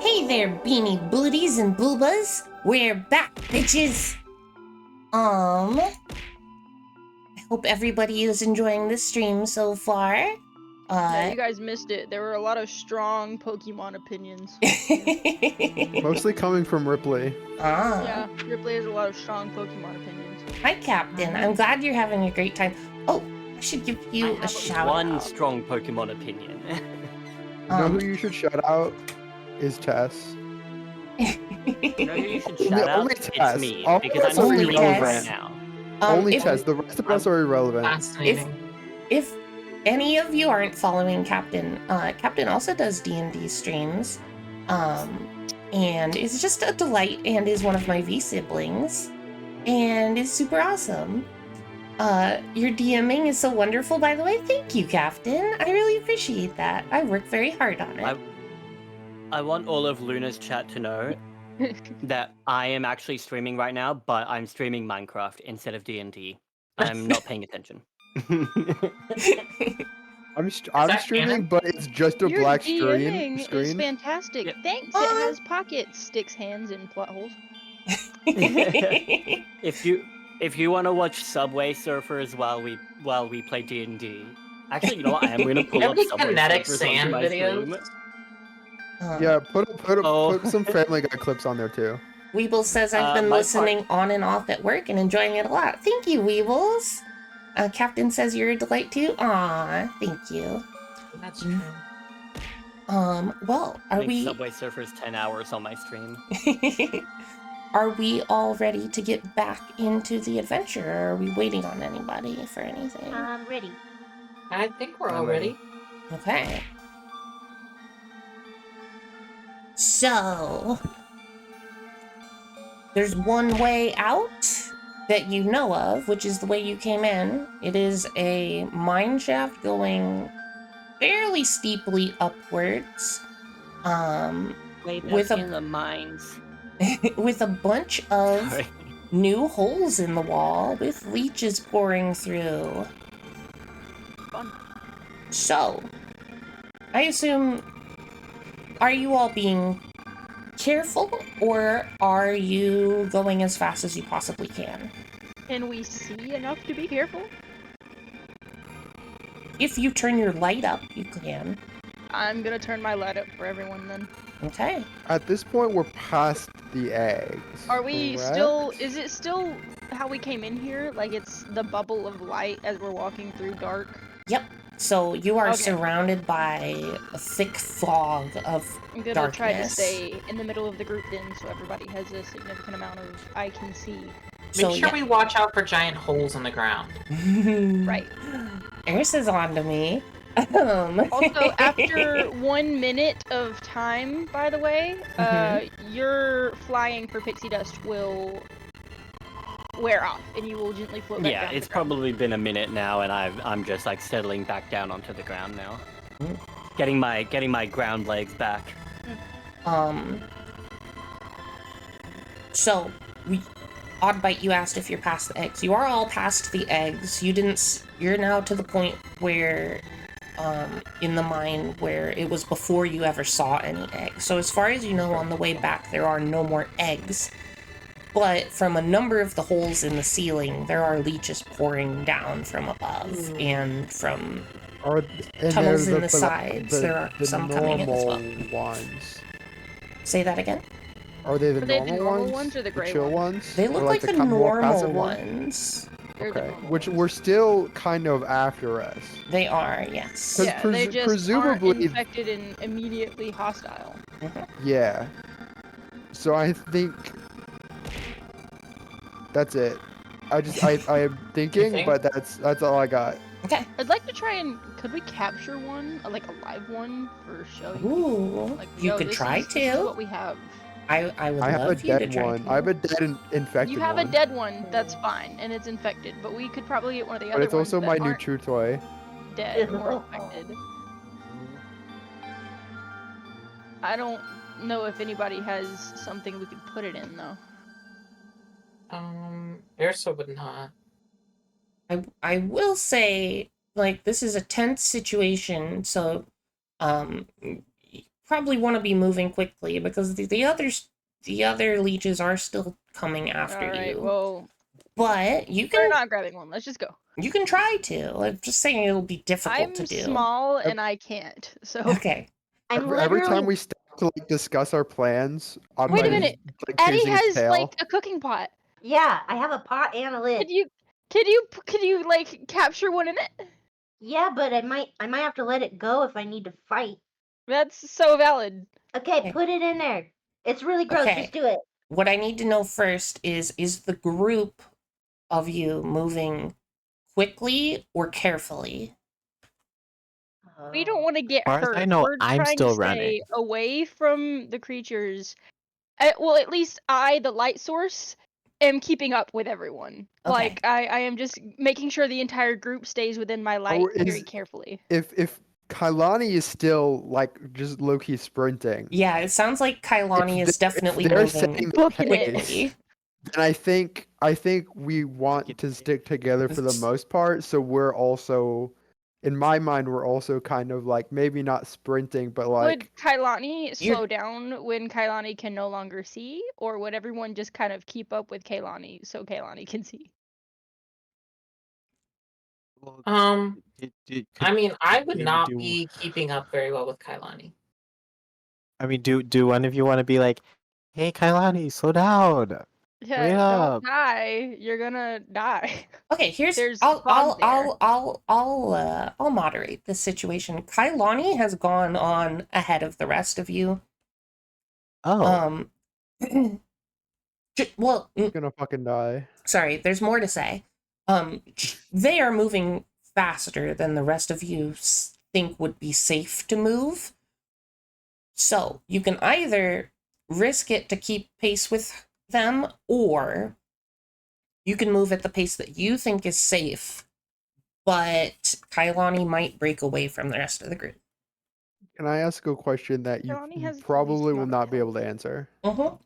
Hey there, beanie booties and boobas. We're back, bitches. I hope everybody is enjoying the stream so far. Yeah, you guys missed it. There were a lot of strong Pokemon opinions. Mostly coming from Ripley. Yeah, Ripley has a lot of strong Pokemon opinions. Hi, Captain. I'm glad you're having a great time. Oh, I should give you a shout One out. strong Pokemon opinion. You know who you should shout out is Tess. You know who you should Only shout out? Tess. It's me, All because of us I'm are streaming Tess. right now. Only if, Tess. The rest of us are irrelevant. Fascinating. If any of you aren't following Captain, Captain also does D&D streams, and is just a delight and is one of my V siblings, and is super awesome. Your DMing is so wonderful, by the way. Thank you, Captain. I really appreciate that. I work very hard on it. I want all of Lunar's chat to know that I am actually streaming right now, but I'm streaming Minecraft instead of D&D. I'm not paying attention. I'm that streaming, canon? but it's just a Your black DMing is screen. fantastic. Yep. Thanks. It has pockets, sticks hands, and plot holes. If you want to watch Subway Surfers while we play D&D, actually, you know what? I am going to pull up Every Subway kinetic Surfers sand onto my videos. stream. Yeah, put some Oh. Family Guy clips on there too. Weebles says I've been my listening on and off at work and enjoying it a lot. Thank you, Weebles. Captain says you're a delight too. Aw, thank you. That's true. Well, I are think we Subway Surfers 10 hours on my stream. are we all ready to get back into the adventure, or are we waiting on anybody for anything? I'm ready. I think we're all I'm ready. ready. Okay. So, there's one way out that you know of, which is the way you came in. It is a mine shaft going fairly steeply upwards, Way back with a in the mines. with a bunch of Sorry. new holes in the wall with leeches pouring through. Fun. So, I assume, are you all being careful, or are you going as fast as you possibly can? Can we see enough to be careful? If you turn your light up, you can. I'm gonna turn my light up for everyone then. Okay. At this point, we're past the eggs. Are we correct? still? Is it still how we came in here? Like it's the bubble of light as we're walking through dark? Yep. So you are Okay. surrounded by a thick fog of I'm gonna darkness. try to stay in the middle of the group then, so everybody has a significant amount of I can see. Make sure we watch out for giant holes in the ground. Right. Eris is on to me. Also, after 1 minute of time, by the way, your flying for pixie dust will wear off, and you will gently float back Yeah, down. it's probably been a minute now, and I'm just like settling back down onto the ground now, getting my ground legs back. So, Oddbite, you asked if you're past the eggs. You are all past the eggs. You're now to the point where, in the mine where it was before you ever saw any eggs. So as far as you know, on the way back, there are no more eggs. But from a number of the holes in the ceiling, there are leeches pouring down from above, and from tunnels in the sides, there are some coming in as well. Ones. Say that again? Are they the Are they normal, the normal ones? ones or the gray chill ones? ones? They look Or like the more normal passive ones. They're the Okay, normal which ones. were still kind of after us. They are, yes. 'Cause Yeah, they just presumably- aren't infected and immediately hostile. Yeah. So I think that's it. I am thinking, think? but that's all I got. Okay. I'd like to try and could we capture one, like a live one for showing? Ooh, Like, you yo, could this try is- This is to. what we have. I would I have a love you to dead try one. to. I have a dead infected You have one. a dead one, that's fine, and it's infected. But we could probably get one of the But other it's ones also that my new aren't true toy. dead or infected. I don't know if anybody has something we could put it in though. Ursa would not. I will say, like, this is a tense situation, so probably want to be moving quickly because the other leeches are still coming after Alright, you. well, But you we're can not grabbing one. Let's just go. try to. I'm just saying it'll be difficult to I'm do. small and I can't. So Okay. I'm Every time literally we stop to like discuss our plans, I'm Wait a like, minute. like Eddie chasing his has tail. like a cooking pot. yeah, I have a pot and a lid. Could you like capture one in it? Yeah, but I might have to let it go if I need to fight. That's so valid. Okay, Okay. put it in there. It's really gross. Okay. Just do it. What I need to know first is the group of you moving quickly or carefully? We don't want to get far as hurt. I know, We're I'm trying still to stay running. away from the creatures. Well, at least I, the light source, am keeping up with everyone. Okay. Like I am just making sure the entire group stays within my light very carefully. If Kailani is still like just low key sprinting, Yeah, it sounds like Kailani is definitely they're moving setting the Booking it. pace, quickly. then I think we want to stick together for the most part. So we're also, in my mind, we're also kind of like maybe not sprinting, but Would like Kailani slow down when Kailani can no longer see, or would everyone just kind of keep up with Kailani so Kailani can see? Well, I mean, I would maybe not be keeping up very well with Kailani. I mean, do one of you want to be like, "Hey, Kailani, slow down"? Yeah, Wait up. don't die. You're gonna die. Okay, here's There's I'll fog there. I'll moderate this situation. Kailani has gone on ahead of the rest of you. Oh, Well, gonna fucking die. sorry, there's more to say. They are moving faster than the rest of you think would be safe to move. So you can either risk it to keep pace with them, or you can move at the pace that you think is safe, but Kailani might break away from the rest of the group. Can I ask a question that you Kailani has the probably least will amount of not be able to health. answer? Mm-hmm.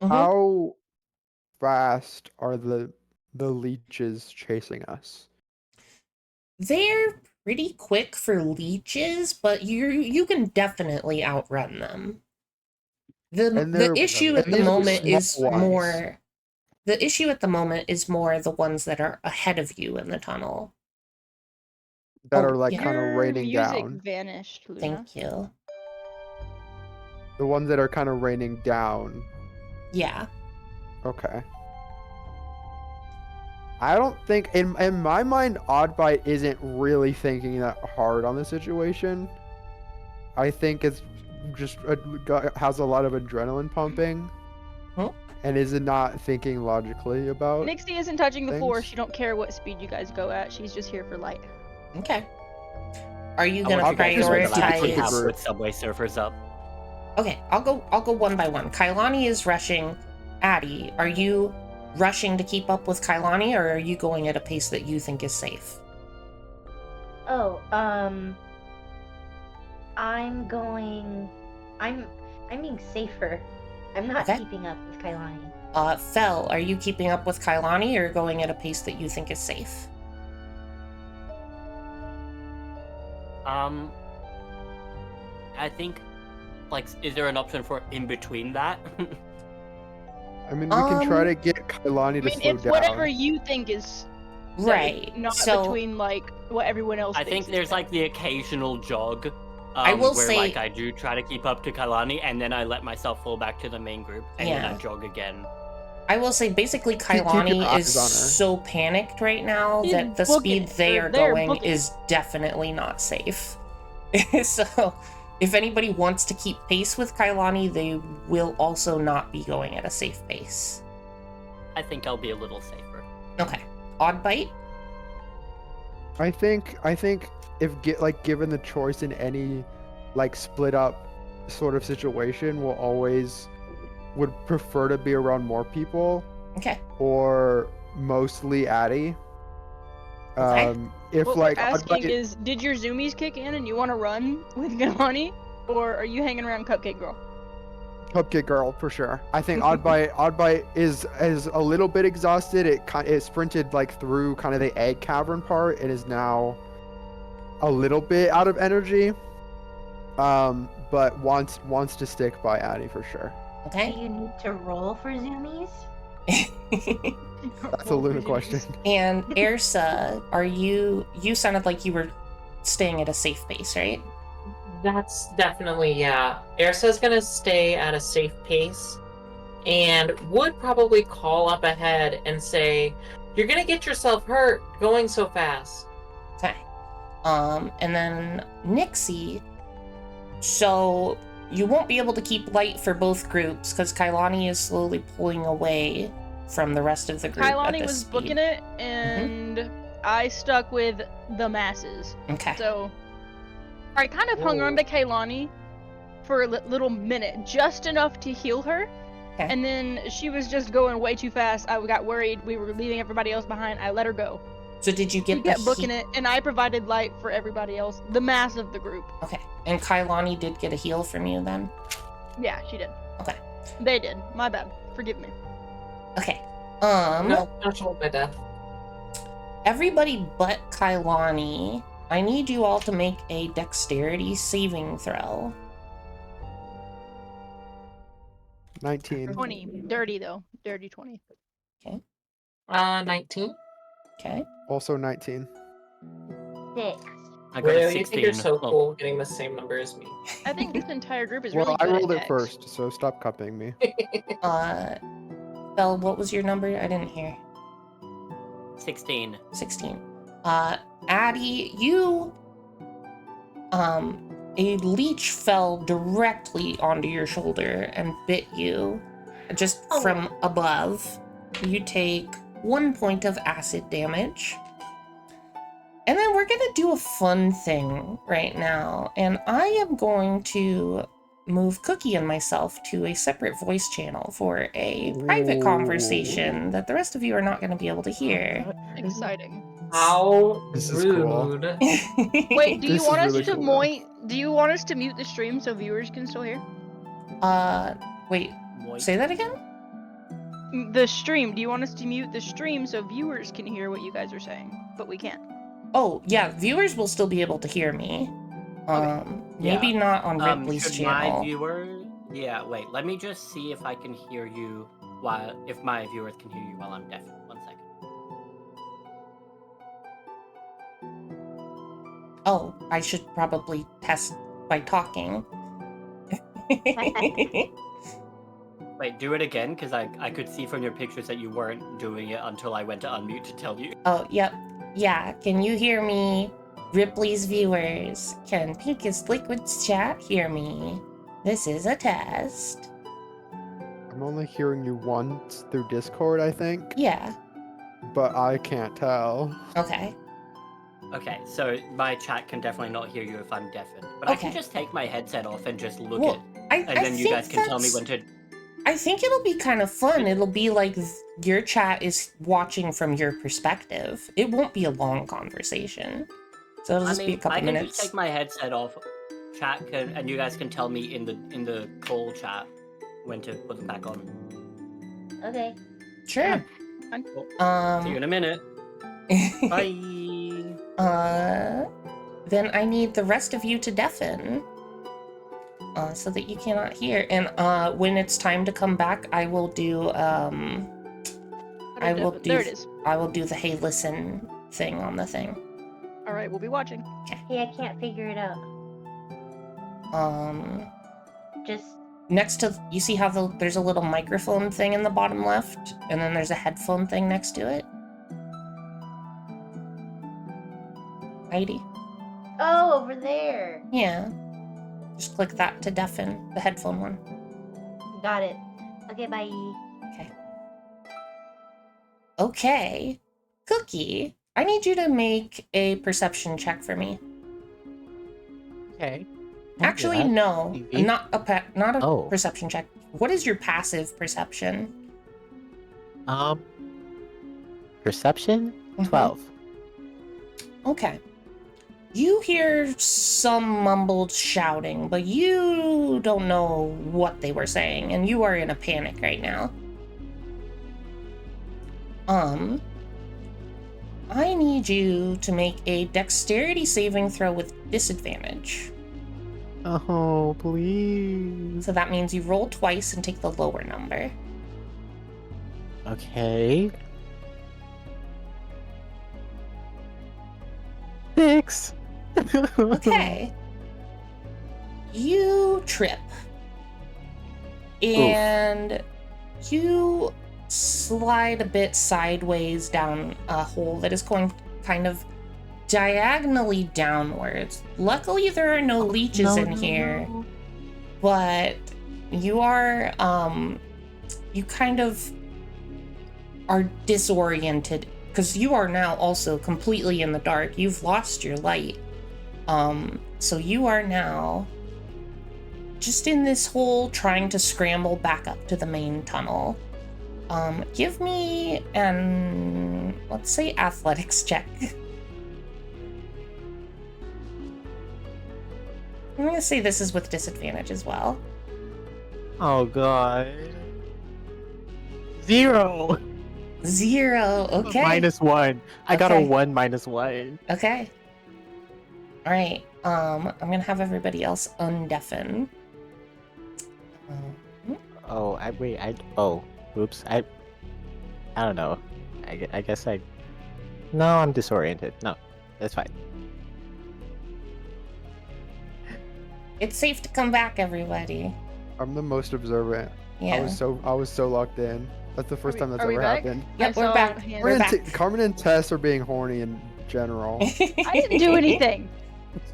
How fast are the leeches chasing us? They're pretty quick for leeches, but you can definitely outrun them. The issue at the moment is more the ones that are ahead of you in the tunnel. That are like yeah. kind of Your raining music down. vanished, Luna. Thank you. The ones that are kind of raining down. Yeah. Okay. I don't think in my mind Oddbite isn't really thinking that hard on the situation. I think it's just has a lot of adrenaline pumping. Huh? And is not thinking logically about Nixie isn't touching the floor. things. She don't care what speed you guys go at. She's just here for light. Okay. Are you I gonna want you guys to know that I actually have prioritize? put Subway Surfers up. Okay, I'll go one by one. Kailani is rushing. Addie, are you rushing to keep up with Kailani, or are you going at a pace that you think is safe? Oh, I'm being safer. I'm not Okay. keeping up with Kailani. Fel, are you keeping up with Kailani or going at a pace that you think is safe? I think, like, is there an option for in between that? I mean, we can try to get Kailani to slow it's down. whatever you think is safe, Right. not So between like what everyone else I thinks think is there's safe. like the occasional jog. I will where say- like I do try to keep up to Kailani, and then I let myself fall back to the main group, and then I Yeah. jog again. I will say basically keep your Kailani eyes is on her. so panicked right now She's that the booking speed it, they or are they're going booking it. is definitely not safe. So if anybody wants to keep pace with Kailani, they will also not be going at a safe pace. I think I'll be a little safer. Okay. Odd bite? I think if given the choice in any like split up sort of situation, would prefer to be around more people Okay. or mostly Addie. Okay. If What like we're asking Oddbite- is, did your zoomies kick in and you want to run with Kailani, or are you hanging around Cupcake Girl? Cupcake Girl for sure. I think Oddbite is a little bit exhausted. It sprinted like through kind of the egg cavern part and is now a little bit out of energy, but wants to stick by Addie for sure. Do Okay. you need to roll for zoomies? That's a Luna question. And Ersa, you sounded like you were staying at a safe base, right? That's definitely, yeah. Ersa's gonna stay at a safe pace and would probably call up ahead and say, "You're gonna get yourself hurt going so fast." Okay. And then Nixie, so you won't be able to keep light for both groups because Kailani is slowly pulling away from the rest of the group. Kailani was booking it, and I stuck with the masses. Okay. So I kind of hung on to Kailani for a little minute, just enough to heal her. Okay. And then she was just going way too fast. I got worried. We were leaving everybody else behind. I let her go. So did you She get the kept booking it, and I provided light for everybody else, the mass of the group. Okay. And Kailani did get a heal from you then? Yeah, she did. Okay. They did. My bad. Forgive me. Okay. No, not sure my death. Everybody but Kailani, I need you all to make a dexterity saving throw. 19. 20. Dirty, though. Dirty 20. 19. Okay. Also 19. 6. I got a Really? You 16. think you're so Oh, cool getting the same number as me? I think this entire group is Well, really I good rolled at it dex. first, so stop cupping me. Belle, what was your number? I didn't hear. 16. 16. Addie, you, a leech fell directly onto your shoulder and bit you just from above. You take 1 point of acid damage. And then we're gonna do a fun thing right now, and I am going to move Cookie and myself to a separate voice channel for a private conversation that the rest of you are not going to be able to hear. Exciting. How This is cool. rude. Wait, do you This is want us really to cool. Do you want us to mute the stream so viewers can still hear? Wait, Moit. say that again? The stream. Do you want us to mute the stream so viewers can hear what you guys are saying? But we can't. Oh, yeah, viewers will still be able to hear me. Maybe Yeah. not on Ripley's Should channel. my viewer... Yeah, wait, let me just see if I can hear you if my viewers can hear you while I'm deaf. 1 second. Oh, I should probably test by talking. Wait, do it again, because I could see from your pictures that you weren't doing it until I went to unmute to tell you. Oh, yep. Yeah, can you hear me? Ripley's viewers, can Pinkest Liquid's chat hear me? This is a test. I'm only hearing you once through Discord, I think, Yeah, but I can't tell. okay. Okay, so my chat can definitely not hear you if I'm deafened. But I can Okay. just take my headset off and just look Well, and then you guys can tell me when to... I think it'll be kind of fun. It'll be like your chat is watching from your perspective. It won't be a long conversation. So it'll just be a couple I can minutes. just take my headset off, and you guys can tell me in the call chat when to put them back on. Okay. Sure. See you in a minute. Bye. Then I need the rest of you to deafen. So that you cannot hear. And when it's time to come back, I will do There it is. I will do the hey listen thing on the thing. All right, we'll be watching. Hey, I can't figure it out. Just Next to, you see how there's a little microphone thing in the bottom left, and then there's a headphone thing next to it? Heidi? oh, over there. Yeah. Just click that to deafen, the headphone one. Got it. Okay, bye. Okay. Okay. Cookie, I need you to make a perception check for me. Okay. Actually, Yeah. no, Easy. not a Oh. perception check. What is your passive perception? Perception? Mhm. 12. Okay. You hear some mumbled shouting, but you don't know what they were saying, and you are in a panic right now. I need you to make a dexterity saving throw with disadvantage. Oh, please. So that means you roll twice and take the lower number. Okay. 6. Okay. You trip. And you slide a bit sideways down a hole that is going kind of diagonally downwards. Luckily, there are no leeches in here, but you are, you kind of are disoriented because you are now also completely in the dark. You've lost your light. So you are now just in this hole trying to scramble back up to the main tunnel. Give me an, let's say, athletics check. I'm gonna say this is with disadvantage as well. Oh god. 0. 0, okay. -1. I got a Okay. 1 -1. Okay. Alright, I'm gonna have everybody else undeafen. Oh, oops. I don't know. I guess no, I'm disoriented. No, that's fine. It's safe to come back, everybody. I'm the most observant. Yeah. I was so locked in. That's the first time that's Are we ever back? happened. Yep, I we're saw back. hands. We're back. Carmen and Tess are being horny in general. I didn't do anything.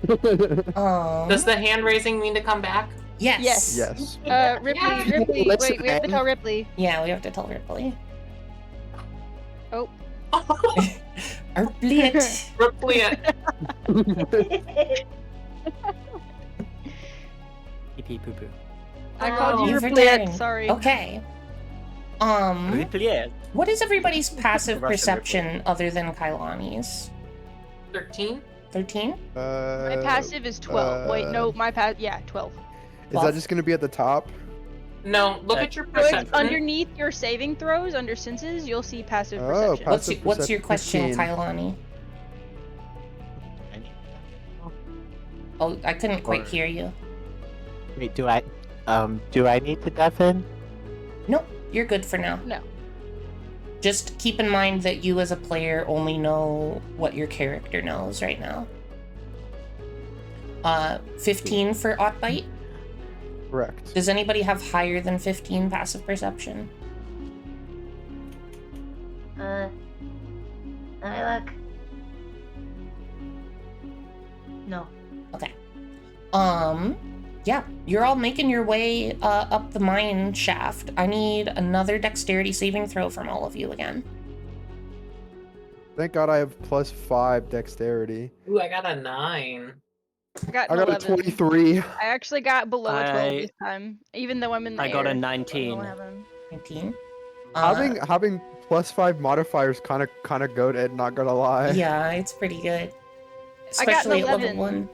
Does the hand raising mean to come back? Yes. Yes. Ripley, wait, we have to tell Ripley. Yeah, we have to tell Ripley. Oh. Ripley it. Ripley it. Pee poo poo. I called you You're Ripley, forgetting. sorry. Okay. Ripley. What is everybody's passive Russian perception other than Kailani's? 13? 13? My passive is 12. Wait, no, my 12. Is that just gonna be at the top? No, look at your So it's perception. underneath your saving throws, under senses, you'll see passive Oh, perception. What's your question, 15. Kailani? Oh, I couldn't quite hear you. Wait, do I need to deafen? Nope, you're good for now. No. Just keep in mind that you as a player only know what your character knows right now. 15 for Ottbite. Correct. Does anybody have higher than 15 passive perception? Let me look. No. Okay. Yeah, you're all making your way up the mine shaft. I need another dexterity saving throw from all of you again. Thank God I have +5 dexterity. Ooh, I got a 9. I got I got a 11. 23. I actually got below a 12 I- this time, even though I'm in the I air. got a I don't 19. have them. 19. Having +5 modifiers kind of goated, not gonna lie. Yeah, it's pretty good. I got an Especially at level 11. 1.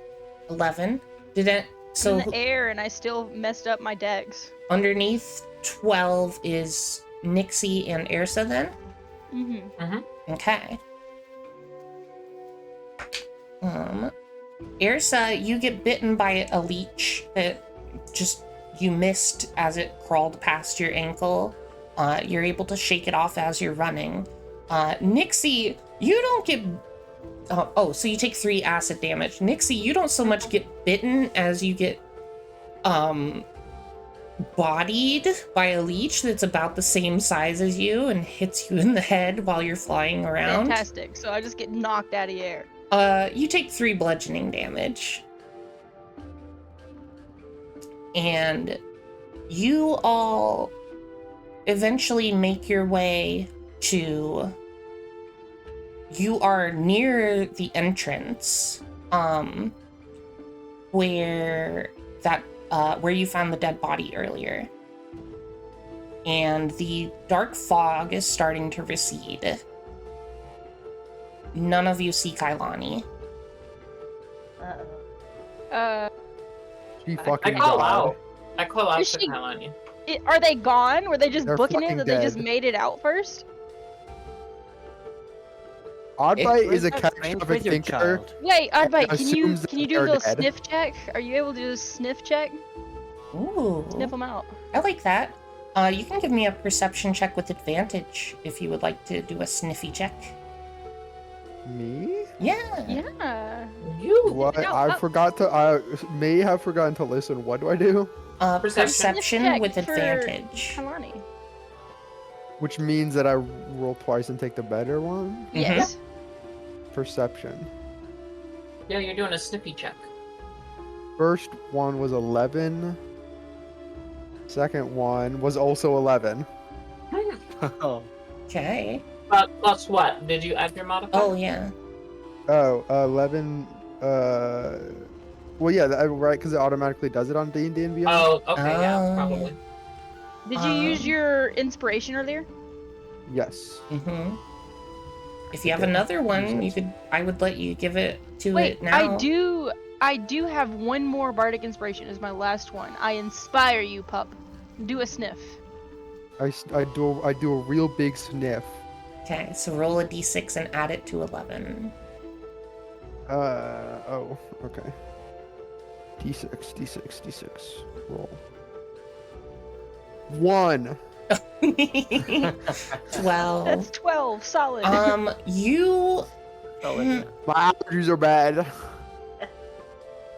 11? Did it? So in the air, and I still messed up my dex. underneath 12 is Nixie and Ursa then? Mm-hmm. Okay. Ursa, you get bitten by a leech that just you missed as it crawled past your ankle. You're able to shake it off as you're running. Nixie, you don't get... so you take 3 acid damage. Nixie, you don't so much get bitten as you get bodied by a leech that's about the same size as you and hits you in the head while you're flying around. Fantastic. So I just get knocked out of the air. You take 3 bludgeoning damage. And you all eventually make your way to... You are near the entrance, where you found the dead body earlier. And the dark fog is starting to recede. None of you see Kailani. She I fucking call died. out. I call out Is to she- Kailani. Are they gone? Were they just They're booking it fucking that they just dead. made it out first? Oddbite is a Where's that strange catastrophic wizard thinker. child? Wait, Oddbite, assumes that can you they do a are little dead. sniff check? Are you able to do a sniff check? Ooh. Sniff them out. I like that. You can give me a perception check with advantage if you would like to do a sniffy check. Me? Yeah. Yeah. You. What? No, I oh. forgot to. I may have forgotten to listen. What do I do? Perception. Perception Sniff with check for advantage. Kalani. Which means that I roll twice and take the better one. Yes. Perception. Yeah, you're doing a sniffy check. First one was 11. Second one was also 11. Oh, Okay. Plus what? Did you add your modifier? Oh, yeah. Oh, 11. Well, yeah, right, because it automatically does it on D&D and Beyond. Oh, okay, Oh, yeah, probably. Did you use your inspiration earlier? Yes. Mm-hmm. If you have Okay. another one, Use I would let you give it to Wait, it now. I do have one more bardic inspiration as my last one. I inspire you, pup. Do a sniff. I do a real big sniff. Okay, so roll a d6 and add it to 11. Oh, okay. D6. Roll. 1. 12. That's 12, solid. You My allergies are bad.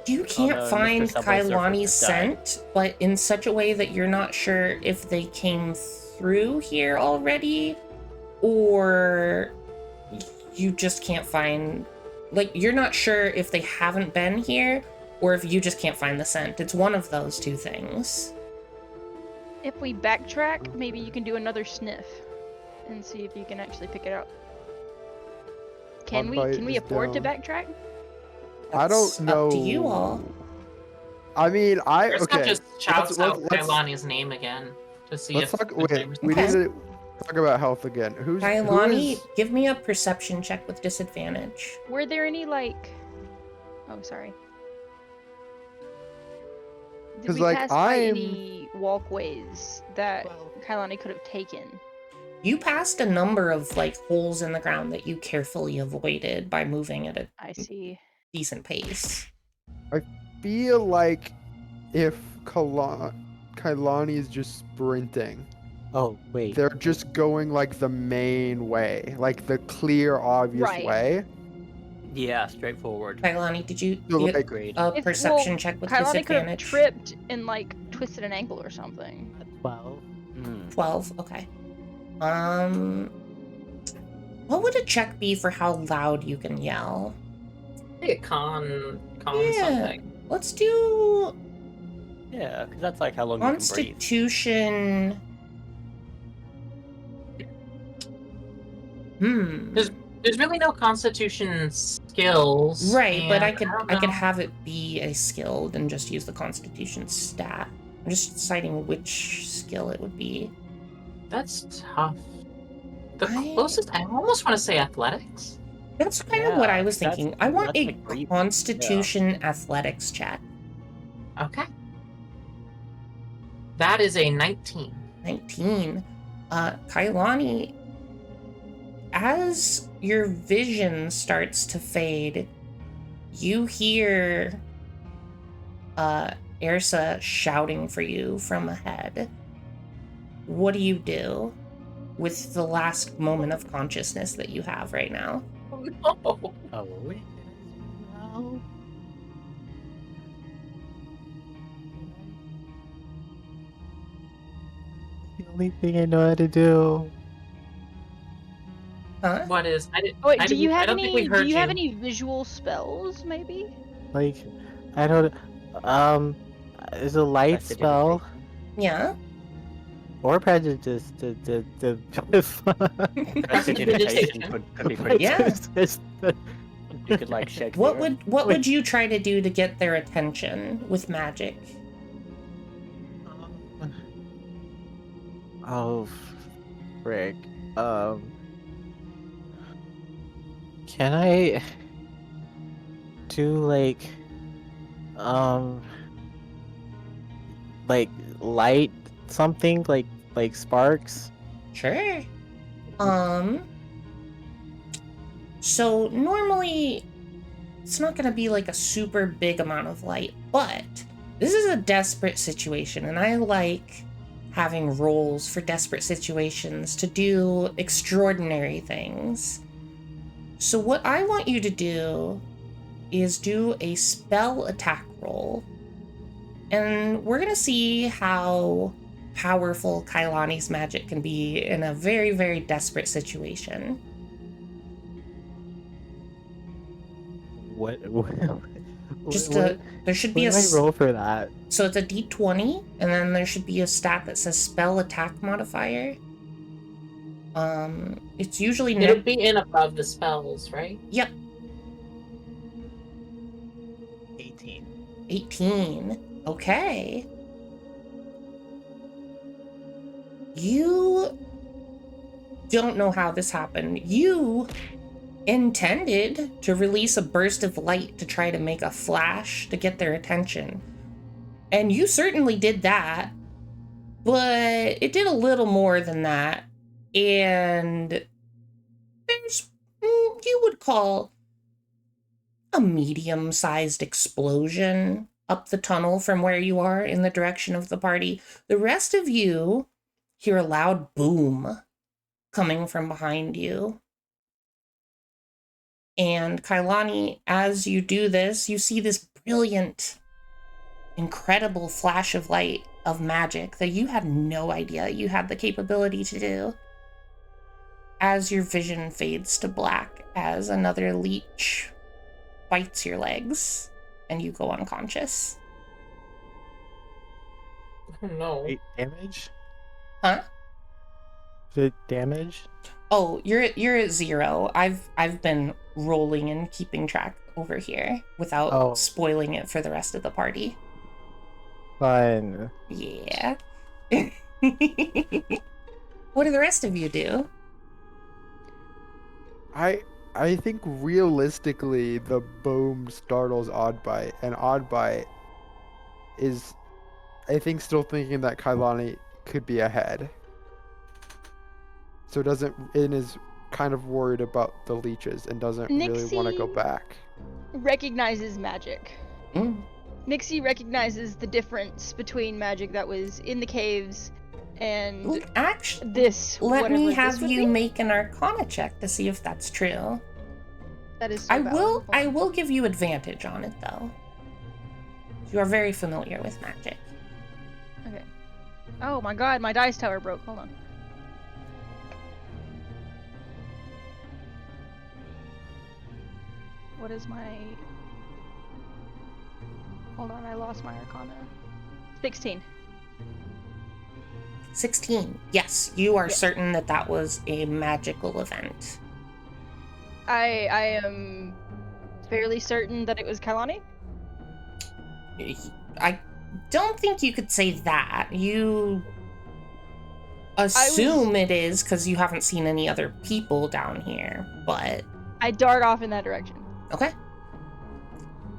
You can't Although find Mr. Subway Surfer Kailani's just died. scent, but in such a way that you're not sure if they came through here already, or you just can't find, like, you're not sure if they haven't been here, or if you just can't find the scent. It's one of those two things. If we backtrack, maybe you can do another sniff and see if you can actually pick it up. Can Oddbite we is afford to down. backtrack? I That's don't know. up to you all. I mean, Let's not okay. just shouts let's- out let's- Kailani's name again to see Let's if talk. if they Wait, respond. we Okay. need to talk about health again. Who Kailani, is? give me a perception check with disadvantage. Were there any like? Oh, sorry. Did 'Cause, we like, pass by I'm- any walkways that Kailani could have taken? You passed a number of, like, holes in the ground that you carefully avoided by moving at a I see. decent pace. Feel like if Kailani is just sprinting, Oh, wait. they're just going like the main way, like the clear, obvious Right. way. yeah, straightforward. Kailani, did you So, get like, Agreed. a If- perception well, check with Kailani could have disadvantage? tripped and like twisted an ankle or something. 12. 12, okay. What would a check be for how loud you can yell? Hey, con Yeah. something. Let's do Yeah, because that's like how long you can breathe. Constitution. There's really no Constitution skills. Right, but and I could don't know. have it be a skilled and just use the Constitution stat. I'm just deciding which skill it would be. That's tough. The I- closest, I almost want to say athletics. That's kind of what I Yeah, was that's- thinking. I want that's a like breathing, Constitution athletics check. Okay. That is a 19. 19. Kailani, as your vision starts to fade, you hear Ersa shouting for you from ahead. What do you do with the last moment of consciousness that you have right now? Oh, no. Oh, wait. No. The only thing I know how to do. Huh? What is? Oh, wait, I do you didn't- I have don't think we any? Do heard you have you. any visual spells, maybe? Like, I don't. There's a light spell Yeah? or prejudice. Prestidigitation could be pretty Yeah. good. You could like Shakespeare. What would you try to do to get their attention with magic? Oh, frick. Can I do like light something like sparks? Sure. So normally it's not going to be like a super big amount of light, but this is a desperate situation, and I like having roles for desperate situations to do extraordinary things. So what I want you to do is do a spell attack roll, and we're going to see how powerful Kailani's magic can be in a very, very desperate situation. There should be what do I roll for that? So it's a d20, and then there should be a stat that says spell attack modifier. It's usually It'll be in above the spells, right? Yep. 18. 18. Okay. You don't know how this happened. You intended to release a burst of light to try to make a flash to get their attention. And you certainly did that, but it did a little more than that. And there's, you would call a medium-sized explosion up the tunnel from where you are in the direction of the party. The rest of you hear a loud boom coming from behind you. And Kailani, as you do this, you see this brilliant, incredible flash of light of magic that you had no idea you had the capability to do. As your vision fades to black, as another leech bites your legs, and you go unconscious. Oh no. Wait, damage? Huh? Is it damage? Oh, you're at 0. I've been rolling and keeping track over here without spoiling it for the rest of the party. Fun. Yeah. What do the rest of you do? I think realistically the boom startles Oddbite, and Oddbite is, I think, still thinking that Kailani could be ahead. So is kind of worried about the leeches and doesn't really want to go back. Recognizes magic. Mm. Nixie recognizes the difference between magic that was in the caves and Actually, this. Let me have you make an Arcana check to see if that's true. That is so valid. I will give you advantage on it though. You are very familiar with magic. Okay. Oh my god, my dice tower broke. Hold on. What is my... Hold on, I lost my Arcana. 16. 16. Yes, you are certain that that was a magical event. I am fairly certain that it was Kailani. I don't think you could say that. You assume it is because you haven't seen any other people down here, but... I dart off in that direction. Okay.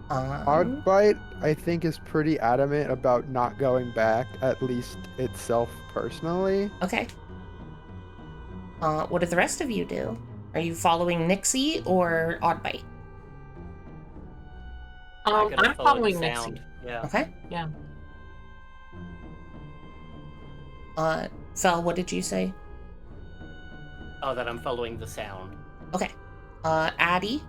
Oddbite, I think, is pretty adamant about not going back, at least itself personally. Okay. What do the rest of you do? Are you following Nixie or Oddbite? I'm following Nixie. Yeah. Okay. Yeah. Fel, what did you say? Oh, that I'm following the sound. Okay. Addie?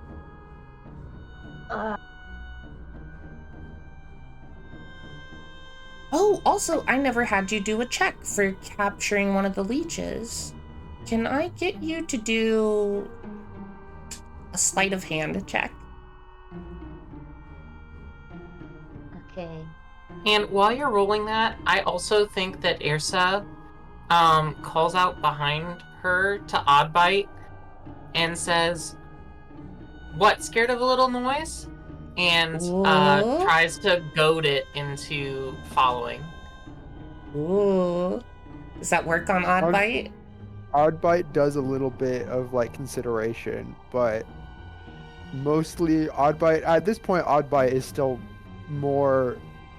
Oh, also, I never had you do a check for capturing one of the leeches. Can I get you to do a sleight of hand check? Okay. And while you're rolling that, I also think that Irsa calls out behind her to Oddbite and says, "What, scared of a little noise?" And tries to goad it into following. Ooh. Does that work on Oddbite? Oddbite does a little bit of like consideration, but mostly Oddbite, at this point, Oddbite is still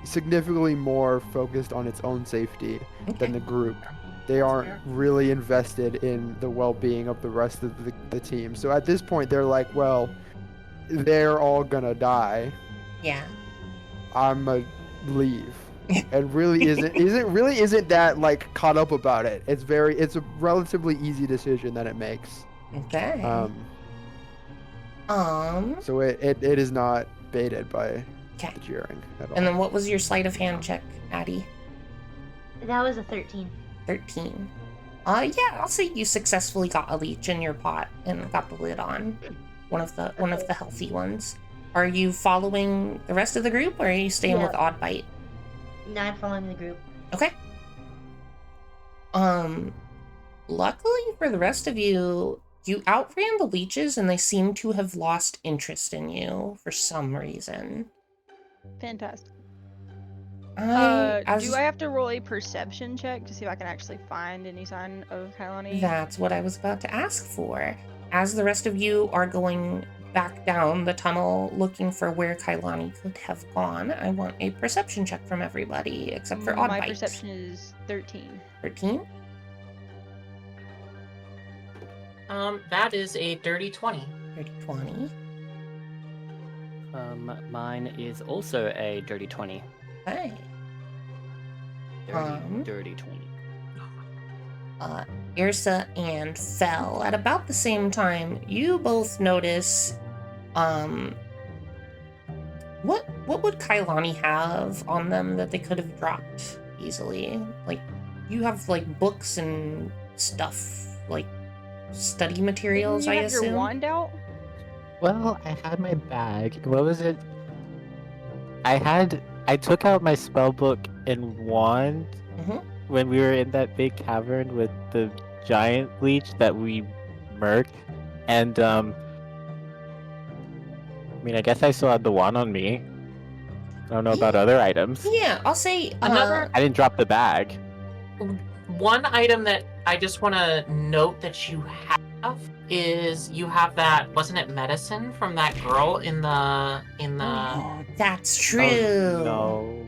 significantly more focused on its own safety than the group. They aren't fair. really invested in the well-being of the rest of the team. So at this point, they're like, well, they're all gonna die. Yeah. I'ma leave. And really isn't that like caught up about it. It's a relatively easy decision that it makes. Okay. So it is not baited by Okay. the jeering at all. And then what was your sleight of hand check, Addie? That was a 13. 13. Yeah, I'll say you successfully got a leech in your pot and got the lid on. One of the healthy ones. Are you following the rest of the group, or are you staying with Oddbite? No, I'm following the group. Okay. Luckily for the rest of you, you outran the leeches and they seem to have lost interest in you for some reason. Fantastic. Do Do I have to roll a perception check to see if I can actually find any sign of Kailani? That's what I was about to ask for. As the rest of you are going back down the tunnel looking for where Kailani could have gone, I want a perception check from everybody except for Oddbite. My perception is 13. 13? That is a dirty 20. Dirty 20. Mine is also a dirty 20. Okay. Dirty 20. Irsa and Fel, at about the same time, you both notice, what would Kailani have on them that they could have dropped easily? Like, you have, like, books and stuff, like, study materials, Didn't you I have assume? your wand out? Well, I had my bag. What was it? I took out my spell book and wand when we were in that big cavern with the giant leech that we murked. And I mean, I guess I still had the wand on me. I don't know about other items. Yeah, I'll say, Another I didn't drop the bag. one item that I just want to note that you have is you have that, wasn't it medicine from that girl in the that's true. No.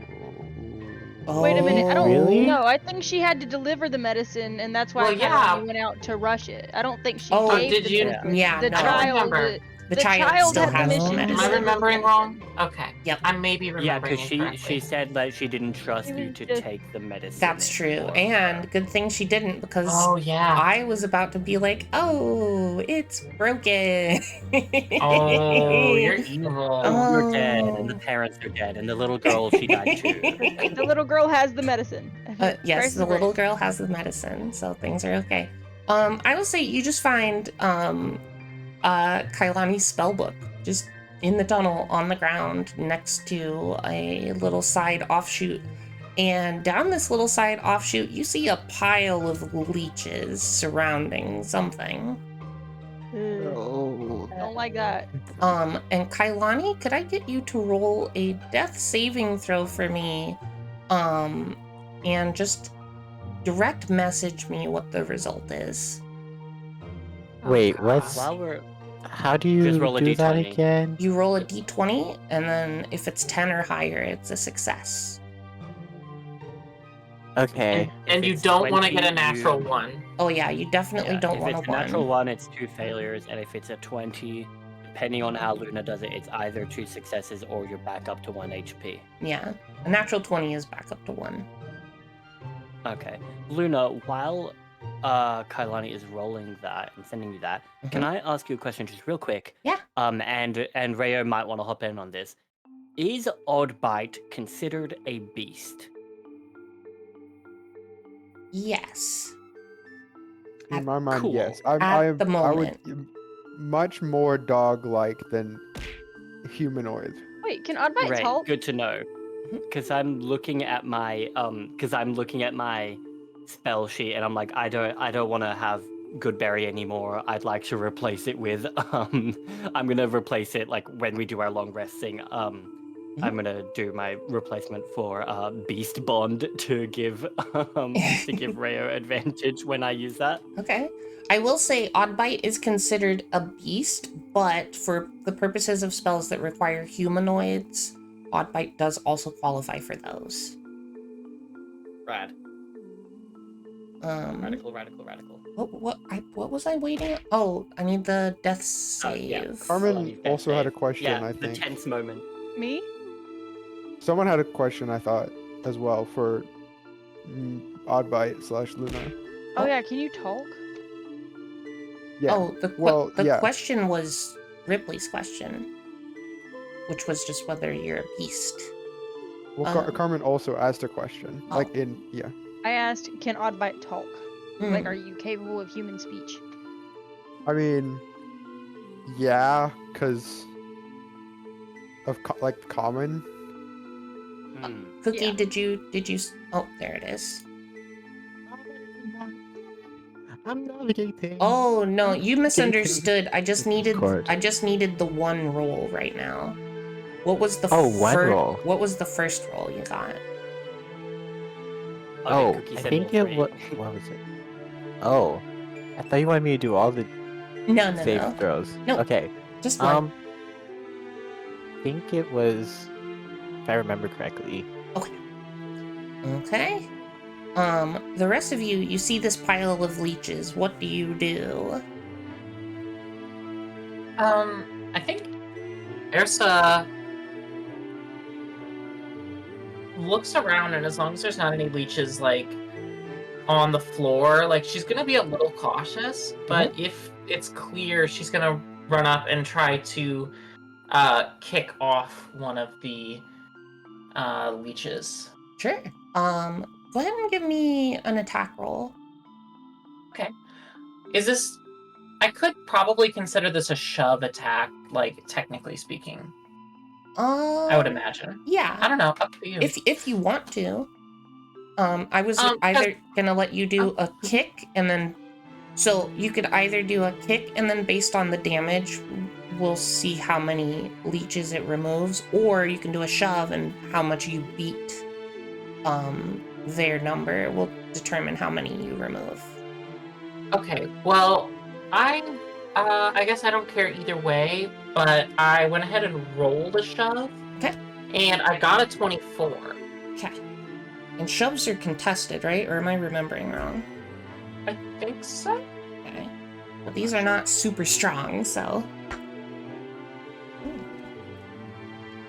Wait a minute. I don't Really? know. I think she had to deliver the medicine, and that's why Well, Kailani yeah. went out to rush it. I don't think she Oh, gave did the you- medicine. Yeah, the no. child. Remember. The the child child still had the has the mission to Am I medicine. deliver remembering the wrong? medicine. Okay. Yep. I may be Yeah, remembering because incorrectly. she said that she didn't trust you to Just- take the medicine. That's true. for And her. good thing she didn't, because Oh yeah. I was about to be like, oh, it's broken. Oh, you're evil. Oh. You're dead, and the parents are dead, and the little girl, she died too. The little girl has the medicine. Yes, Christ the is little great. girl has the medicine, so things are okay. I will say you just find Kailani's spellbook just in the tunnel on the ground next to a little side offshoot. And down this little side offshoot, you see a pile of leeches surrounding something. Don't like that. And Kailani, could I get you to roll a death saving throw for me? And just direct message me what the result is. Wait, God. what's... How do you Just roll a do that D20. again? You roll a d20, and then if it's 10 or higher, it's a success. Okay. And If you it's don't want to 20, get a natural you- one. Oh yeah, you definitely Yeah, don't if want it's a a natural 1. one, it's 2 failures, and if it's a 20, depending on how Luna does it, it's either 2 successes or you're back up to 1 HP. Yeah, a natural 20 is back up to 1. Okay. Luna, while Kailani is rolling that and sending you that, can I ask you a question just real quick? Yeah. And Rayo might want to hop in on this. Is Oddbite considered a beast? Yes. In my mind, Cool. yes. At I the would much more dog-like than humanoid. Wait, can Oddbite Great, talk? good to know. Because I'm looking at my spell sheet and I'm like, I don't want to have Goodberry anymore. I'd like to replace it with I'm gonna replace it like when we do our long resting. I'm gonna do my replacement for Beast Bond to give Rayo advantage when I use that. Okay. I will say Oddbite is considered a beast, but for the purposes of spells that require humanoids, Oddbite does also qualify for those. Rad. Radical. What was I waiting on? Oh, I need the death Yeah. save. Carmen also had a question, Yeah, I the think. tense moment. Me? Someone had a question, I thought, as well for Oddbite/Luna. Oh yeah, can you talk? Yeah. Oh, the yeah. question was Ripley's question, which was just whether you're a beast. Well, Carmen also asked a question. Oh. Like yeah. I asked, can Oddbite talk? Like, Hmm. are you capable of human speech? I mean, yeah, because of like common. Cookie, Yeah. did you? Oh, there it is. I'm navigating. Oh no, I'm you navigating. misunderstood. I just needed Discord. the one roll right now. What was the one roll. What was the first roll you got? Oh, Cookie I said think all it three. was. What was it? Oh, I thought you wanted me to do all the No. save throws. No. Okay. Just one. I think it was, if I remember correctly. Okay. The rest of you see this pile of leeches. What do you do? I think Ursa looks around, and as long as there's not any leeches like on the floor, like she's gonna be a little cautious. But if it's clear, she's gonna run up and try to kick off one of the leeches. Sure. Go ahead and give me an attack roll. Okay. Is this? I could probably consider this a shove attack, like technically speaking. I would imagine. Yeah. I don't know. Up to you. If you want to. I was 'cause- either gonna let you do a kick and then, so you could either do a kick and then based on the damage, we'll see how many leeches it removes, or you can do a shove and how much you beat their number will determine how many you remove. Okay. Well, I guess I don't care either way, but I went ahead and rolled a shove. Okay. And I got a 24. Okay. And shoves are contested, right? Or am I remembering wrong? I think so. Okay. Well, these are not super strong, so.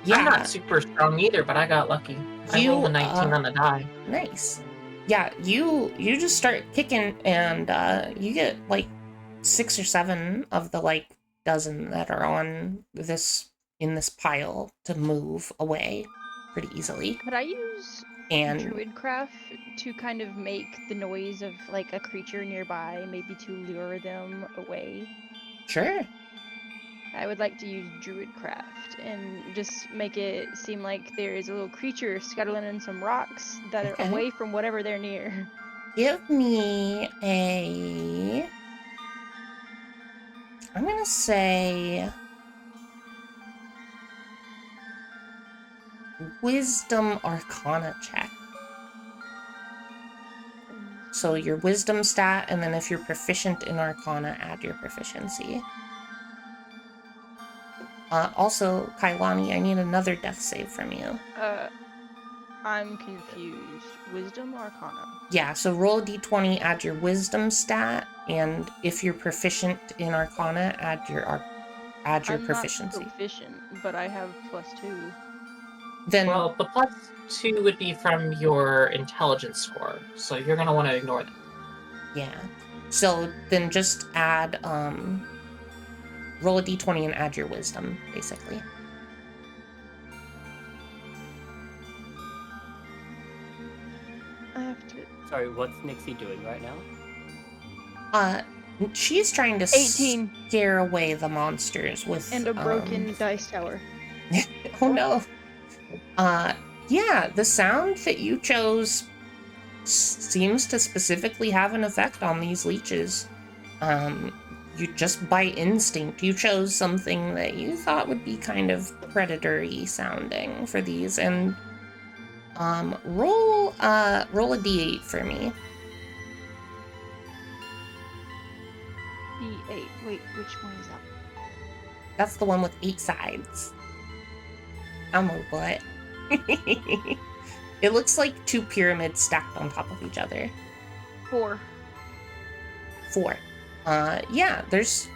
Yeah. I'm not super strong either, but I got lucky. I rolled a 19 on the die. Nice. Yeah, you just start kicking, and you get like 6 or 7 of the like dozen that are on this pile to move away pretty easily. Could I use And Druidcraft to kind of make the noise of like a creature nearby, maybe to lure them away? Sure. I would like to use Druidcraft and just make it seem like there is a little creature scuttling in some rocks that are away from whatever they're near. Give me I'm gonna say Wisdom Arcana check. So your Wisdom stat, and then if you're proficient in Arcana, add your proficiency. Also, Kailani, I need another death save from you. I'm confused. Wisdom or Arcana? Yeah, so roll a d20, add your Wisdom stat, and if you're proficient in Arcana, add your proficiency. I'm not proficient, but I have +2. Then, well, the +2 would be from your intelligence score, so you're gonna want to ignore that. Yeah. So then just add, roll a d20 and add your Wisdom, basically. I have to. Sorry, what's Nixie doing right now? She's trying to 18. scare away the monsters with... And a broken dice tower. Oh no. Yeah, the sound that you chose seems to specifically have an effect on these leeches. You just by instinct, you chose something that you thought would be kind of predator-y sounding for these, and roll a d8 for me. D8. Wait, which one is that? That's the one with 8 sides. I'm a butt. It looks like 2 pyramids stacked on top of each other. 4. 4. Yeah, there's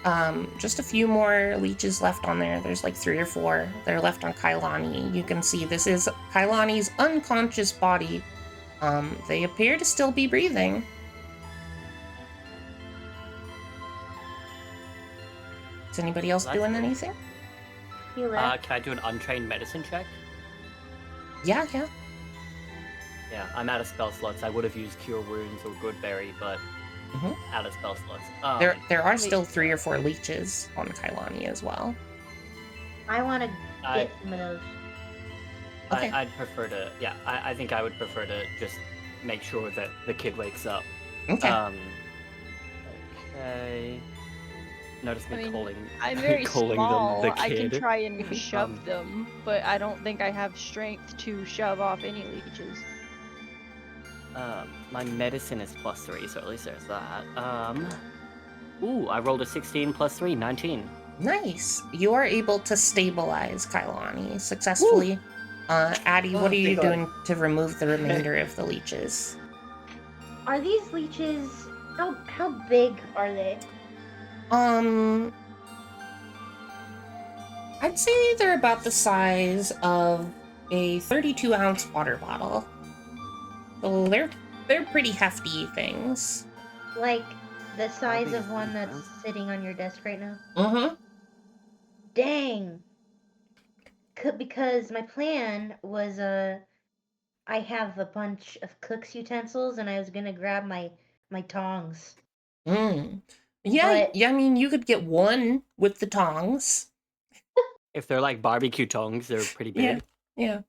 just a few more leeches left on there. There's like 3 or 4 that are left on Kailani. You can see this is Kailani's unconscious body. They appear to still be breathing. Is anybody else That's doing good. anything? You left. Can I do an untrained medicine check? Yeah. Yeah, I'm out of spell slots. I would have used Cure Wounds or Goodberry, but Mhm. out of spell slots. There are still 3 or 4 leeches on Kailani as well. I want to I- get some of those. Okay. I'd prefer to. Yeah, I think I would prefer to just make sure that the kid wakes up. Okay. Okay. Notice me I mean, calling. I'm very calling small. them the I can kid. try and shove Um, them, but I don't think I have strength to shove off any leeches. My medicine is +3, so at least there's that. Ooh, I rolled a 16 + 3, 19. Nice. You are able to stabilize Kailani successfully. Addie, what Oh, are you thank God. doing to remove the remainder of the leeches? Are these leeches? How big are they? I'd say they're about the size of a 32-ounce water bottle. So they're pretty hefty things. Like the size big of is one the that's mouse? sitting on your desk right now? Mm-hmm. Dang. Because my plan was I have a bunch of cook's utensils and I was gonna grab my tongs. Yeah, But- I mean, you could get one with the tongs. If they're like barbecue tongs, they're pretty Yeah. big. Yeah.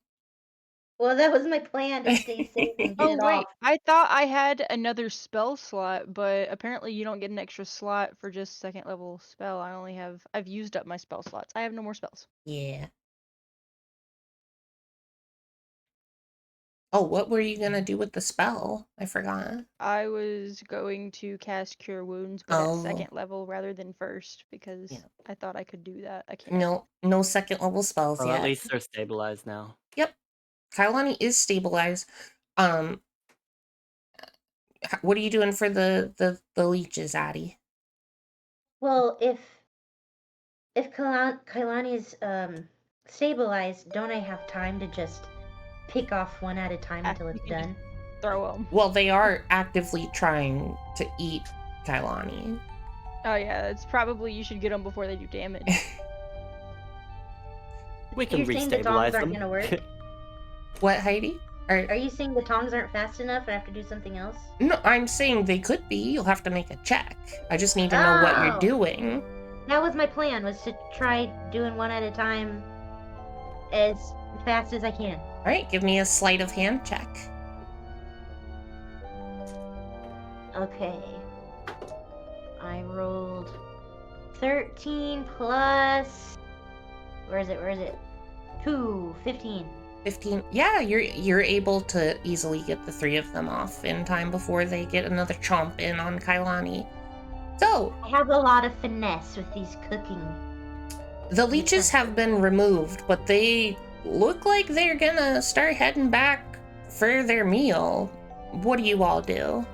Well, that was my plan to stay safe and get Oh it wait, off. I thought I had another spell slot, but apparently you don't get an extra slot for just 2nd level spell. I've used up my spell slots. I have no more spells. Yeah. Oh, what were you gonna do with the spell? I forgot. I was going to cast Cure Wounds, but Oh. at 2nd level rather than 1st because Yeah. I thought I could do that. I can't. No 2nd level spells Well, yet. at least they're stabilized now. Yep. Kailani is stabilized. What are you doing for the leeches, Addie? Well, if Kailani's stabilized, don't I have time to just pick off one at a time until You it's can just done? Throw them. Well, they are actively trying to eat Kailani. Oh yeah, it's probably you should get them before they do damage. We can You're saying the tongs restabilize aren't them. gonna work? What, Heidi? Are you saying the tongs aren't fast enough and I have to do something else? No, I'm saying they could be. You'll have to make a check. I just need to know what you're Oh. doing. That was my plan, was to try doing one at a time as fast as I can. All right, give me a sleight of hand check. Okay. I rolled 13 plus... Where is it? 2, 15. 15. Yeah, you're able to easily get the 3 of them off in time before they get another chomp in on Kailani. So, I have a lot of finesse with these cooking. the leeches have been removed, but they look like they're gonna start heading back for their meal. What do you all do?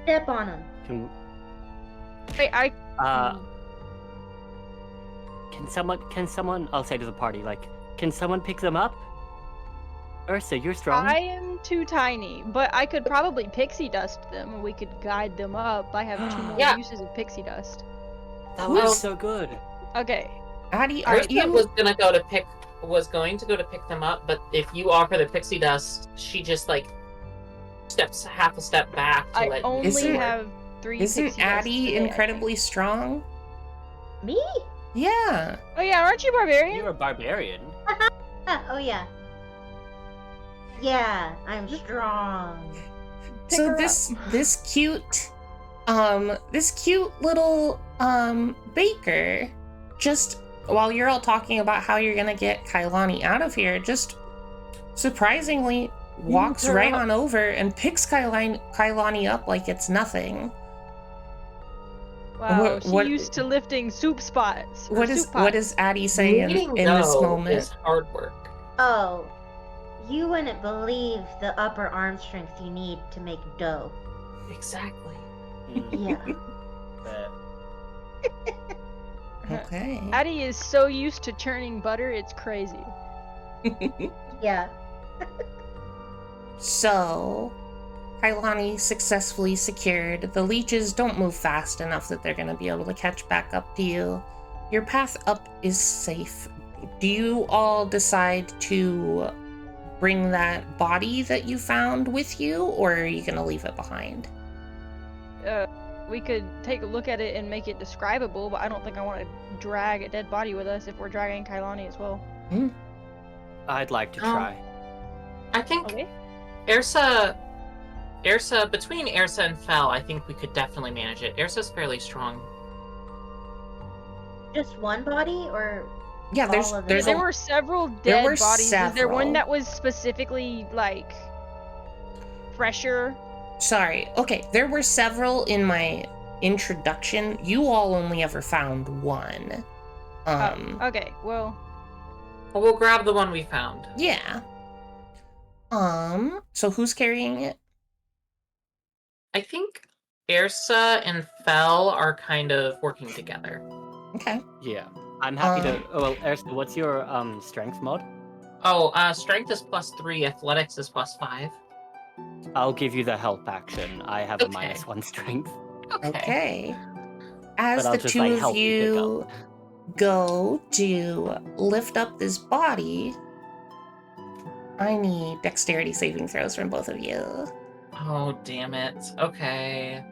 Step on them. Wait, Can someone, I'll say to the party, like, can someone pick them up? Ursa, you're strong. I am too tiny, but I could probably pixie dust them and we could guide them up. I have 2 more Yeah. uses of pixie dust. That would be so good. Okay. Addie, are Ursa you... was going to go to pick them up, but if you offer the pixie dust, she just like steps half a step back to I let only Isn't- you have 3 pixie Isn't dust Addie today, I think. incredibly strong? Me? Yeah. Oh yeah, aren't you barbarian? You're a barbarian. Oh yeah. Yeah, I'm strong. Pick So her this up. this cute little baker, just while you're all talking about how you're gonna get Kailani out of here, just surprisingly walks her right up. on over and picks Kailani up like it's nothing. Wow, What- she what- used to lifting soup spots. or What is soup what pots. is Addie saying Kneading in this dough moment? is hard work. Oh, you wouldn't believe the upper arm strength you need to make dough. Exactly. Yeah. But Okay. Addie is so used to churning butter, it's crazy. Yeah. So, Kailani successfully secured. The leeches don't move fast enough that they're going to be able to catch back up to you. Your path up is safe. Do you all decide to bring that body that you found with you, or are you going to leave it behind? We could take a look at it and make it describable, but I don't think I want to drag a dead body with us if we're dragging Kailani as well. I'd like to Oh. try. I think Okay. Ersa, between Ersa and Fel, I think we could definitely manage it. Ersa's fairly strong. Just one body or Yeah, all of there's it? There a were several there dead were bodies. Is there one several. that was specifically like fresher? Sorry. Okay, there were several in my introduction. You all only ever found one. Okay, well, Well, we'll grab the one we found. Yeah. So who's carrying it? I think Ersa and Fel are kind of working together. Okay. Yeah. I'm happy to. Oh, well, Ersa, what's your strength mod? Oh, strength is +3, athletics is +5. I'll give you the help action. I have a Okay. -1 strength. Okay. As But I'll the just, two like, of help you pick you go to lift up this body, I need dexterity saving throws from both of you. Oh, damn it. Okay.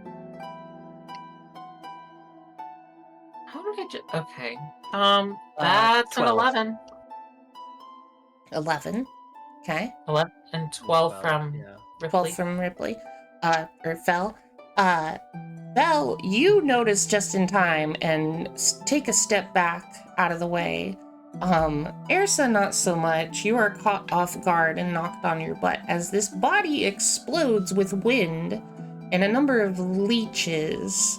How did I just... Okay. That's an 12. 11. 11. Okay. 11 and 12 from Yeah. 12 Ripley. from Ripley. Or Fel. Fel, you notice just in time and take a step back out of the way. Ersa, not so much. You are caught off guard and knocked on your butt as this body explodes with wind and a number of leeches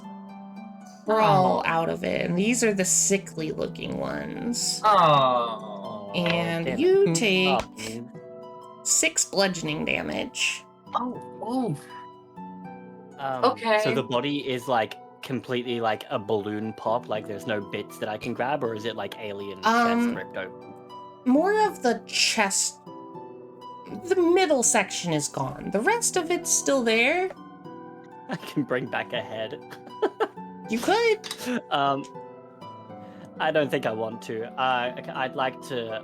crawl out of it. And these are the sickly looking ones. Oh. And damn you it. take Oh, man. 6 bludgeoning damage. Oh. So Okay. the body is like completely like a balloon pop, like there's no bits that I can grab, or is it like alien chest ripped open? More of the chest. The middle section is gone. The rest of it's still there. I can bring back a head. You could. I don't think I want to. I'd like to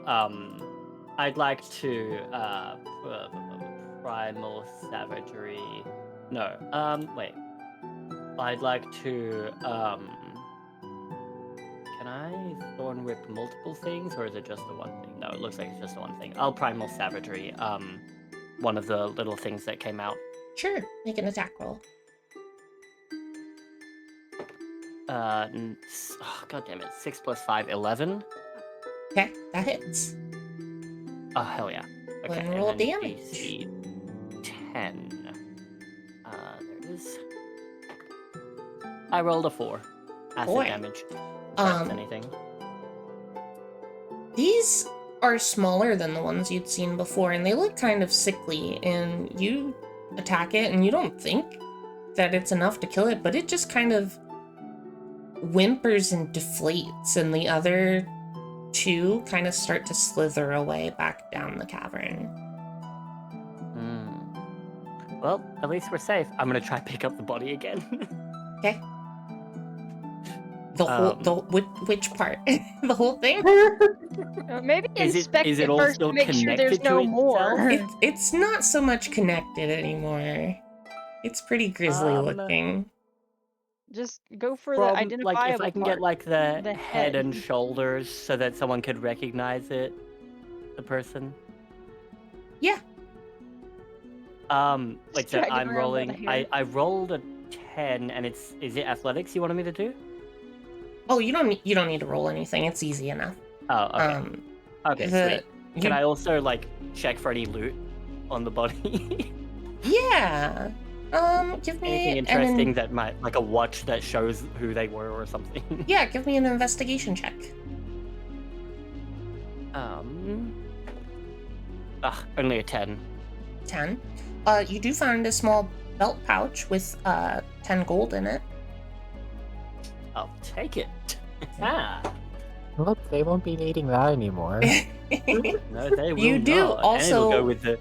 primal savagery. No. Wait. I'd like to can I thorn whip multiple things, or is it just the one thing? No, it looks like it's just the one thing. I'll primal savagery. One of the little things that came out. Sure. Make an attack roll. God damn it. 6 + 5, 11. Okay, that hits. Oh, hell yeah. Okay, And roll and then damage. AC 10. There it is. I rolled a 4. Acid Boy. damage. That's Um, anything. These are smaller than the ones you'd seen before, and they look kind of sickly, and you attack it, and you don't think that it's enough to kill it, but it just kind of whimpers and deflates, and the other two kind of start to slither away back down the cavern. Well, at least we're safe. I'm gonna try pick up the body again. Okay. Which part? The whole thing? Maybe Is it- inspect is it it all first still to make sure there's connected to no itself? more. It's not so much connected anymore. It's pretty grisly looking. Just go for the From, identifiable like, if I can get part. like the, the head and head. shoulders so that someone could recognize it, the person. Yeah. Wait, so dragging I'm around by the rolling. hair. I rolled a 10, and is it athletics you wanted me to do? Oh, you don't need to roll anything. It's easy enough. Oh, okay. Okay, sweet. Can I also like check for any loot on the body? Yeah. Give me Anything interesting that might, like a watch that shows who they were or something? Yeah, give me an investigation check. Only a 10. 10. You do find a small belt pouch with 10 gold in it. I'll take it. Ah, Well, they won't be needing that anymore. no, they will You do not. And it'll also- go with the.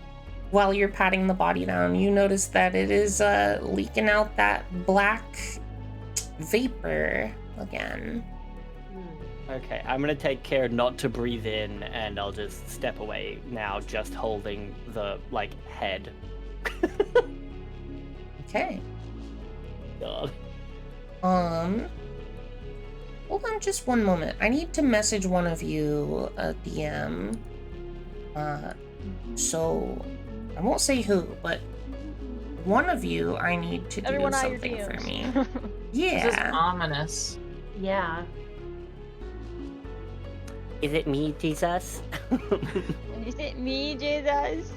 While you're patting the body down, you notice that it is leaking out that black vapor again. Okay, I'm gonna take care not to breathe in, and I'll just step away now, just holding the head. Okay. God. Hold on just one moment. I need to message one of you a DM. So I won't say who, but one of you I need to do Everyone eye your something for DMs. me. This is Yeah. ominous. Yeah. Is it me, Jesus? Is it me, Jesus?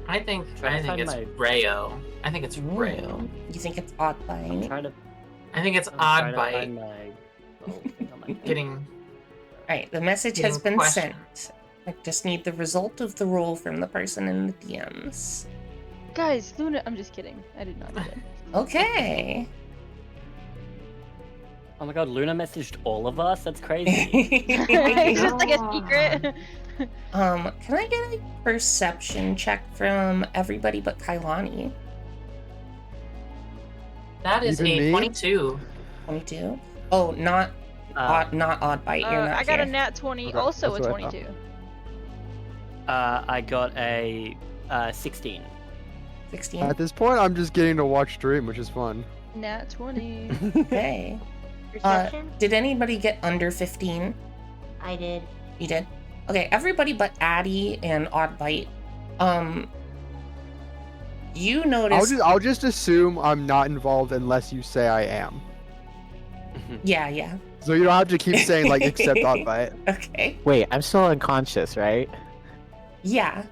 I think Trying to find it's my- Rayo. I think it's Ooh. Rayo. You think it's odd I'm bite? trying to. I think it's I'm Odd trying to Bite. find my- oh, thing on my phone. Getting Alright, the message has Getting been questioned. sent. I just need the result of the roll from the person in the DMs. Guys, Luna. I'm just kidding. I did not do that. Okay. Oh my god, Luna messaged all of us? That's crazy. It's just like a secret. Can I get a perception check from everybody but Kailani? that is Even a me? 22. 22? Oh, not odd bite. You're not I got here. a nat 20, Okay, also a that's what I thought. 22. I got a 16. 16. At this point, I'm just getting to watch stream, which is fun. Nat 20. Okay. Perception? Did anybody get under 15? I did. You did? Okay, everybody but Addie and Oddbite. You noticed. I'll just assume I'm not involved unless you say I am. Yeah. So you don't have to keep saying except odd bite. Okay. Wait, I'm still unconscious, right? Yeah.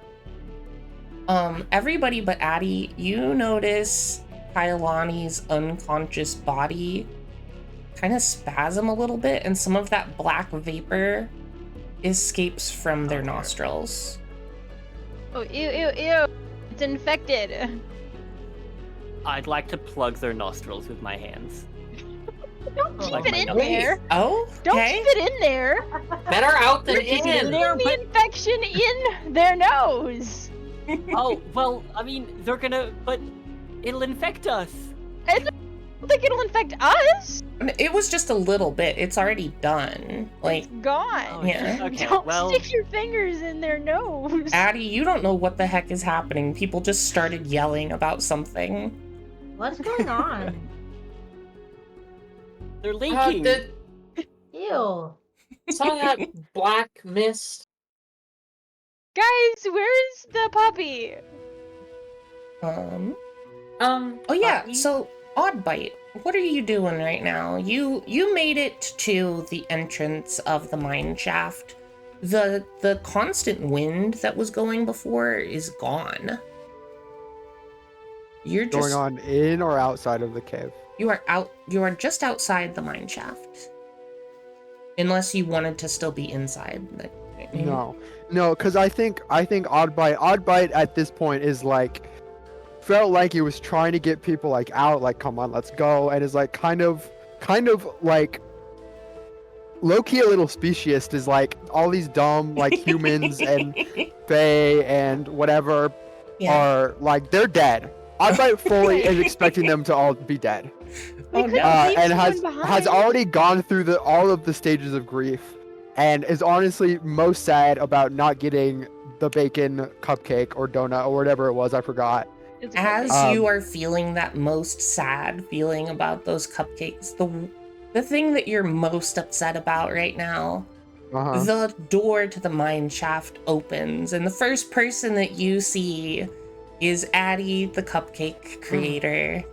Everybody but Addie, you notice Kailani's unconscious body kind of spasm a little bit, and some of that black vapor escapes from their nostrils. Oh, ew, ew, ew. It's infected. I'd like to plug their nostrils with my hands. Don't keep like it my in nose. there. Oh, Don't okay. keep it in there. Better out than You're keeping in. the infection in their nose. Oh, well, I mean, they're gonna. But it'll infect us. I don't think it'll infect us. It was just a little bit. It's already done. Like, It's gone. Oh, Yeah. Okay, Don't well. stick your fingers in their nose. Addie, you don't know what the heck is happening. People just started yelling about something. What's going on? They're leaking. Ew. Saw that black mist. Guys, where's the puppy? Oh yeah, Bucky? so Oddbite, what are you doing right now? You made it to the entrance of the mine shaft. The constant wind that was going before is gone. You're Going just on in or outside of the cave? you are just outside the mine shaft. Unless you wanted to still be inside. No, because I think odd bite at this point is felt like he was trying to get people out, come on, let's go, and is kind of low-key a little speciest, is all these dumb humans and fae and whatever Yeah. are they're dead. Odd bite fully is expecting them to all be dead. We Oh, couldn't no. leave And someone has behind. already gone through all of the stages of grief, and is honestly most sad about not getting the bacon cupcake or donut or whatever it was. I forgot. It's a As cupcake. you are feeling that most sad feeling about those cupcakes, the thing that you're most upset about right now, Uh-huh. the door to the mine shaft opens, and the first person that you see is Addie, the cupcake creator,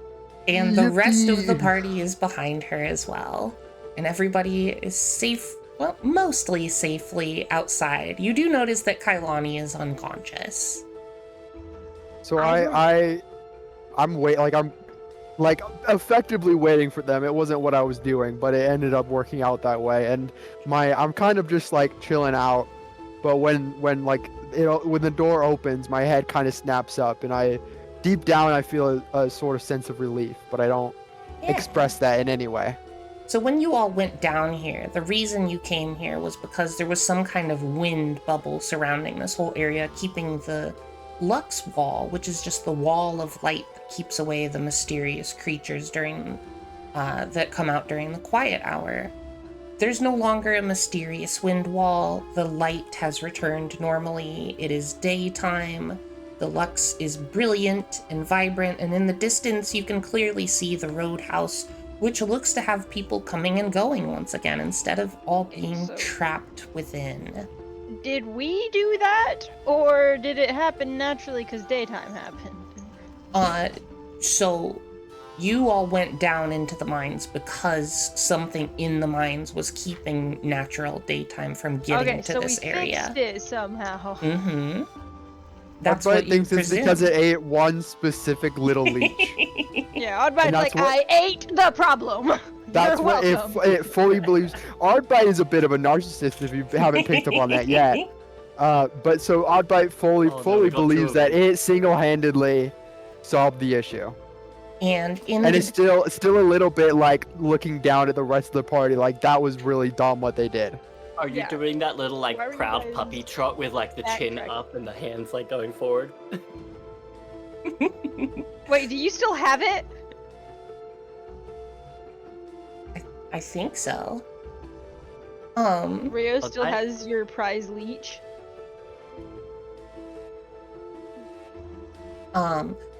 and the rest of the Yippee. party is behind her as well. And everybody is safe, well, mostly safely outside. You do notice that Kailani is unconscious. So I I'm effectively waiting for them. It wasn't what I was doing, but it ended up working out that way. And I'm kind of just chilling out. But when the door opens, my head kind of snaps up, and I deep down I feel a sort of sense of relief, but I don't Yeah. express that in any way. So when you all went down here, the reason you came here was because there was some kind of wind bubble surrounding this whole area, keeping the Lux Wall, which is just the wall of light that keeps away the mysterious creatures during that come out during the quiet hour. There's no longer a mysterious wind wall. The light has returned normally. It is daytime. The Lux is brilliant and vibrant, and in the distance you can clearly see the roadhouse, which looks to have people coming and going once again instead of all being So- trapped within. Did we do that, or did it happen naturally because daytime happened? So you all went down into the mines because something in the mines was keeping natural daytime from getting Okay, to so this we area. fixed it somehow. Mm-hmm. That's Oddbite what you thinks it's because presumed. it ate one specific little leech. Yeah, Oddbite's And like, that's what- I ate the problem. That's You're what welcome. it fully believes. Oddbite is a bit of a narcissist if you haven't picked up on that yet. But so Oddbite fully Oh, no, fully we got two believes of that them. it single-handedly solved the issue. And in And the it's still a little bit like looking down at the rest of the party, like that was really dumb what they did. Are you Yeah. doing that little like Why were you proud guys puppy trot with like the chin backtracking? up and the hands like going forward? Wait, do you still have it? I think so. Rio But still I- has your prize leech.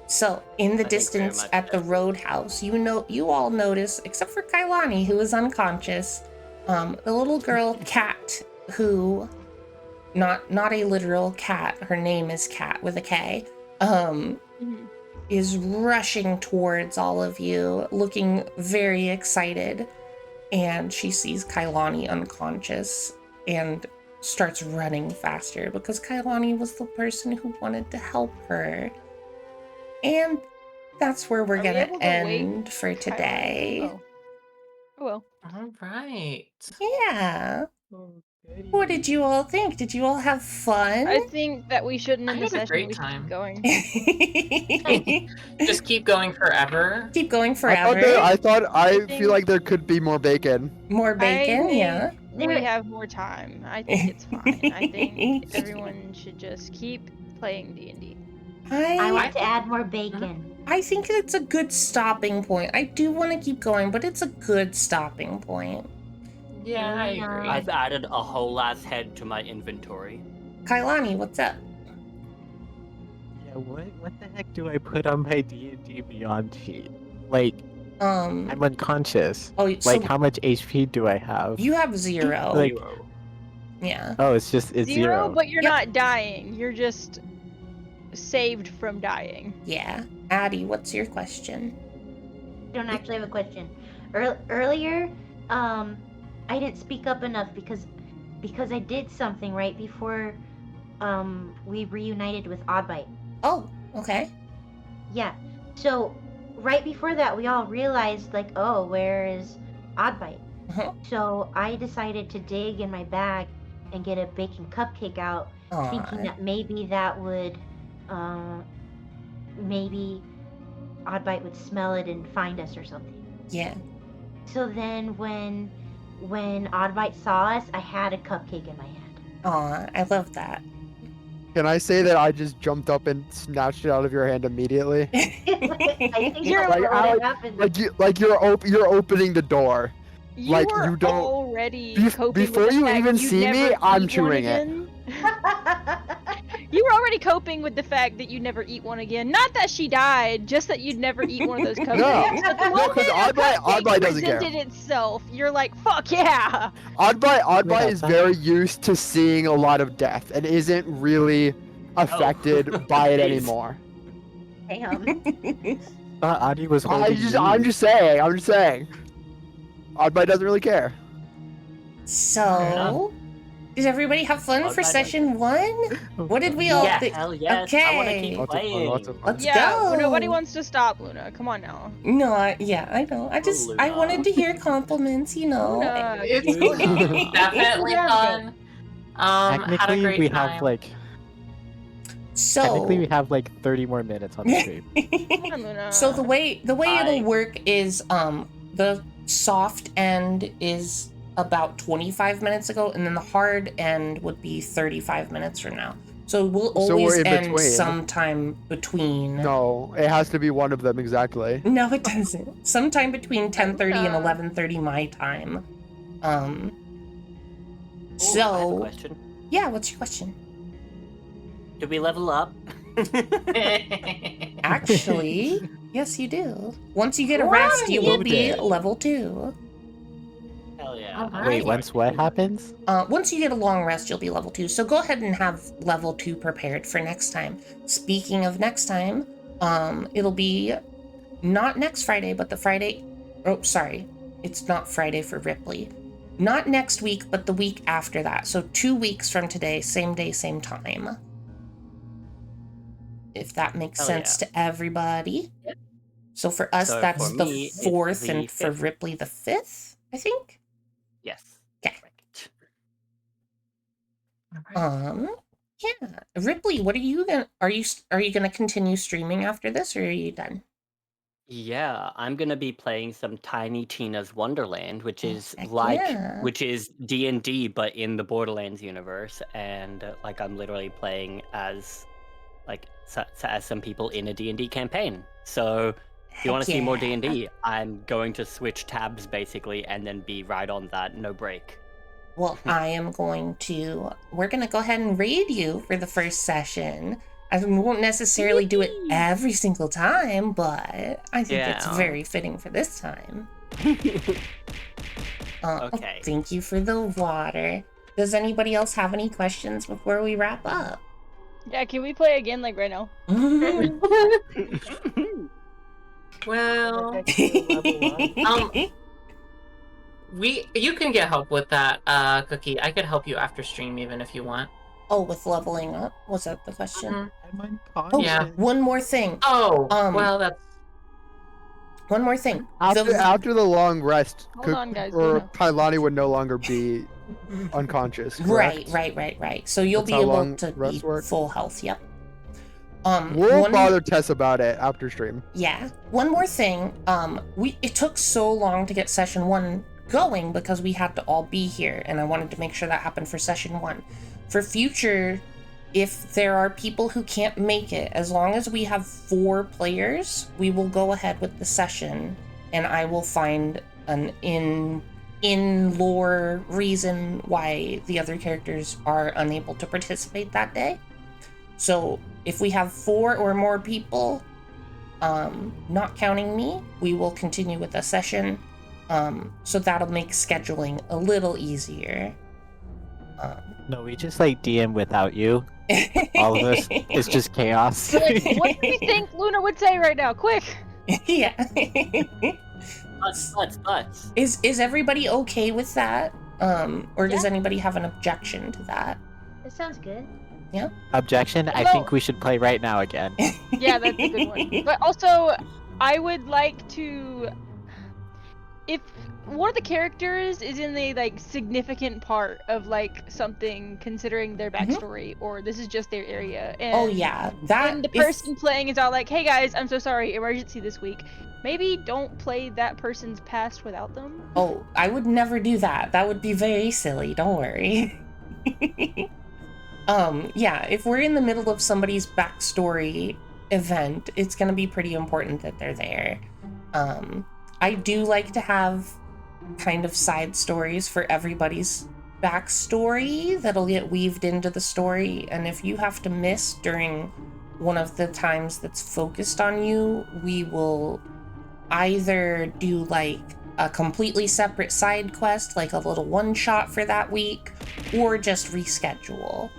So in the I think very distance much at the yes. roadhouse, you all notice, except for Kailani, who is unconscious, the little girl Cat, who, not a literal cat, her name is Cat with a K, Mhm. is rushing towards all of you, looking very excited. And she sees Kailani unconscious and starts running faster because Kailani was the person who wanted to help her. And that's where we're Are we gonna able to wait end for today. Oh. Oh well. All right. Yeah. What did you all think? Did you all have fun? I think that we shouldn't I end the had a session. great We should time. keep going. Just keep going forever. Keep going I forever. feel think- like there could be more bacon. More bacon, I think yeah. we There- have more time. I think it's fine. I think everyone should just keep playing D&D. I I want to add more bacon. think it's a good stopping point. I do want to keep going, but it's a good stopping point. Yeah, I Yeah. agree. I've added a whole ass head to my inventory. Kailani, what's up? Yeah, what the heck do I put on my D&D Beyond sheet? Like, I'm unconscious. Oh, Like, so how much HP do I have? you have 0. Like- Zero. Yeah. Oh, it's zero. But you're Yep. not dying. You're just saved from dying. Yeah. Addie, what's your question? I don't actually have a question. Earlier, I didn't speak up enough because I did something right before we reunited with Oddbite. Oh, okay. Yeah. So right before that, we all realized like, oh, where is Oddbite? Uh-huh. So I decided to dig in my bag and get a bacon cupcake out, thinking Aw. that maybe that would, maybe Oddbite would smell it and find us or something. Yeah. So then when Oddbite saw us, I had a cupcake in my hand. Aw, I love that. Can I say that I just jumped up and snatched it out of your hand immediately? I think You're that's like, what happened. You're opening the door. You Like, were you don't- already Bef- coping before with the you fact even you'd see me, never I'm eat one chewing it. again. You were already coping with the fact that you'd never eat one again. Not that she died, just that you'd never eat one of those cupcakes. But the No, moment 'cause a Oddbite cupcake doesn't care. presented itself, you're like, fuck yeah! Oddbite Wait, is very used to seeing a lot of death and isn't really affected by it Please. anymore. Damn. Adi was holding I'm me. just saying. Oddbite doesn't really care. So, did everybody have fun Oddbite for does. session 1? What did we all Yeah, think? hell yes. I want to Okay. keep Lots of fun, playing. lots of fun. Let's Yeah, go. nobody wants to stop Luna. Come on now. No, yeah, I know. I Luna. wanted to hear compliments, you know. Luna, It's you- definitely fun. Had a Technically, great we time. have like Technically, we So have like 30 more minutes on the stream. Come on, Luna. so the way I- it'll work is the soft end is about 25 minutes ago, and then the hard end would be 35 minutes from now. So we'll So we're always in end between. sometime between. No, it has to be one of them exactly. No, it doesn't. Sometime between 10:30 and No. 11:30 my time. Ooh, I have a So question. yeah, what's your question? Do we level up? Actually, yes, you do. Once you get a rest, you will be Right. level 2. Hell yeah. Alright. Wait, once what happens? Once you get a long rest, you'll be level 2. So go ahead and have level 2 prepared for next time. Speaking of next time, it'll be not next Friday, but the Friday. Oh, sorry, it's not Friday for Ripley. Not next week, but the week after that. So 2 weeks from today, same day, same time. If that makes Hell sense to everybody. Yep. So for us, So that's for the me, it's 4th, the and for 5th. Ripley, the 5th, I think. Yes. Okay. Correct. Yeah. Ripley, what are you gonna are you gonna continue streaming after this, or are you done? Yeah, I'm gonna be playing some Tiny Tina's Wonderland, which Oh, is heck like, yeah. which is D&D, but in the Borderlands universe, and like I'm literally playing as, like, as some people in a D&D campaign. So if you want to see more yeah. D&D, I'm going to switch tabs basically, and then be right on that, no break. Well, we're gonna go ahead and raid you for the first session. I won't necessarily do it Yee! every single time, but I think it's Yeah. very fitting for this time. Okay. Thank you for the water. Does anybody else have any questions before we wrap up? Yeah, can we play again like right now? Well, Level you can get help with that, Cookie. I could help you after stream even if you want. Oh, with leveling up? Was that the question? Mhm. I'm Oh, unconscious. Yeah. one more thing. Oh, Um, that's One more thing. After the long rest, Hold on, guys, or Luna. Kailani would no longer be unconscious. Right. correct? So you'll That's be how able long to be rests work? full health. Yep. We'll one- bother Tess about it after stream. Yeah. One more thing. It took so long to get session 1 going because we had to all be here, and I wanted to make sure that happened for session 1. For future, if there are people who can't make it, as long as we have 4 players, we will go ahead with the session, and I will find an in-lore reason why the other characters are unable to participate that day. So if we have 4 or more people, not counting me, we will continue with the session. So that'll make scheduling a little easier. No, we just like DM without you. All of us. It's just chaos. So, like, what do you think Luna would say right now? Quick! Yeah. Nuts. Is everybody okay with that? Or does Yeah. anybody have an objection to that? That sounds good. Objection? I Hello. think we should play right now again. Yeah, that's a good one. But also, I would like to... If one of the characters is in a, like, significant part of, like, something, considering their backstory, or this is just their area, and... Oh yeah, that And the if- person playing is all like, hey guys, I'm so sorry, emergency this week. Maybe don't play that person's past without them. Oh, I would never do that. That would be very silly. Don't worry. Yeah, if we're in the middle of somebody's backstory event, it's gonna be pretty important that they're there. I do like to have kind of side stories for everybody's backstory that'll get weaved into the story, and if you have to miss during one of the times that's focused on you, we will either do like a completely separate side quest, like a little one-shot for that week, or just reschedule.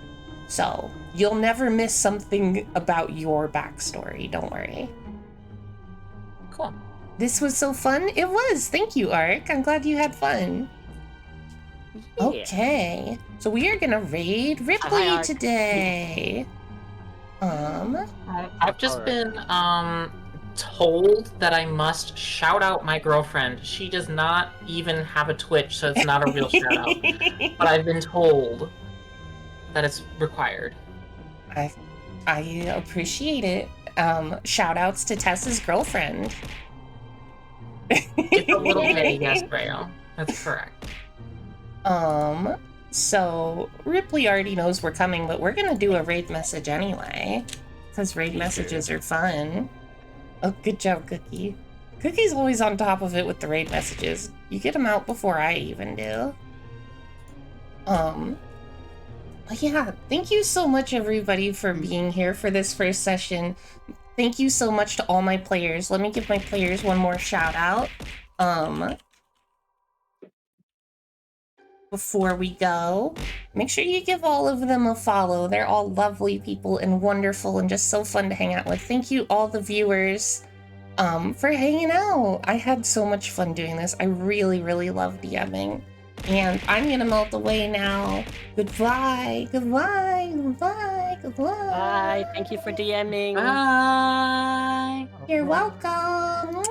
So you'll never miss something about your backstory, don't worry. cool. This was so fun. It was. Thank you, Ark. I'm glad you had fun. Yeah. Okay. So we are gonna raid Ripley Hi, Ark. today. I've just Alright. been told that I must shout out my girlfriend. She does not even have a Twitch, so it's not a real shout out. But I've been told that it's required. I appreciate it. Shout outs to Tessa's girlfriend. It's a little bit, yes, Braille. That's correct. So Ripley already knows we're coming, but we're gonna do a raid message anyway, because raid messages are fun. Oh, good job, Cookie. Cookie's always on top of it with the raid messages. You get them out before I even do. But yeah, thank you so much, everybody, for being here for this first session. Thank you so much to all my players. Let me give my players one more shout out. Before we go, make sure you give all of them a follow. They're all lovely people and wonderful and just so fun to hang out with. Thank you, all the viewers, for hanging out. I had so much fun doing this. I really, really love DMing. And I'm gonna melt away now. Goodbye, goodbye, goodbye, goodbye. Bye. Thank you for DMing. Bye. You're welcome.